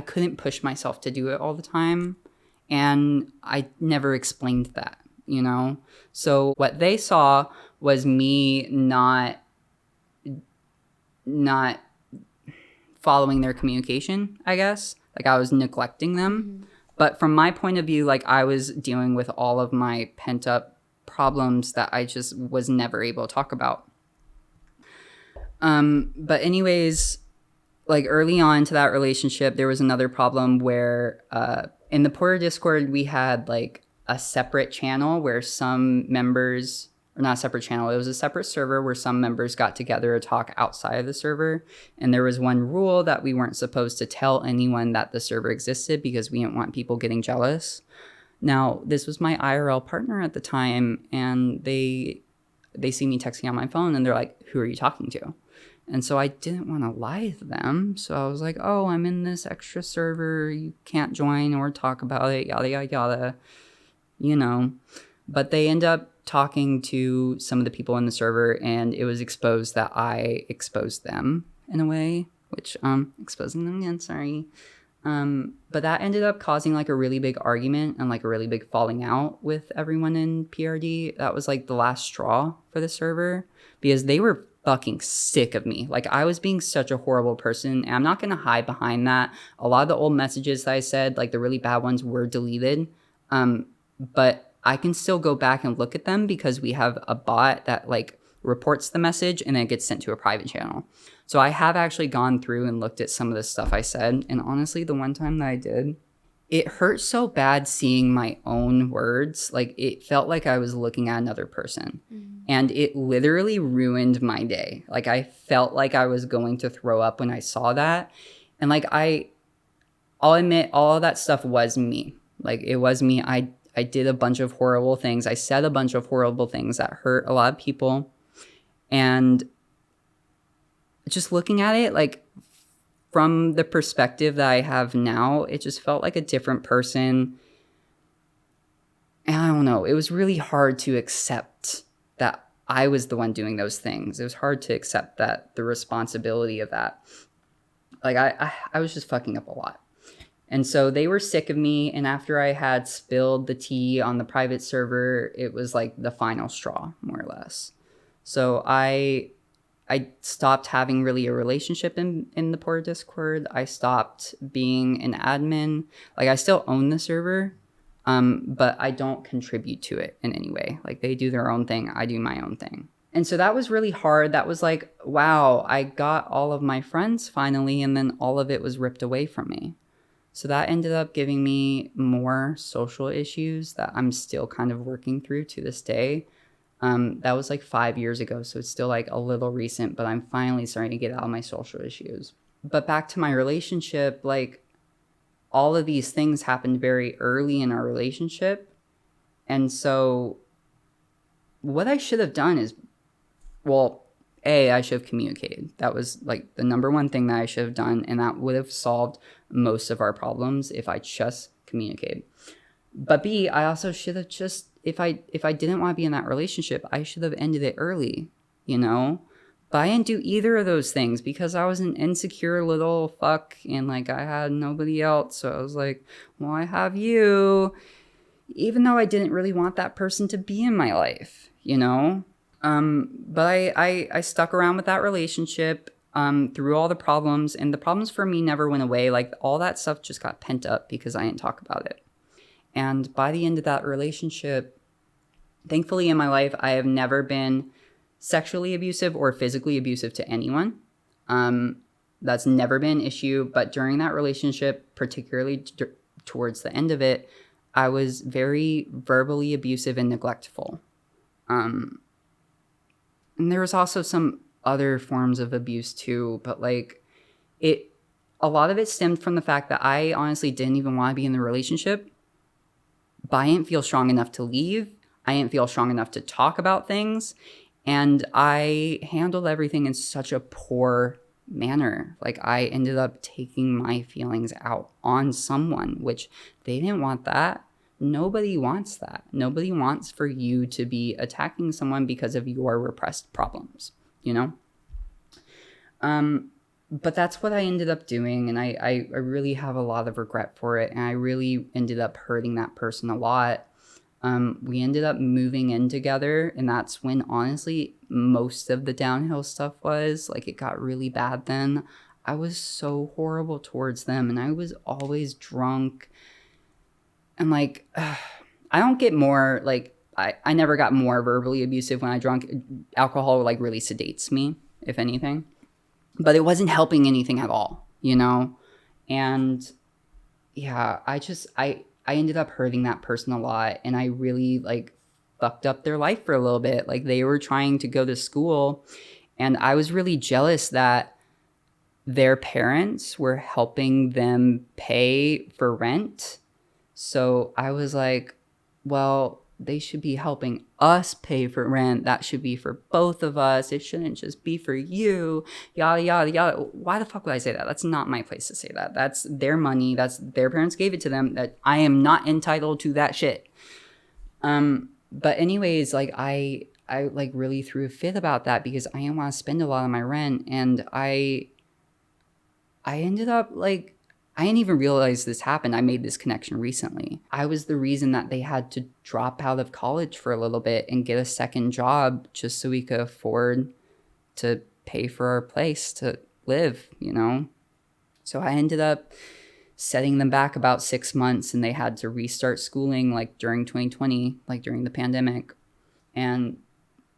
couldn't push myself to do it all the time. And I never explained that, So what they saw was me not following their communication, I guess. Like, I was neglecting them. Mm-hmm. But from my point of view, like, I was dealing with all of my pent up problems that I just was never able to talk about. But anyways, like, early on to that relationship, there was another problem where in the Porter Discord, we had like a separate channel where some members, or not a separate channel, it was a separate server where some members got together to talk outside of the server. And there was one rule that we weren't supposed to tell anyone that the server existed, because we didn't want people getting jealous. Now, this was my IRL partner at the time, and they see me texting on my phone, and they're like, who are you talking to? And so I didn't want to lie to them. So I was like, oh, I'm in this extra server. You can't join or talk about it, yada, yada, yada, But they end up talking to some of the people in the server, and it was exposed that I exposed them in a way, which, exposing them again, sorry. But that ended up causing like a really big argument and like a really big falling out with everyone in PRD. That was like the last straw for the server, because they were fucking sick of me. Like, I was being such a horrible person, and I'm not going to hide behind that. A lot of the old messages that I said, like the really bad ones, were deleted. But I can still go back and look at them, because we have a bot that like reports the message and then it gets sent to a private channel. So I have actually gone through and looked at some of the stuff I said. And honestly, the one time that I did, it hurt so bad seeing my own words. Like, it felt like I was looking at another person. Mm-hmm. And it literally ruined my day. Like, I felt like I was going to throw up when I saw that. And like, I'll admit, all of that stuff was me. Like, it was me. I did a bunch of horrible things. I said a bunch of horrible things that hurt a lot of people. And just looking at it, like, from the perspective that I have now, it just felt like a different person. And I don't know, it was really hard to accept that I was the one doing those things. It was hard to accept that the responsibility of that. Like, I was just fucking up a lot. And so they were sick of me. And after I had spilled the tea on the private server, it was like the final straw, more or less. So I stopped having really a relationship in the Porter Discord. I stopped being an admin. Like, I still own the server, but I don't contribute to it in any way. Like, they do their own thing. I do my own thing. And so that was really hard. That was like, wow, I got all of my friends finally, and then all of it was ripped away from me. So that ended up giving me more social issues that I'm still kind of working through to this day. That was like 5 years ago, so it's still like a little recent, but I'm finally starting to get out of my social issues. But back to my relationship, like, all of these things happened very early in our relationship. And so what I should have done is, well, I should have communicated. That was like the number one thing that I should have done, and that would have solved most of our problems if I just communicated. But B, I also should have just, if I didn't want to be in that relationship, I should have ended it early, you know? But I didn't do either of those things because I was an insecure little fuck and like I had nobody else. So I was like, well, I have you, even though I didn't really want that person to be in my life, you know? But I stuck around with that relationship through all the problems, and the problems for me never went away. Like, all that stuff just got pent up because I didn't talk about it. And by the end of that relationship, thankfully in my life, I have never been sexually abusive or physically abusive to anyone. That's never been an issue. But during that relationship, particularly towards the end of it, I was very verbally abusive and neglectful. And there was also some other forms of abuse too, but like a lot of it stemmed from the fact that I honestly didn't even want to be in the relationship, but I didn't feel strong enough to leave. I didn't feel strong enough to talk about things. And I handled everything in such a poor manner. Like, I ended up taking my feelings out on someone, which they didn't want that. Nobody wants that. Nobody wants for you to be attacking someone because of your repressed problems, you know? But that's what I ended up doing, and I really have a lot of regret for it, and I really ended up hurting that person a lot. We ended up moving in together, and that's when, honestly, most of the downhill stuff was. Like, it got really bad then. I was so horrible towards them, and I was always drunk. And, like, I don't get more, like, I never got more verbally abusive when I drank. Alcohol, like, really sedates me, if anything. But it wasn't helping anything at all, you know? And, yeah, I ended up hurting that person a lot, and I really, like, fucked up their life for a little bit. Like, they were trying to go to school, and I was really jealous that their parents were helping them pay for rent. So I was like, well, they should be helping us pay for rent. That should be for both of us. It shouldn't just be for you. Yada, yada, yada. Why the fuck would I say that? That's not my place to say that. That's their money. That's their parents gave it to them. That I am not entitled to that shit. But anyways, like, I like really threw a fit about that because I didn't want to spend a lot of my rent. And I ended up, like, I didn't even realize this happened. I made this connection recently. I was the reason that they had to drop out of college for a little bit and get a second job just so we could afford to pay for our place to live, you know? So I ended up setting them back about 6 months, and they had to restart schooling, like, during 2020, like, during the pandemic. And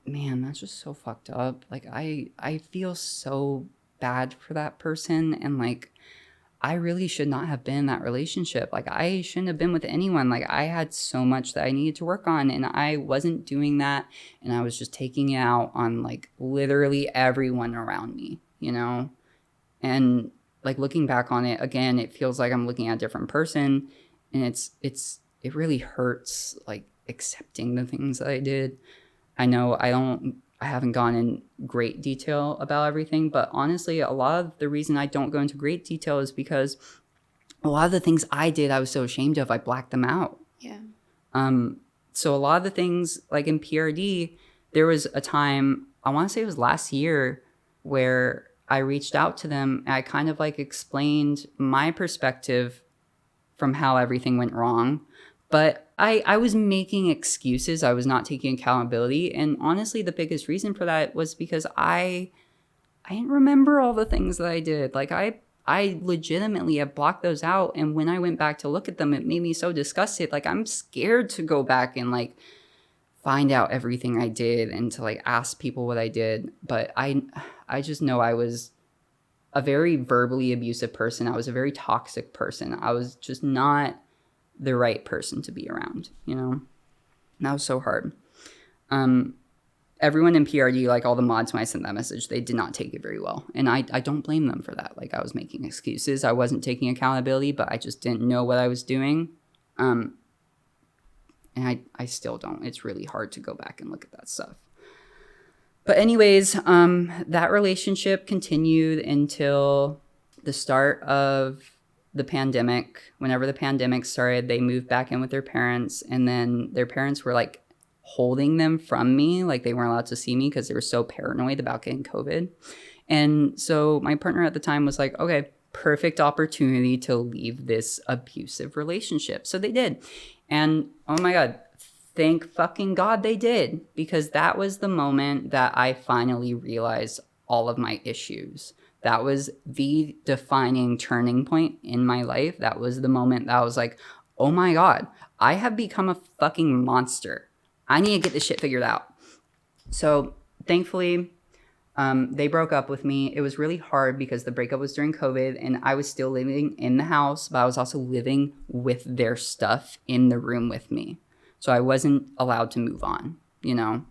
man, that's just so fucked up. Like, I feel so bad for that person, and, like, I really should not have been in that relationship. Like, I shouldn't have been with anyone. Like, I had so much that I needed to work on, and I wasn't doing that. And I was just taking it out on, like, literally everyone around me, you know? And, like, looking back on it, again, it feels like I'm looking at a different person. And it really hurts, like, accepting the things that I did. I know I haven't gone in great detail about everything, but honestly, a lot of the reason I don't go into great detail is because a lot of the things I did, I was so ashamed of, I blacked them out. Yeah. So a lot of the things, like in PRD, there was a time, I want to say it was last year, where I reached out to them and I kind of, like, explained my perspective from how everything went wrong. But I was making excuses. I was not taking accountability. And honestly, the biggest reason for that was because I didn't remember all the things that I did. Like I legitimately have blocked those out. And when I went back to look at them, it made me so disgusted. Like I'm scared to go back and like find out everything I did and to like ask people what I did. But I just know I was a very verbally abusive person. I was a very toxic person. I was just not the right person to be around, you know? And that was so hard. Everyone in PRD, like all the mods when I sent that message, they did not take it very well. And I don't blame them for that. Like I was making excuses. I wasn't taking accountability, but I just didn't know what I was doing. And I still don't. It's really hard to go back and look at that stuff. But anyways, that relationship continued until the start of the pandemic. Whenever the pandemic started, they moved back in with their parents. And then their parents were like holding them from me. Like they weren't allowed to see me because they were so paranoid about getting COVID. And so my partner at the time was like, okay, perfect opportunity to leave this abusive relationship. So they did. And oh my God, thank fucking God they did, because that was the moment that I finally realized all of my issues. That was the defining turning point in my life. That was the moment that I was like, oh my God, I have become a fucking monster. I need to get this shit figured out. So thankfully, they broke up with me. It was really hard because the breakup was during COVID and I was still living in the house, but I was also living with their stuff in the room with me. So I wasn't allowed to move on, you know?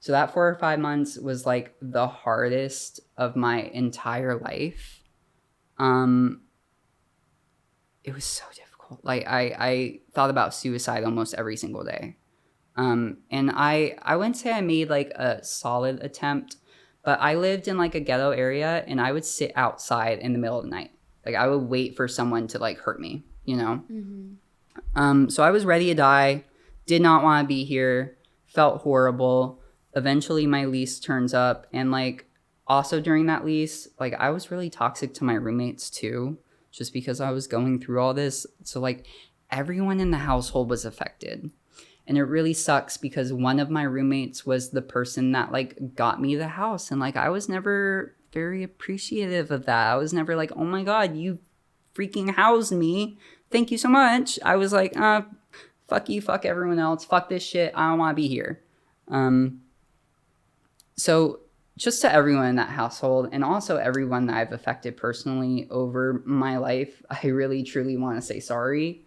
So that 4 or 5 months was like the hardest of my entire life. It was so difficult. Like I thought about suicide almost every single day. And I wouldn't say I made like a solid attempt, but I lived in like a ghetto area and I would sit outside in the middle of the night. Like I would wait for someone to like hurt me, you know? Mm-hmm. So I was ready to die, did not want to be here, felt horrible. Eventually my lease turns up, and like also during that lease, like I was really toxic to my roommates too, just because I was going through all this. So like everyone in the household was affected. And it really sucks because one of my roommates was the person that like got me the house. And like, I was never very appreciative of that. I was never like, oh my God, you freaking housed me. Thank you so much. I was like, fuck you, fuck everyone else. Fuck this shit. I don't want to be here. So just to everyone in that household, and also everyone that I've affected personally over my life, I really truly want to say sorry.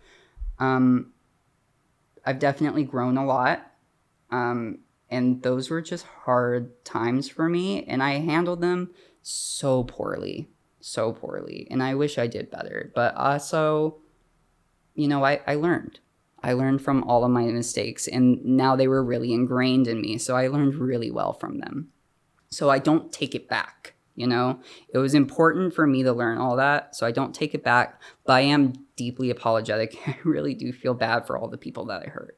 I've definitely grown a lot. And those were just hard times for me. And I handled them so poorly. And I wish I did better. But also, you know, I learned. I learned from all of my mistakes. And now they were really ingrained in me. So I learned really well from them. So I don't take it back. You know, it was important for me to learn all that. So I don't take it back, but I am deeply apologetic. I really do feel bad for all the people that I hurt.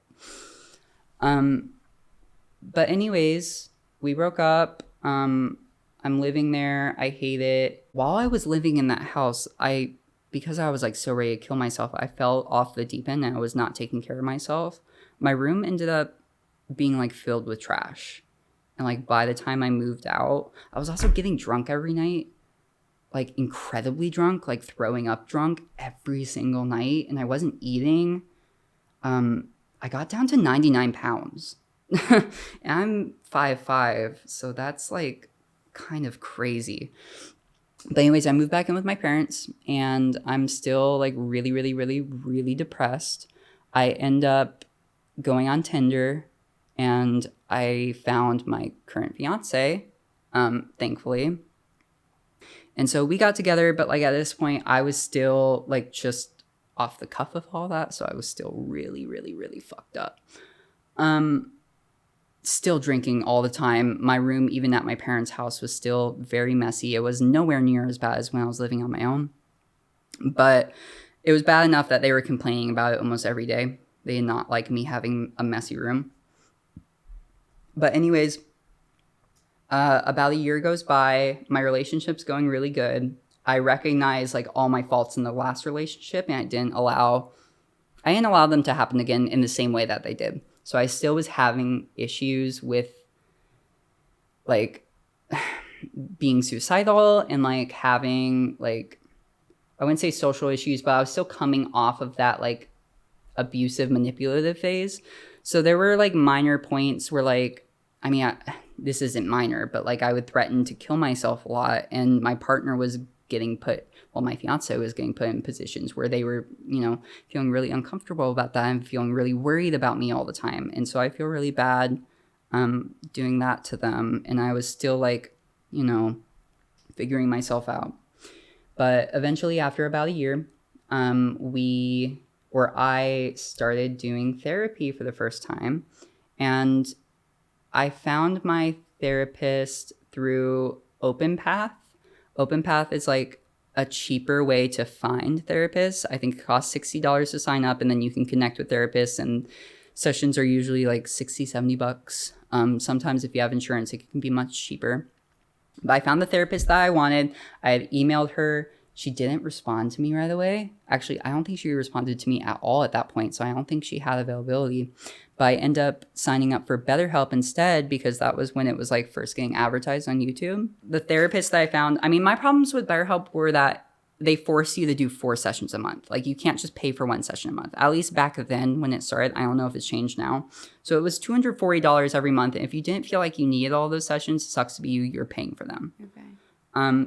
But anyways, we broke up. I'm living there. I hate it. While I was living in that house, because I was like so ready to kill myself, I fell off the deep end and I was not taking care of myself. My room ended up being like filled with trash. And like by the time I moved out, I was also getting drunk every night, like incredibly drunk, like throwing up drunk every single night. And I wasn't eating. I got down to 99 pounds. And I'm 5'5", so that's like kind of crazy. But anyways, I moved back in with my parents and I'm still like really, really, really, really depressed. I end up going on Tinder and I found my current fiance, thankfully. And so we got together, but like at this point, I was still like just off the cuff of all that. So I was still really, really, really fucked up. Still drinking all the time. My room, even at my parents' house, was still very messy. It was nowhere near as bad as when I was living on my own. But it was bad enough that they were complaining about it almost every day. They did not like me having a messy room. But anyways, about a year goes by. My relationship's going really good. I recognized like all my faults in the last relationship, and I didn't allow them to happen again in the same way that they did. So I still was having issues with like being suicidal and like having like, I wouldn't say social issues, but I was still coming off of that like abusive, manipulative phase. So there were like minor points where like, I mean, this isn't minor, but like I would threaten to kill myself a lot. And my partner was getting put, well, my fiance was getting put in positions where they were, you know, feeling really uncomfortable about that and feeling really worried about me all the time. And so I feel really bad doing that to them. And I was still like, you know, figuring myself out. But eventually, after about a year, I started doing therapy for the first time. And I found my therapist through OpenPath. OpenPath is like a cheaper way to find therapists. I think it costs $60 to sign up, and then you can connect with therapists, and sessions are usually like $60-$70. Sometimes if you have insurance, it can be much cheaper. But I found the therapist that I wanted. I had emailed her. She didn't respond to me right away. Actually, I don't think she responded to me at all at that point, so I don't think she had availability. But I ended up signing up for BetterHelp instead, because that was when it was like first getting advertised on YouTube. The therapist that I found, I mean, my problems with BetterHelp were that they force you to do 4 sessions a month. Like you can't just pay for 1 session a month. At least back then when it started, I don't know if it's changed now. So it was $240 every month. And if you didn't feel like you needed all those sessions, it sucks to be you, you're paying for them. Okay.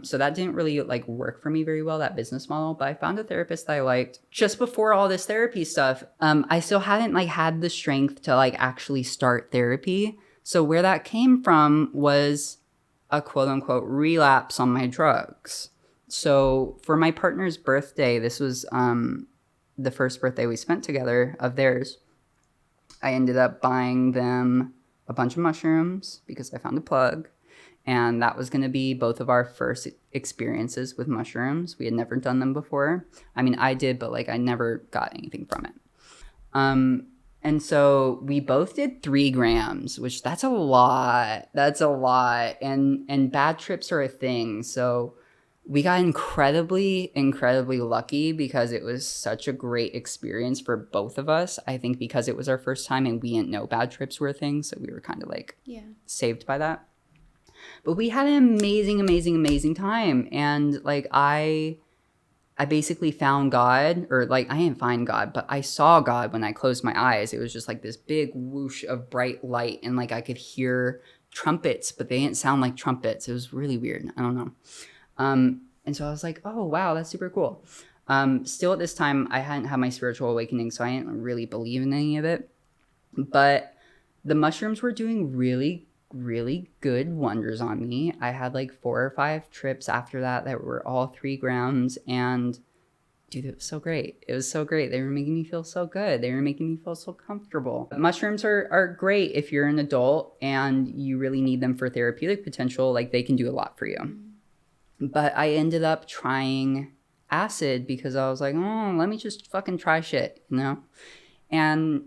So that didn't really like work for me very well, that business model. But I found a therapist that I liked. Just before all this therapy stuff, I still hadn't like had the strength to like actually start therapy. So where that came from was a quote unquote relapse on my drugs. So for my partner's birthday, this was the first birthday we spent together of theirs. I ended up buying them a bunch of mushrooms because I found a plug. And that was going to be both of our first experiences with mushrooms. We had never done them before. I mean, I did, but like I never got anything from it. And so we both did 3 grams, which that's a lot. That's a lot. And bad trips are a thing. So we got incredibly, incredibly lucky because it was such a great experience for both of us. I think because it was our first time and we didn't know bad trips were a thing. So we were kind of like saved by that. But we had an amazing, amazing, amazing time. And like I basically found God, or like I didn't find God, but I saw God when I closed my eyes. It was just like this big whoosh of bright light, and like I could hear trumpets, but they didn't sound like trumpets. It was really weird. I don't know. And so I was like, oh wow, that's super cool. Still at this time, I hadn't had my spiritual awakening, so I didn't really believe in any of it. But the mushrooms were doing really good wonders on me. I had like 4 or 5 trips after that were all 3 grams, and dude, it was so great. It was so great. They were making me feel so good. They were making me feel so comfortable. Mushrooms are great if you're an adult and you really need them for therapeutic potential. Like they can do a lot for you. But I ended up trying acid because I was like, oh, let me just fucking try shit, you know? And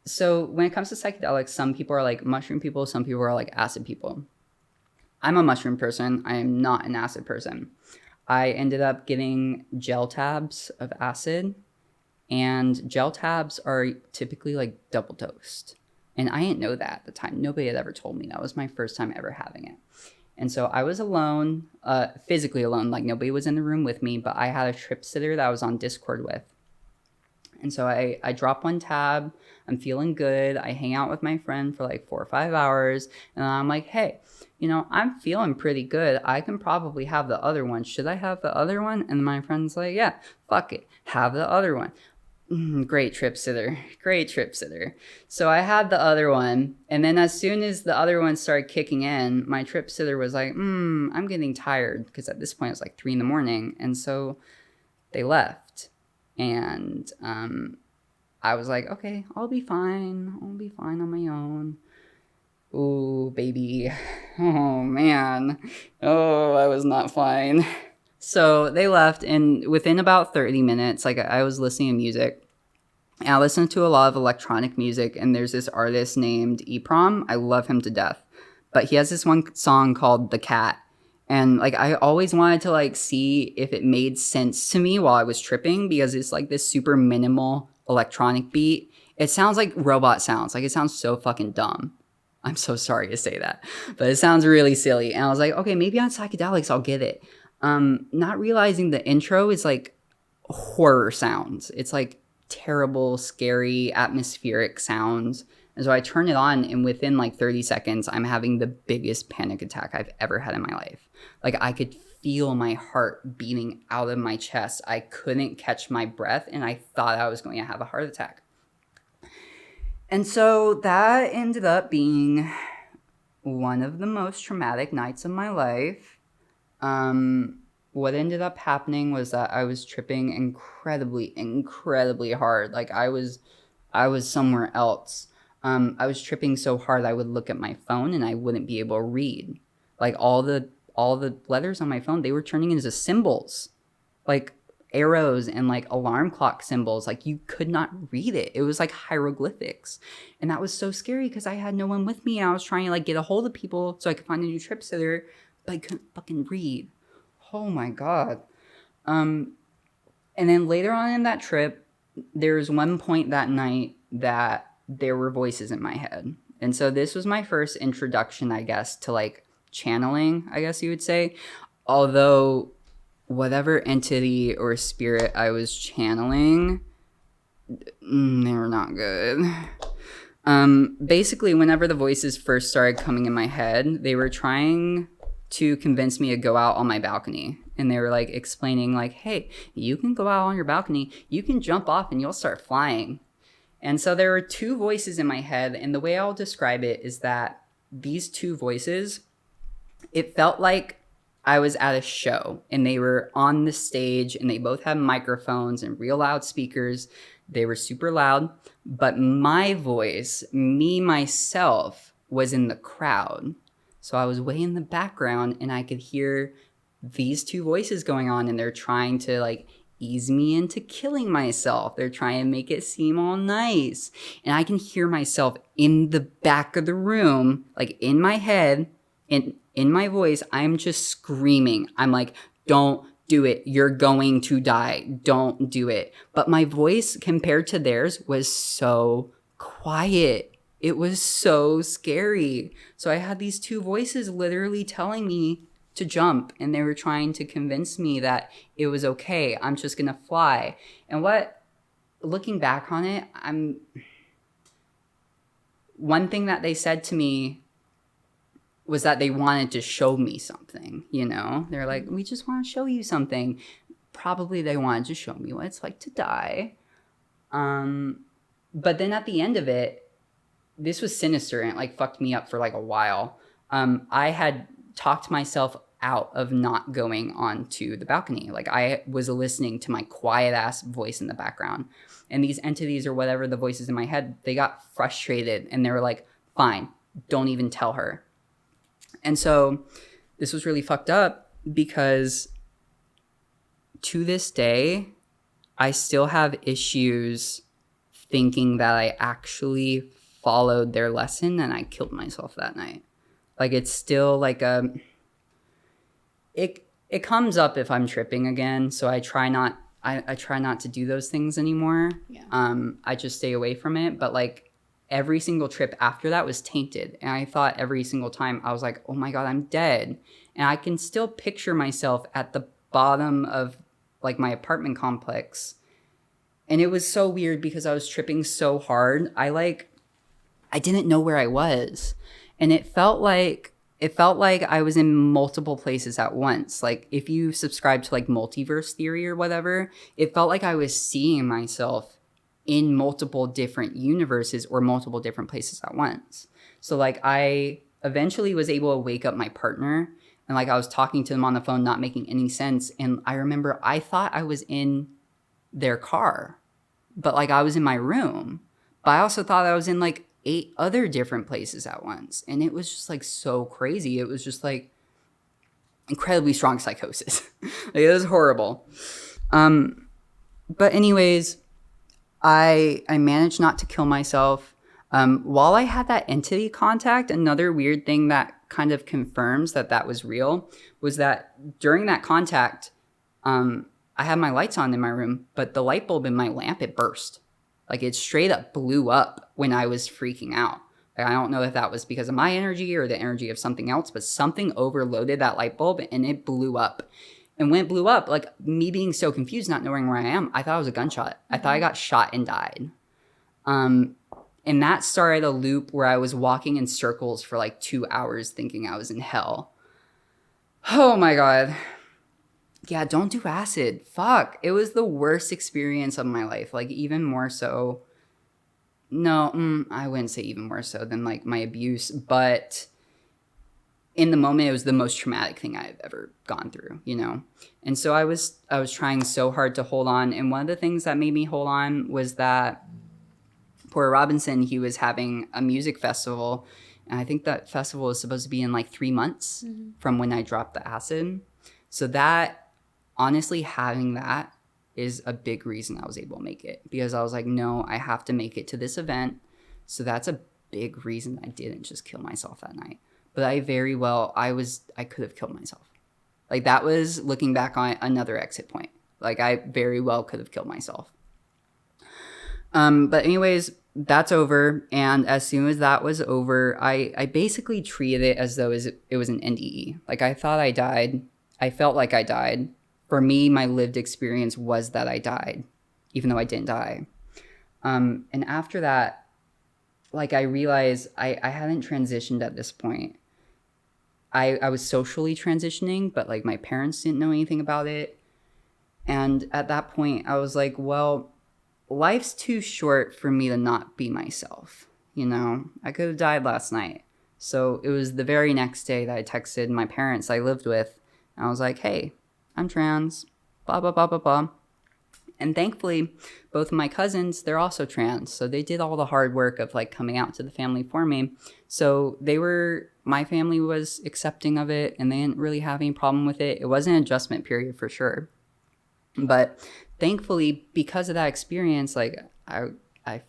so when it comes to psychedelics, some people are like mushroom people, some people are like acid people. I'm a mushroom person. I am not an acid person. I ended up getting gel tabs of acid, and gel tabs are typically like double dosed. And I didn't know that at the time. Nobody had ever told me. That was my first time ever having it. And so I was alone, physically alone, like nobody was in the room with me, but I had a trip sitter that I was on Discord with. And so I drop 1 tab, I'm feeling good. I hang out with my friend for like 4 or 5 hours. And I'm like, hey, you know, I'm feeling pretty good. I can probably have the other one. Should I have the other one? And my friend's like, yeah, fuck it. Have the other one. Great trip sitter. Great trip sitter. So I had the other one. And then as soon as the other one started kicking in, my trip sitter was like, I'm getting tired. Because at this point it was like 3 a.m. And so they left. And I was like, okay, I'll be fine. I'll be fine on my own. Ooh, baby. Oh, man. Oh, I was not fine. So they left, and within about 30 minutes, like I was listening to music. And I listen to a lot of electronic music, and there's this artist named Eprom. I love him to death. But he has this one song called The Cat. And like I always wanted to like see if it made sense to me while I was tripping, because it's like this super minimal electronic beat. It sounds like robot sounds. Like it sounds so fucking dumb. I'm so sorry to say that, but it sounds really silly. And I was like, okay, maybe on psychedelics I'll get it. Not realizing the intro is like horror sounds. It's like terrible, scary, atmospheric sounds. And so I turn it on, and within like 30 seconds, I'm having the biggest panic attack I've ever had in my life. Like I could feel my heart beating out of my chest. I couldn't catch my breath, and I thought I was going to have a heart attack. And so that ended up being one of the most traumatic nights of my life. What ended up happening was that I was tripping incredibly hard. Like I was somewhere else. I was tripping so hard I would look at my phone and I wouldn't be able to read. Like all the letters on my phone, they were turning into symbols, like arrows and like alarm clock symbols. Like you could not read it. It was like hieroglyphics. And that was so scary because I had no one with me. And I was trying to like get a hold of people so I could find a new trip sitter, but I couldn't fucking read. Oh my God. And then later on in that trip, there was one point that night that there were voices in my head. And so this was my first introduction, I guess, to like channeling, I guess you would say. Although whatever entity or spirit I was channeling, they were not good. Basically, whenever the voices first started coming in my head, they were trying to convince me to go out on my balcony. And they were like explaining like, hey, you can go out on your balcony, you can jump off and you'll start flying. And so there were two voices in my head. And the way I'll describe it is that these two voices, it felt like I was at a show and they were on the stage and they both had microphones and real loud speakers. They were super loud, but my voice, me, myself, was in the crowd. So I was way in the background and I could hear these two voices going on, and they're trying to like ease me into killing myself. They're trying to make it seem all nice. And I can hear myself in the back of the room, like in my head and in my voice, I'm just screaming. I'm like, don't do it. You're going to die. Don't do it. But my voice compared to theirs was so quiet. It was so scary. So I had these two voices literally telling me to jump, and they were trying to convince me that it was okay. I'm just going to fly. And looking back on it, one thing that they said to me was that they wanted to show me something, you know? They're like, we just want to show you something. Probably they wanted to show me what it's like to die. But then at the end of it, this was sinister and it like fucked me up for like a while. I had talked myself out of not going onto the balcony. Like I was listening to my quiet ass voice in the background. And these entities or whatever, the voices in my head, they got frustrated and they were like, fine, don't even tell her. And so this was really fucked up because to this day, I still have issues thinking that I actually followed their lesson and I killed myself that night. Like it's still like it comes up if I'm tripping again. So I try not to do those things anymore. Yeah. I just stay away from it. But like every single trip after that was tainted. And I thought every single time I was like, oh my God, I'm dead. And I can still picture myself at the bottom of like my apartment complex. And it was so weird because I was tripping so hard. I didn't know where I was. And it felt like I was in multiple places at once. Like if you subscribe to like multiverse theory or whatever, it felt like I was seeing myself in multiple different universes or multiple different places at once. So like I eventually was able to wake up my partner and like I was talking to them on the phone, not making any sense. And I remember I thought I was in their car, but like I was in my room. But I also thought I was in like 8 other different places at once. And it was just like so crazy. It was just like incredibly strong psychosis. Like it was horrible. But anyways, I managed not to kill myself. While I had that entity contact, another weird thing that kind of confirms that that was real was that during that contact, I had my lights on in my room, but the light bulb in my lamp, it burst. Like it straight up blew up when I was freaking out. Like, I don't know if that was because of my energy or the energy of something else, but something overloaded that light bulb and it blew up. And when it blew up, like me being so confused, not knowing where I am, I thought it was a gunshot. I thought I got shot and died. And that started a loop where I was walking in circles for like 2 hours thinking I was in hell. Oh my God. Yeah, don't do acid. Fuck. It was the worst experience of my life. Like even more so. No, I wouldn't say even more so than like my abuse. But in the moment, it was the most traumatic thing I've ever gone through, you know? And so I was trying so hard to hold on. And one of the things that made me hold on was that Porter Robinson, he was having a music festival. And I think that festival was supposed to be in like 3 months from when I dropped the acid. So that, honestly, having that is a big reason I was able to make it. Because I was like, no, I have to make it to this event. So that's a big reason I didn't just kill myself that night. But I could have killed myself. Like that was looking back on another exit point. Like I very well could have killed myself. But anyways, that's over. And as soon as that was over, I basically treated it as though it was an NDE. Like I thought I died. I felt like I died. For me, my lived experience was that I died, even though I didn't die. And after that, like I realized I hadn't transitioned at this point. I was socially transitioning, but like my parents didn't know anything about it. And at that point, I was like, well, life's too short for me to not be myself. You know, I could have died last night. So it was the very next day that I texted my parents I lived with. And I was like, hey, I'm trans, blah, blah, blah, blah, blah. And thankfully, both of my cousins, they're also trans. So they did all the hard work of like coming out to the family for me. So my family was accepting of it and they didn't really have any problem with it. It was an adjustment period for sure. But thankfully, because of that experience, like I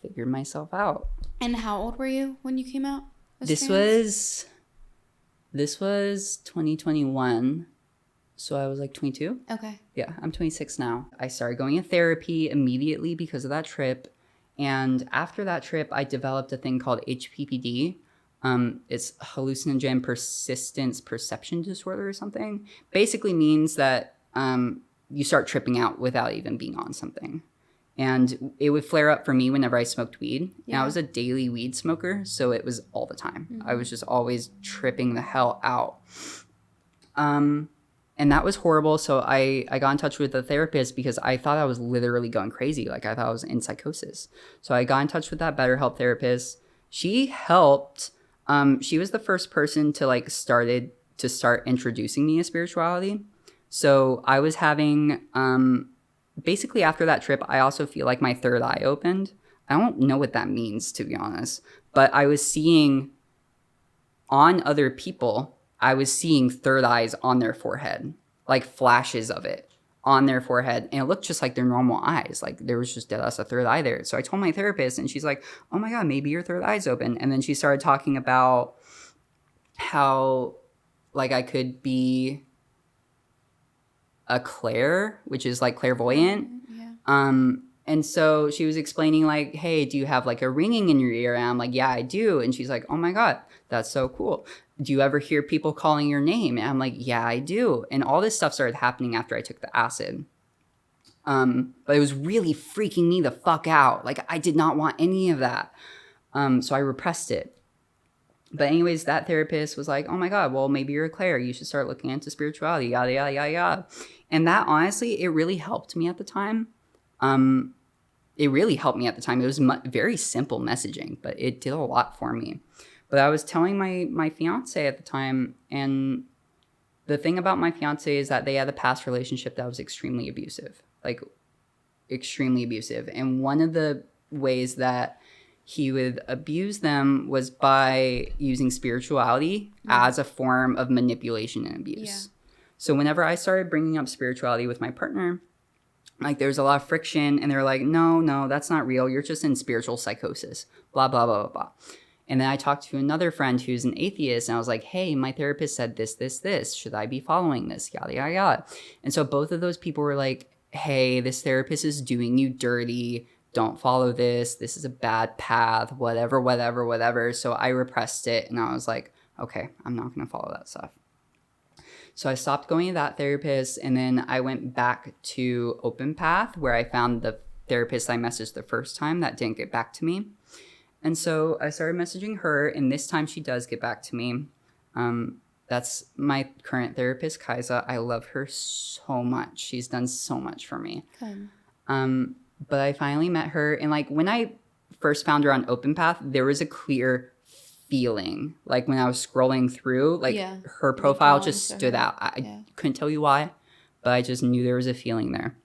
figured myself out. And how old were you when you came out? This was 2021. So I was like 22. Okay. Yeah, I'm 26 now. I started going in therapy immediately because of that trip. And after that trip, I developed a thing called HPPD. It's hallucinogen persistence perception disorder or something. Basically means that you start tripping out without even being on something. And it would flare up for me whenever I smoked weed. Yeah. And I was a daily weed smoker, so it was all the time. Mm-hmm. I was just always tripping the hell out. And that was horrible. So I got in touch with a therapist because I thought I was literally going crazy. Like I thought I was in psychosis. So I got in touch with that BetterHelp therapist. She helped. She was the first person to start introducing me to spirituality. So I was having, basically after that trip, I also feel like my third eye opened. I don't know what that means, to be honest. But I was seeing on other people, I was seeing third eyes on their forehead, like flashes of it on their forehead. And it looked just like their normal eyes. Like there was just a third eye there. So I told my therapist and she's like, oh my God, maybe your third eye's open. And then she started talking about how like I could be a clair, which is like clairvoyant. Yeah. And so she was explaining like, hey, do you have like a ringing in your ear? And I'm like, yeah, I do. And she's like, oh my God, that's so cool. Do you ever hear people calling your name? And I'm like, yeah, I do. And all this stuff started happening after I took the acid. But it was really freaking me the fuck out. Like I did not want any of that. So I repressed it. But anyways, that therapist was like, oh my God, well, maybe you're a clair. You should start looking into spirituality, yada, yada, yada, yada. And that honestly, it really helped me at the time. It really helped me at the time. It was very simple messaging, but it did a lot for me. But I was telling my fiance at the time, and the thing about my fiance is that they had a past relationship that was extremely abusive, like extremely abusive. And one of the ways that he would abuse them was by using spirituality as a form of manipulation and abuse. Yeah. So whenever I started bringing up spirituality with my partner, like there's a lot of friction and they're like, no, that's not real. You're just in spiritual psychosis, blah, blah, blah, blah, blah. And then I talked to another friend who's an atheist, and I was like, hey, my therapist said this, this, this. Should I be following this? Yada, yada, yada. And so both of those people were like, hey, this therapist is doing you dirty. Don't follow this. This is a bad path, whatever, whatever, whatever. So I repressed it, and I was like, okay, I'm not going to follow that stuff. So I stopped going to that therapist, and then I went back to Open Path, where I found the therapist I messaged the first time that didn't get back to me. And so I started messaging her, and this time she does get back to me. That's my current therapist, Kaisa. I love her so much. She's done so much for me. Okay. But I finally met her, and like when I first found her on Open Path, there was a clear feeling. Like when I was scrolling through, like her profile just stood out. I couldn't tell you why, but I just knew there was a feeling there.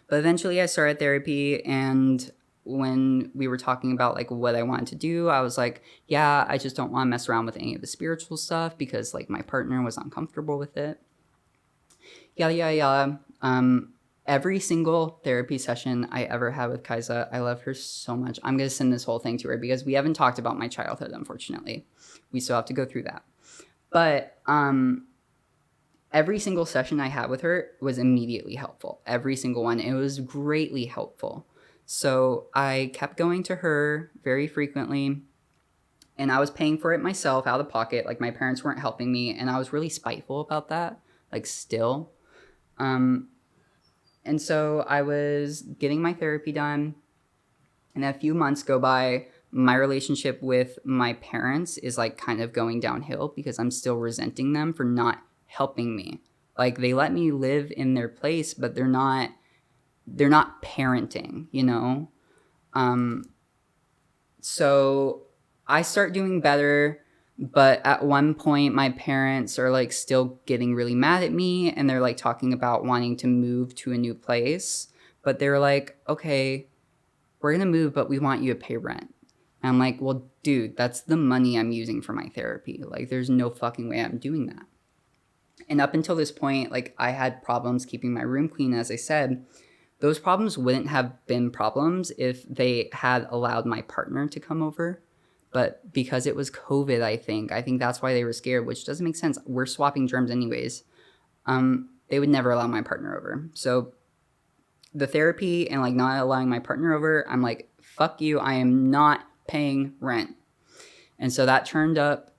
But eventually I started therapy, and when we were talking about like what I wanted to do, I was like, yeah, I just don't want to mess around with any of the spiritual stuff because like my partner was uncomfortable with it. Yada, yada, yada. Every single therapy session I ever had with Kaisa, I love her so much. I'm going to send this whole thing to her because we haven't talked about my childhood, unfortunately. We still have to go through that. But every single session I had with her was immediately helpful. Every single one. It was greatly helpful. So I kept going to her very frequently, and I was paying for it myself out of pocket. Like my parents weren't helping me, and I was really spiteful about that, like still. And so I was getting my therapy done, and a few months go by. My relationship with my parents is like kind of going downhill because I'm still resenting them for not helping me. Like they let me live in their place, but they're not parenting, you know? So I start doing better, but at one point my parents are like still getting really mad at me, and they're like talking about wanting to move to a new place. But they're like, okay, we're going to move, but we want you to pay rent. And I'm like, well, dude, that's the money I'm using for my therapy. Like there's no fucking way I'm doing that. And up until this point, like I had problems keeping my room clean, as I said. Those problems wouldn't have been problems if they had allowed my partner to come over. But because it was COVID, I think that's why they were scared, which doesn't make sense. We're swapping germs anyways. They would never allow my partner over. So the therapy and like not allowing my partner over, I'm like, fuck you. I am not paying rent. And so that turned out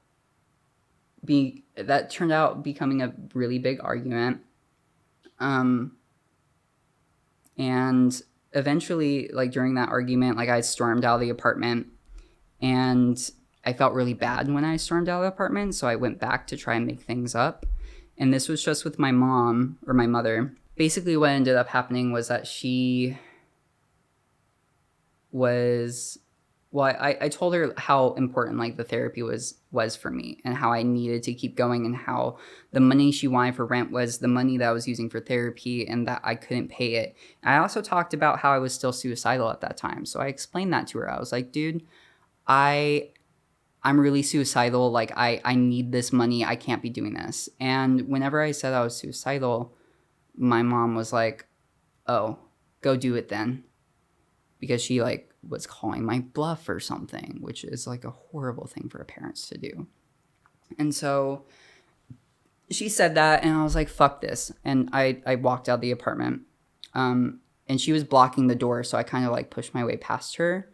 becoming a really big argument. And eventually, like during that argument, like I stormed out of the apartment, and I felt really bad when I stormed out of the apartment. So I went back to try and make things up. And this was just with my mom or my mother. Basically what ended up happening was that she was, well, I told her how important like the therapy was for me, and how I needed to keep going, and how the money she wanted for rent was the money that I was using for therapy, and that I couldn't pay it. And I also talked about how I was still suicidal at that time. So I explained that to her. I was like, dude, I'm really suicidal. Like I need this money. I can't be doing this. And whenever I said I was suicidal, my mom was like, oh, go do it then. Because she like was calling my bluff or something, which is like a horrible thing for parents to do. And so she said that, and I was like, fuck this. And I walked out of the apartment. And she was blocking the door, so I kind of like pushed my way past her.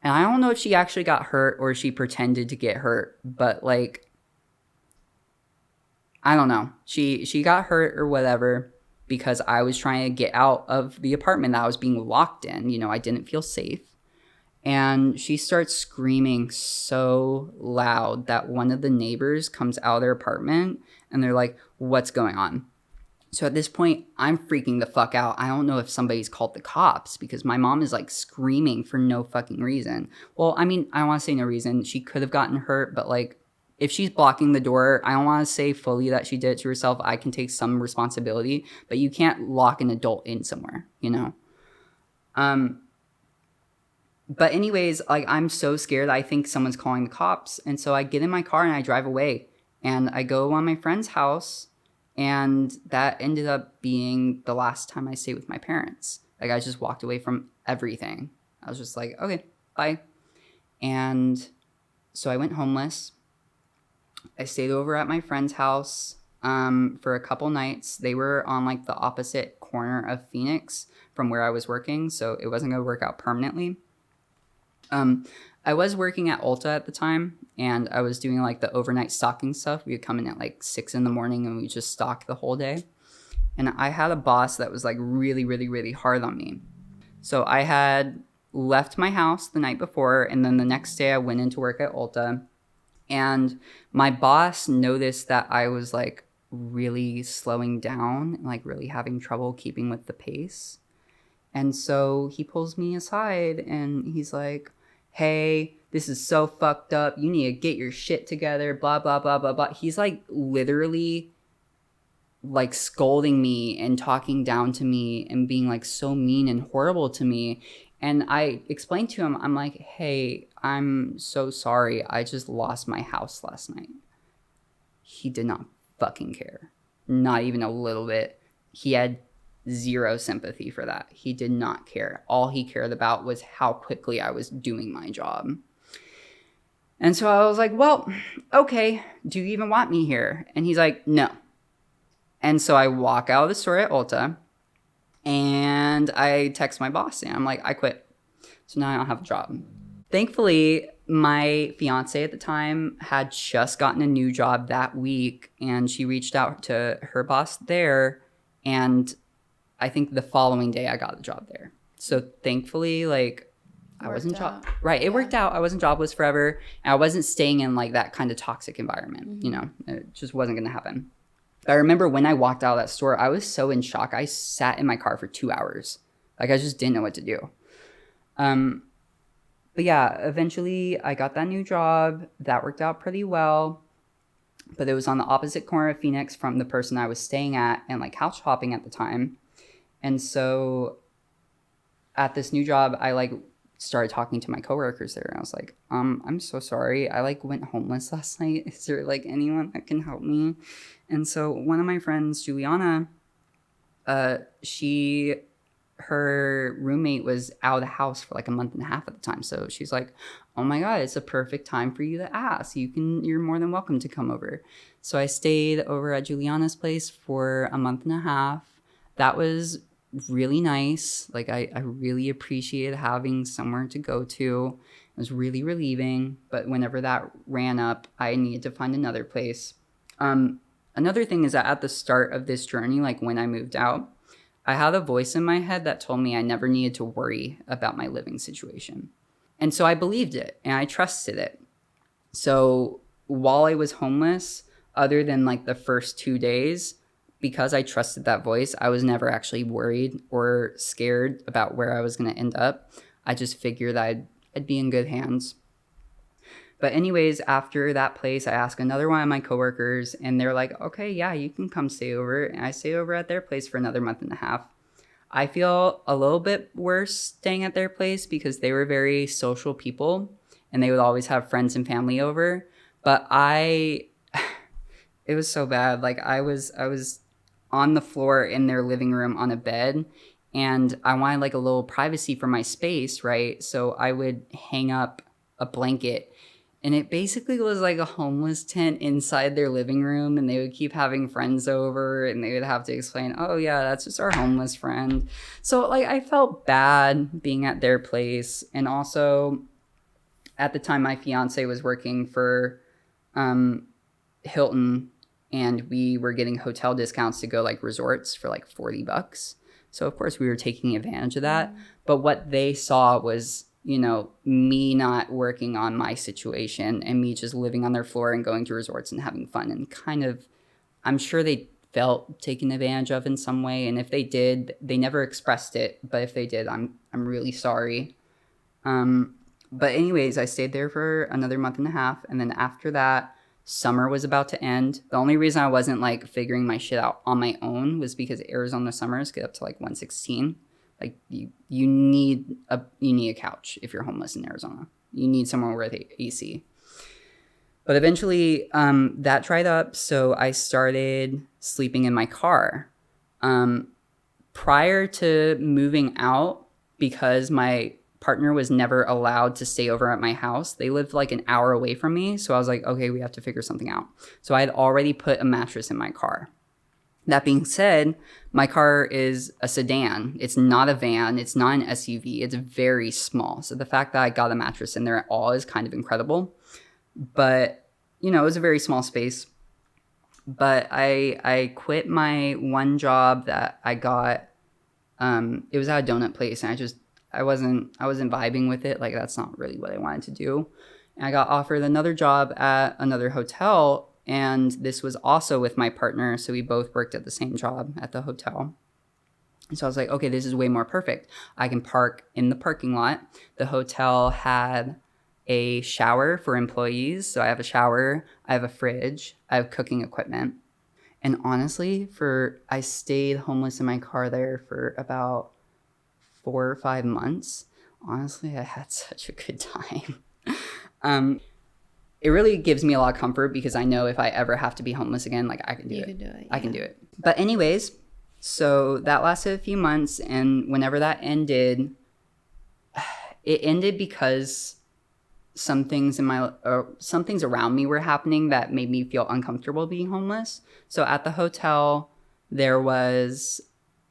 And I don't know if she actually got hurt or she pretended to get hurt, but like, I don't know. She got hurt or whatever because I was trying to get out of the apartment that I was being locked in. You know, I didn't feel safe. And she starts screaming so loud that one of the neighbors comes out of their apartment, and they're like, what's going on? So at this point, I'm freaking the fuck out. I don't know if somebody's called the cops because my mom is like screaming for no fucking reason. Well, I mean, I don't want to say no reason. She could have gotten hurt, but like if she's blocking the door, I don't want to say fully that she did it to herself. I can take some responsibility, but you can't lock an adult in somewhere, you know? But anyways, like I'm so scared. I think someone's calling the cops. And so I get in my car and I drive away, and I go on my friend's house. And that ended up being the last time I stayed with my parents. Like I just walked away from everything. I was just like, okay, bye. And So I went homeless. I stayed over at my friend's house for a couple nights. They were on like the opposite corner of Phoenix from where I was working, so it wasn't going to work out permanently. I was working at Ulta at the time, and I was doing like the overnight stocking stuff. We would come in at like 6 a.m. and we just stock the whole day. And I had a boss that was like really, really, really hard on me. So I had left my house the night before, and then the next day I went into work at Ulta. And my boss noticed that I was like really slowing down, like really having trouble keeping with the pace. And so he pulls me aside and he's like, hey, this is so fucked up. You need to get your shit together, blah, blah, blah, blah, blah. He's like literally like scolding me and talking down to me and being like so mean and horrible to me. And I explained to him, I'm like, hey, I'm so sorry. I just lost my house last night. He did not fucking care. Not even a little bit. He had zero sympathy for that. He did not care. All he cared about was how quickly I was doing my job. And so I was like, well, okay, do you even want me here? And he's like, no. And so I walk out of the store at Ulta and I text my boss and I'm like, I quit. So now I don't have a job. Thankfully, my fiance at the time had just gotten a new job that week, and she reached out to her boss there, and I think the following day I got the job there. So thankfully, like, I wasn't right. It worked out. I wasn't jobless forever, and I wasn't staying in like that kind of toxic environment. You know, it just wasn't going to happen. But I remember when I walked out of that store, I was so in shock. I sat in my car for 2 hours. Like, I just didn't know what to do. But yeah, eventually I got that new job. That worked out pretty well. But it was on the opposite corner of Phoenix from the person I was staying at and like house hopping at the time. And so at this new job, I like started talking to my coworkers there. And I was like, I'm so sorry. I like went homeless last night. Is there like anyone that can help me? And so one of my friends, Juliana, her roommate was out of the house for like a month and a half at the time. So she's like, oh my God, it's a perfect time for you to ask. You're more than welcome to come over. So I stayed over at Juliana's place for a month and a half. That was really nice. Like I really appreciated having somewhere to go to. It was really relieving. But whenever that ran up, I needed to find another place. Another thing is that at the start of this journey, like when I moved out, I had a voice in my head that told me I never needed to worry about my living situation. And so I believed it and I trusted it. So while I was homeless, other than like the first 2 days, because I trusted that voice, I was never actually worried or scared about where I was going to end up. I just figured that I'd be in good hands. But anyways, after that place, I asked another one of my coworkers and they're like, okay, yeah, you can come stay over. And I stayed over at their place for another month and a half. I feel a little bit worse staying at their place because they were very social people and they would always have friends and family over. But it was so bad. Like I was on the floor in their living room on a bed and I wanted like a little privacy for my space, right? So I would hang up a blanket. And it basically was like a homeless tent inside their living room. And they would keep having friends over and they would have to explain, oh, yeah, that's just our homeless friend. So like I felt bad being at their place. And also at the time, my fiance was working for Hilton and we were getting hotel discounts to go like resorts for like $40. So of course we were taking advantage of that. But what they saw was, you know, me not working on my situation and me just living on their floor and going to resorts and having fun and kind of, I'm sure they felt taken advantage of in some way. And if they did, they never expressed it. But if they did, I'm really sorry. But anyways, I stayed there for another month and a half. And then after that, summer was about to end. The only reason I wasn't like figuring my shit out on my own was because Arizona summers get up to like 116. Like you need a couch if you're homeless in Arizona. You need somewhere with AC. But eventually that dried up, so I started sleeping in my car. Prior to moving out, because my partner was never allowed to stay over at my house. They lived like an hour away from me. So I was like, okay, we have to figure something out. So I had already put a mattress in my car. That being said, my car is a sedan. It's not a van. It's not an SUV. It's very small. So the fact that I got a mattress in there at all is kind of incredible. But, you know, it was a very small space. But I quit my one job that I got. It was at a donut place, and I wasn't vibing with it. Like, that's not really what I wanted to do. And I got offered another job at another hotel. And this was also with my partner. So we both worked at the same job at the hotel. And so I was like, okay, this is way more perfect. I can park in the parking lot. The hotel had a shower for employees. So I have a shower, I have a fridge, I have cooking equipment. And honestly, I stayed homeless in my car there for about 4 or 5 months. Honestly, I had such a good time. It really gives me a lot of comfort because I know if I ever have to be homeless again, like I can do it. You can do it. Yeah. I can do it. But anyways, so that lasted a few months, and whenever that ended, it ended because some things around me were happening that made me feel uncomfortable being homeless. So at the hotel, there was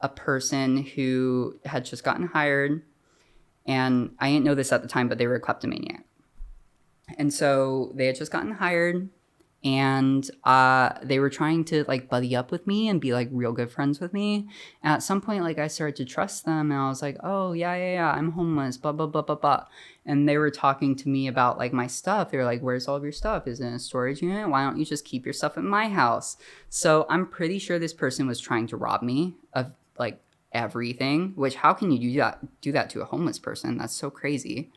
a person who had just gotten hired, and I didn't know this at the time, but they were a kleptomaniac. And so they had just gotten hired, and they were trying to like buddy up with me and be like real good friends with me. And at some point, like I started to trust them, and I was like, oh yeah, I'm homeless, blah, blah, blah, blah, blah. And they were talking to me about like my stuff. They were like, where's all of your stuff? Is it in a storage unit? Why don't you just keep your stuff at my house? So I'm pretty sure this person was trying to rob me of like everything, which how can you do that to a homeless person? That's so crazy.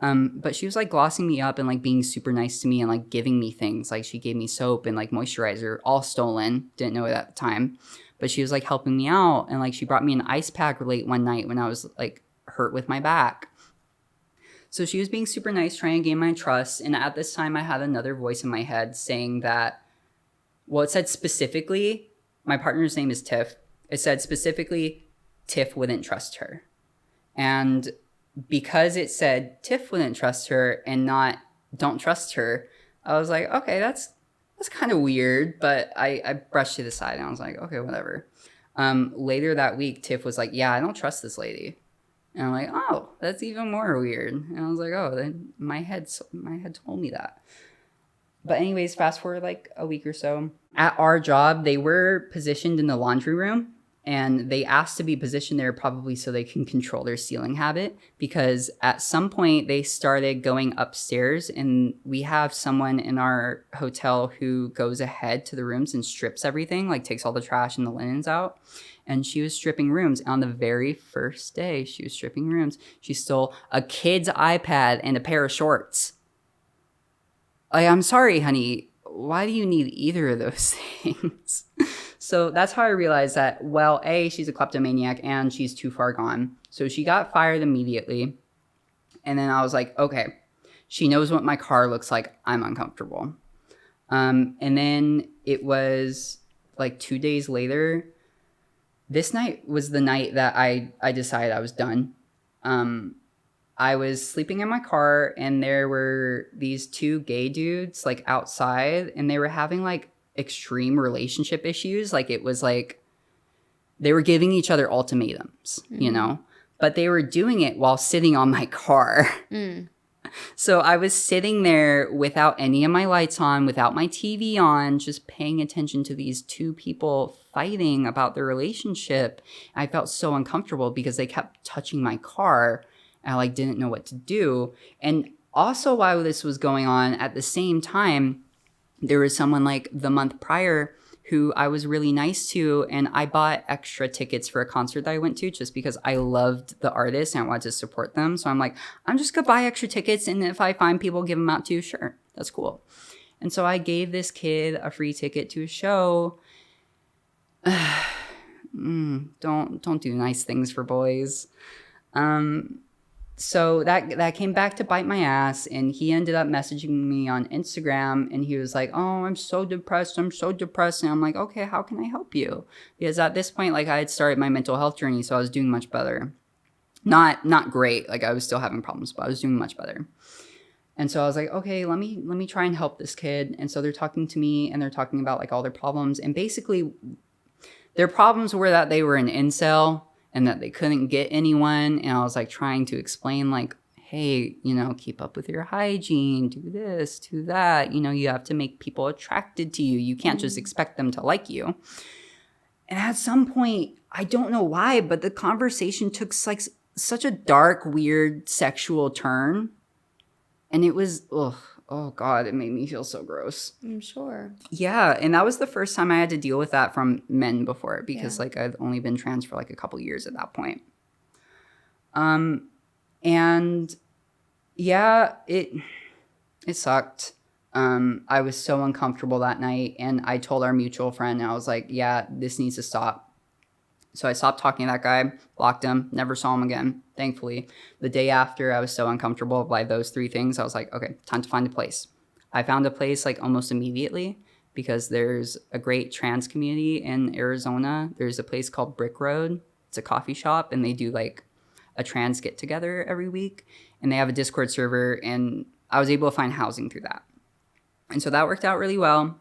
But she was like glossing me up and like being super nice to me and like giving me things. Like she gave me soap and like moisturizer, all stolen. Didn't know it at the time. But she was like helping me out. And like she brought me an ice pack late one night when I was like hurt with my back. So she was being super nice, trying to gain my trust. And at this time, I had another voice in my head saying that, well, it said specifically, my partner's name is Tiff. It said specifically, Tiff wouldn't trust her. And because it said Tiff wouldn't trust her and not don't trust her, I was like, okay, that's kind of weird. But I brushed it aside and I was like, okay, whatever. Later that week, Tiff was like, yeah, I don't trust this lady. And I'm like, oh, that's even more weird. And I was like, oh, then my head told me that. But anyways, fast forward like a week or so. At our job, they were positioned in the laundry room. And they asked to be positioned there probably so they can control their stealing habit, because at some point they started going upstairs, and we have someone in our hotel who goes ahead to the rooms and strips everything, like takes all the trash and the linens out. And she was stripping rooms. On the very first day she was stripping rooms, she stole a kid's iPad and a pair of shorts. Like, I'm sorry, honey. Why do you need either of those things? So that's how I realized that, well, A, she's a kleptomaniac and she's too far gone. So she got fired immediately. And then I was like, okay, she knows what my car looks like. I'm uncomfortable. And then it was like 2 days later. This night was the night that I decided I was done. I was sleeping in my car, and there were these 2 gay dudes like outside, and they were having like extreme relationship issues. Like it was like they were giving each other ultimatums, you know, but they were doing it while sitting on my car. So I was sitting there without any of my lights on, without my TV on, just paying attention to these 2 people fighting about their relationship. I felt so uncomfortable because they kept touching my car. I like didn't know what to do. And also while this was going on, at the same time, there was someone like the month prior who I was really nice to, and I bought extra tickets for a concert that I went to just because I loved the artist and I wanted to support them. So I'm like, I'm just gonna buy extra tickets, and if I find people, give them out to you. Sure, that's cool. And so I gave this kid a free ticket to a show. Don't do nice things for boys. So that came back to bite my ass, and he ended up messaging me on Instagram, and he was like, oh, I'm so depressed. And I'm like, okay, how can I help you? Because at this point, like I had started my mental health journey, so I was doing much better. Not great. Like, I was still having problems, but I was doing much better. And so I was like, okay, let me try and help this kid. And so they're talking to me and they're talking about like all their problems. And basically their problems were that they were an incel and that they couldn't get anyone. And I was like trying to explain like, hey, you know, keep up with your hygiene, do this, do that. You know, you have to make people attracted to you. You can't just expect them to like you. And at some point, I don't know why, but the conversation took like such a dark, weird sexual turn. And it was, oh God, it made me feel so gross. I'm sure. Yeah. And that was the first time I had to deal with that from men before, because like I'd only been trans for like a couple years at that point. And yeah, it sucked. I was so uncomfortable that night, and I told our mutual friend, and I was like, yeah, this needs to stop. So I stopped talking to that guy, blocked him, never saw him again, thankfully. The day after, I was so uncomfortable by those 3 things. I was like, okay, time to find a place. I found a place like almost immediately, because there's a great trans community in Arizona. There's a place called Brick Road. It's a coffee shop, and they do like a trans get together every week. And they have a Discord server, and I was able to find housing through that. And so that worked out really well.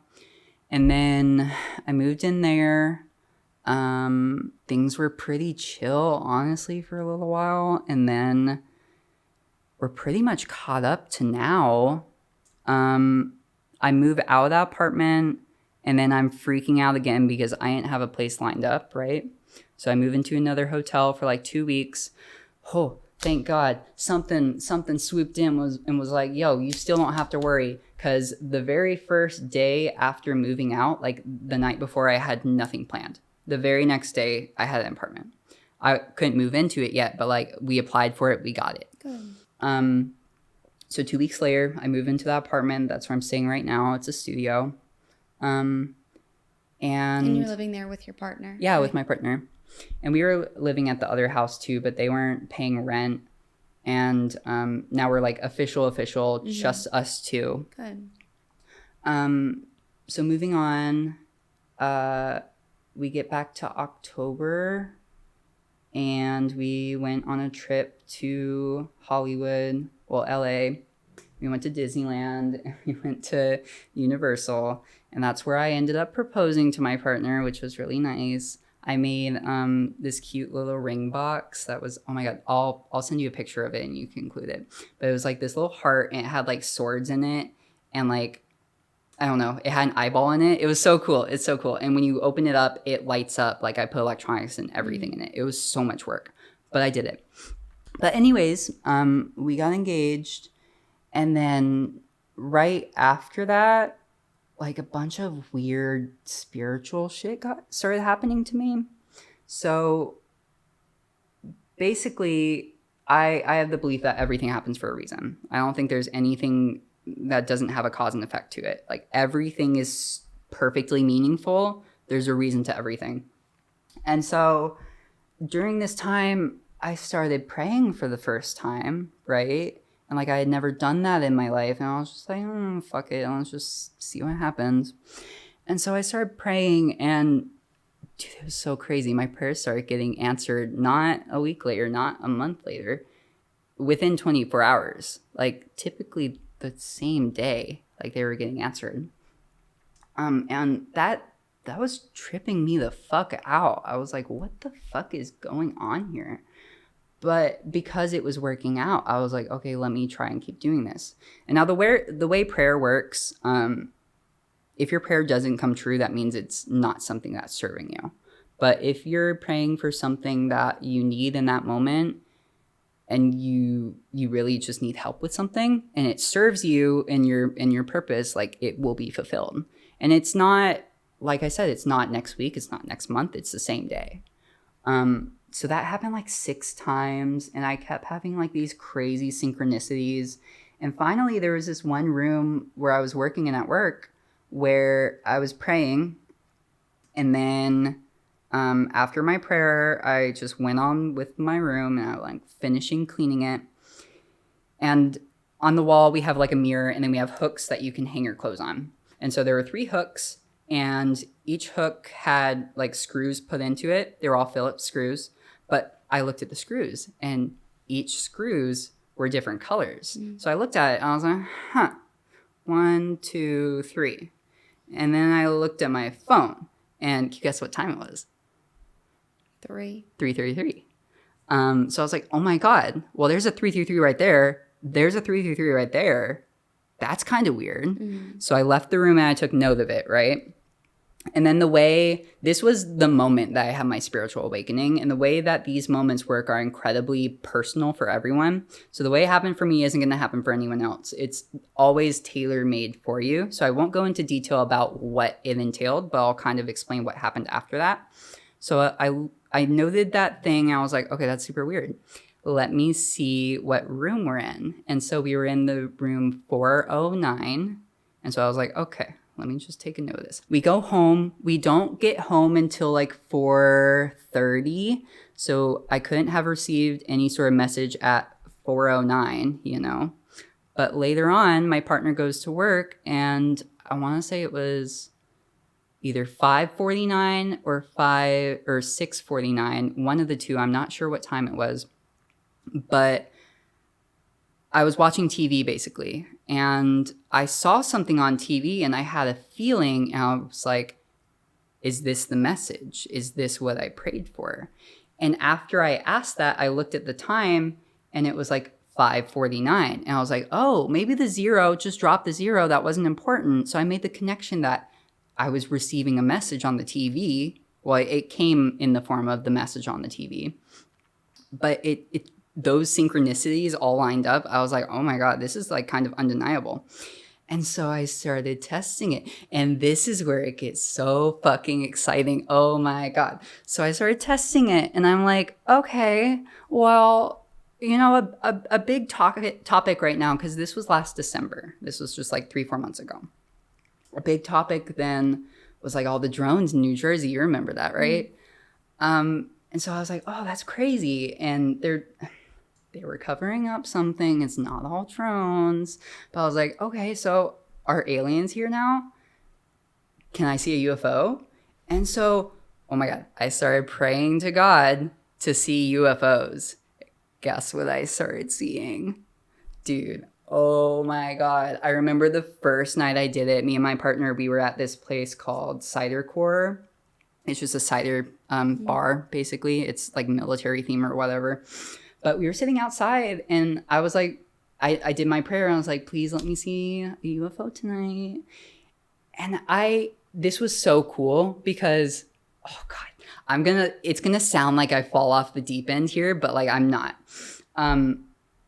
And then I moved in there. Things were pretty chill, honestly, for a little while. And then we're pretty much caught up to now. I move out of that apartment, and then I'm freaking out again because I didn't have a place lined up, right? So I move into another hotel for like 2 weeks. Oh, thank God. Something swooped in and was like, yo, you still don't have to worry. Because the very first day after moving out, like the night before, I had nothing planned. The very next day, I had an apartment. I couldn't move into it yet, but like we applied for it, we got it. Good. So 2 weeks later, I move into that apartment. That's where I'm staying right now. It's a studio. And you're living there with your partner? Yeah, right? With my partner. And we were living at the other house too, but they weren't paying rent. And now we're like official, just us two. Good. So moving on, we get back to October, and we went on a trip to Hollywood, well, LA. We went to Disneyland, we went to Universal, and that's where I ended up proposing to my partner, which was really nice. I made this cute little ring box that was, oh my God, I'll send you a picture of it and you can include it. But it was like this little heart, and it had like swords in it, and like, I don't know, it had an eyeball in it. It was so cool. It's so cool. And when you open it up, it lights up. Like I put electronics and everything in it. It was so much work, but I did it. But anyways, we got engaged. And then right after that, like a bunch of weird spiritual shit started happening to me. So basically, I have the belief that everything happens for a reason. I don't think there's anything that doesn't have a cause and effect to it. Like everything is perfectly meaningful. There's a reason to everything. And so during this time, I started praying for the first time, right? And like I had never done that in my life. And I was just like, fuck it. Let's just see what happens. And so I started praying, and dude, it was so crazy. My prayers started getting answered not a week later, not a month later, within 24 hours. Like typically the same day, like they were getting answered. And that was tripping me the fuck out. I was like, what the fuck is going on here? But because it was working out, I was like, okay, let me try and keep doing this. And now the way prayer works, if your prayer doesn't come true, that means it's not something that's serving you. But if you're praying for something that you need in that moment, and you really just need help with something, and it serves you in your purpose, like it will be fulfilled. And it's not, like I said, it's not next week, it's not next month, it's the same day. So that happened like 6 times, and I kept having like these crazy synchronicities. And finally, there was this one room where I was working in at work where I was praying, and then after my prayer, I just went on with my room, and I was like finishing cleaning it. And on the wall, we have like a mirror, and then we have hooks that you can hang your clothes on. And so there were 3 hooks, and each hook had like screws put into it. They were all Phillips screws, but I looked at the screws, and each screws were different colors. So I looked at it and I was like, huh, 1, 2, 3. And then I looked at my phone, and guess what time it was? 3:33. So I was like, oh my God, well, there's a 333 right there. There's a 333 right there. That's kind of weird. So I left the room and I took note of it, right? And then this was the moment that I had my spiritual awakening, and the way that these moments work are incredibly personal for everyone. So the way it happened for me isn't going to happen for anyone else. It's always tailor-made for you. So I won't go into detail about what it entailed, but I'll kind of explain what happened after that. So I noted that thing. I was like, okay, that's super weird. Let me see what room we're in. And so we were in the room 409. And so I was like, okay, let me just take a note of this. We go home. We don't get home until like 4:30. So I couldn't have received any sort of message at 4:09, you know. But later on, my partner goes to work, and I want to say it was either 5:49 or 6:49, one of the two. I'm not sure what time it was. But I was watching TV basically, and I saw something on TV, and I had a feeling, and I was like, is this the message? Is this what I prayed for? And after I asked that, I looked at the time, and it was like 5:49. And I was like, oh, maybe the zero, just drop the zero. That wasn't important. So I made the connection that I was receiving a message on the TV. Well, it came in the form of the message on the TV. But those synchronicities all lined up. I was like, oh my God, this is like kind of undeniable. And so I started testing it. And this is where it gets so fucking exciting. Oh my God. So I started testing it, and I'm like, okay, well, you know, a big topic right now, because this was last December. This was just like 3-4 months ago. A big topic then was like all the drones in New Jersey. You remember that, right? And so I was like, oh, that's crazy. And they were covering up something. It's not all drones. But I was like, okay, so are aliens here now? Can I see a UFO? And so, oh my God, I started praying to God to see UFOs. Guess what I started seeing? Dude, oh my God. I remember the first night I did it, me and my partner, we were at this place called Cider Core. It's just a cider bar, basically. It's like military theme or whatever. But we were sitting outside, and I was like, I did my prayer, and I was like, please let me see a UFO tonight. And this was so cool because, oh God, it's gonna sound like I fall off the deep end here, but like I'm not.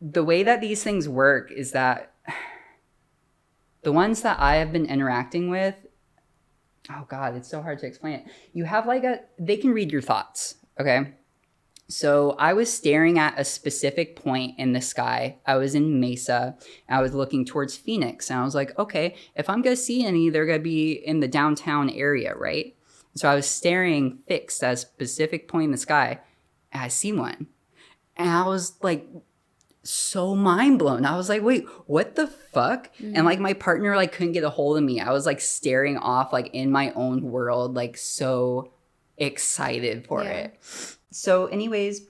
The way that these things work is that the ones that I have been interacting with, oh God, it's so hard to explain it. You have they can read your thoughts, okay? So I was staring at a specific point in the sky. I was in Mesa. I was looking towards Phoenix. And I was like, okay, if I'm going to see any, they're going to be in the downtown area, right? So I was staring fixed at a specific point in the sky, and I see one. And I was like so mind blown. I was like, wait, what the fuck? And like my partner like couldn't get a hold of me. I was like staring off like in my own world, like so excited for it. So anyways,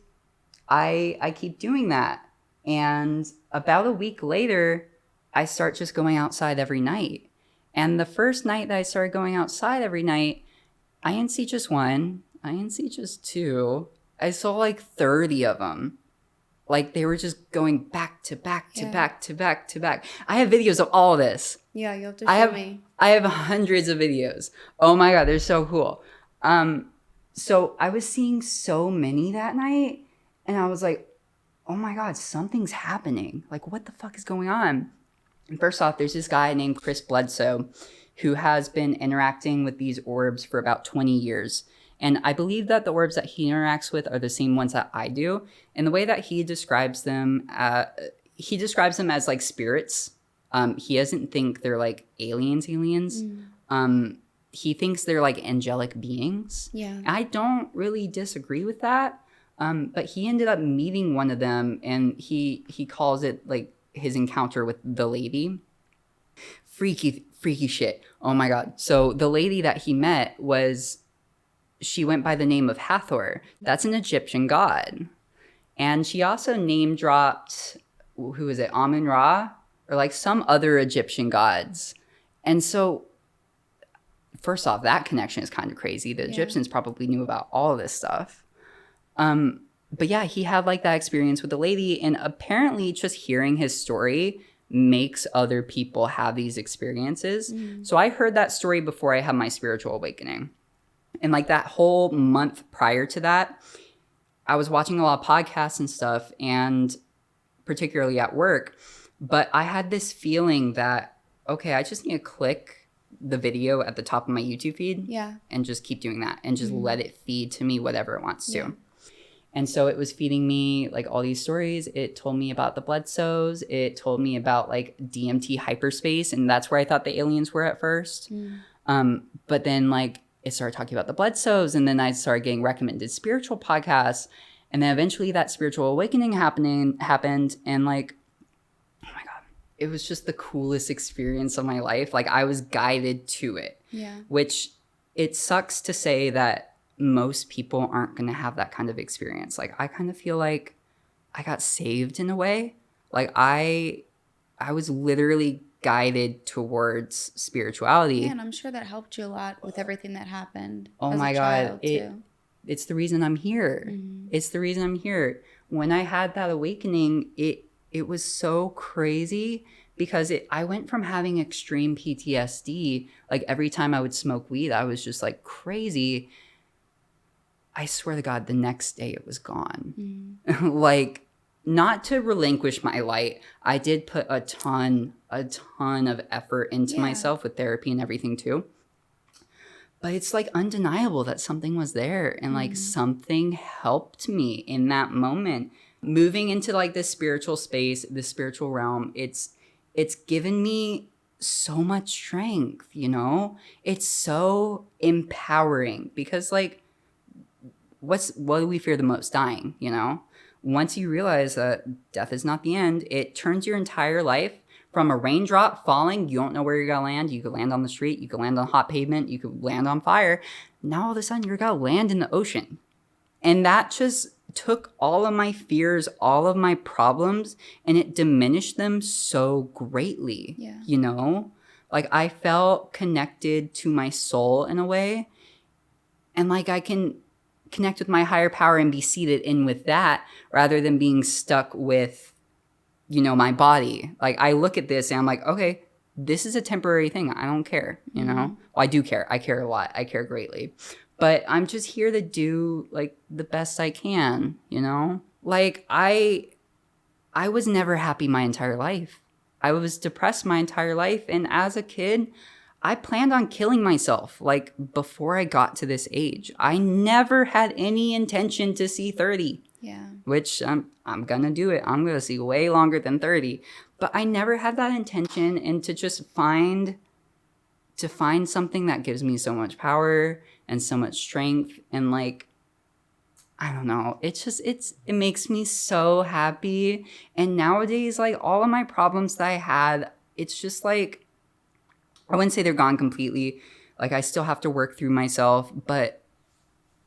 I keep doing that. And about a week later, I start just going outside every night. And the first night that I started going outside every night, I didn't see just one. I didn't see just two. I saw like 30 of them. Like they were just going back to back to back to back to back. I have videos of all of this. Yeah, you'll have to show me. I have hundreds of videos. Oh my God, they're so cool. So I was seeing so many that night, and I was like, oh my God, something's happening. Like, what the fuck is going on? And first off, there's this guy named Chris Bledsoe who has been interacting with these orbs for about 20 years. And I believe that the orbs that he interacts with are the same ones that I do. And the way that he describes them as like spirits. He doesn't think they're like aliens. He thinks they're like angelic beings. Yeah. I don't really disagree with that. But he ended up meeting one of them, and he calls it like his encounter with the lady. Freaky shit. Oh my God. So the lady that he met she went by the name of Hathor. That's an Egyptian god. And she also name dropped, who is it, Amun-Ra, or like some other Egyptian gods. And so, first off, that connection is kind of crazy. The Egyptians probably knew about all of this stuff. But yeah, he had like that experience with the lady, and apparently just hearing his story makes other people have these experiences. So I heard that story before I had my spiritual awakening. And like that whole month prior to that, I was watching a lot of podcasts and stuff, and particularly at work, but I had this feeling that, okay, I just need to click the video at the top of my YouTube feed and just keep doing that and just let it feed to me whatever it wants to. And so it was feeding me like all these stories. It told me about the Bledsoes. It told me about like DMT hyperspace, and that's where I thought the aliens were at first. But then like it started talking about the Bledsoes, and then I started getting recommended spiritual podcasts. And then eventually that spiritual awakening happened. And like, oh my God, it was just the coolest experience of my life. Like I was guided to it, which it sucks to say that most people aren't going to have that kind of experience. Like I kind of feel like I got saved in a way. Like I was literally guided towards spirituality. Yeah, and I'm sure that helped you a lot with everything that happened. Oh as my a God. child, It's the reason I'm here. It's the reason I'm here. When I had that awakening, it was so crazy because I went from having extreme PTSD, like every time I would smoke weed, I was just like crazy. I swear to God, the next day it was gone. Like, not to relinquish my light, I did put a ton of effort into myself with therapy and everything too. But it's like undeniable that something was there, and like something helped me in that moment. Moving into like this spiritual space, this spiritual realm, it's given me so much strength, you know? It's so empowering because like what do we fear the most? Dying, you know? Once you realize that death is not the end, it turns your entire life from a raindrop falling. You don't know where you're going to land. You could land on the street. You could land on hot pavement. You could land on fire. Now all of a sudden you're going to land in the ocean. And that just took all of my fears, all of my problems, and it diminished them so greatly, you know? Like I felt connected to my soul in a way. And like I can connect with my higher power and be seated in with that rather than being stuck with, you know, my body. Like I look at this and I'm like, okay, this is a temporary thing. I don't care, you know? Well, I do care. I care a lot. I care greatly. But I'm just here to do like the best I can, you know? Like I was never happy my entire life. I was depressed my entire life. And as a kid, I planned on killing myself like before I got to this age. I never had any intention to see 30. Yeah. Which I'm going to do it. I'm going to see way longer than 30. But I never had that intention, and to just find something that gives me so much power and so much strength, and like I don't know, it makes me so happy. And nowadays like all of my problems that I had, it's just like I wouldn't say they're gone completely. Like I still have to work through myself, but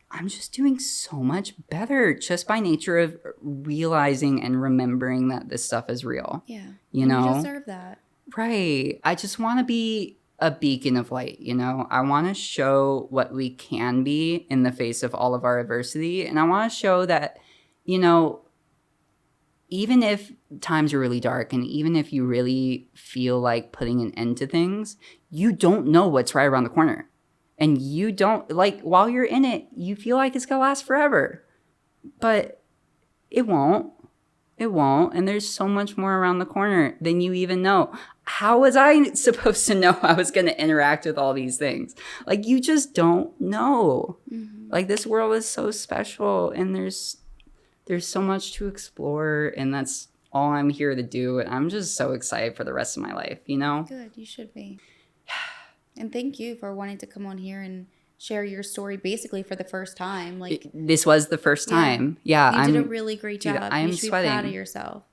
I'm just doing so much better just by nature of realizing and remembering that this stuff is real. Yeah. You know? You deserve that. Right. I just want to be a beacon of light, you know? I want to show what we can be in the face of all of our adversity. And I want to show that, you know, even if times are really dark and even if you really feel like putting an end to things, you don't know what's right around the corner. And you don't, like, while you're in it, you feel like it's going to last forever. But it won't. It won't. And there's so much more around the corner than you even know. How was I supposed to know I was going to interact with all these things? Like, you just don't know. Like, this world is so special, and there's so much to explore, and that's all I'm here to do. And I'm just so excited for the rest of my life, you know? Good. You should be. And thank you for wanting to come on here and share your story basically for the first time. Like this was the first time. Yeah. You did a really great job. I am you should sweating. be proud of yourself.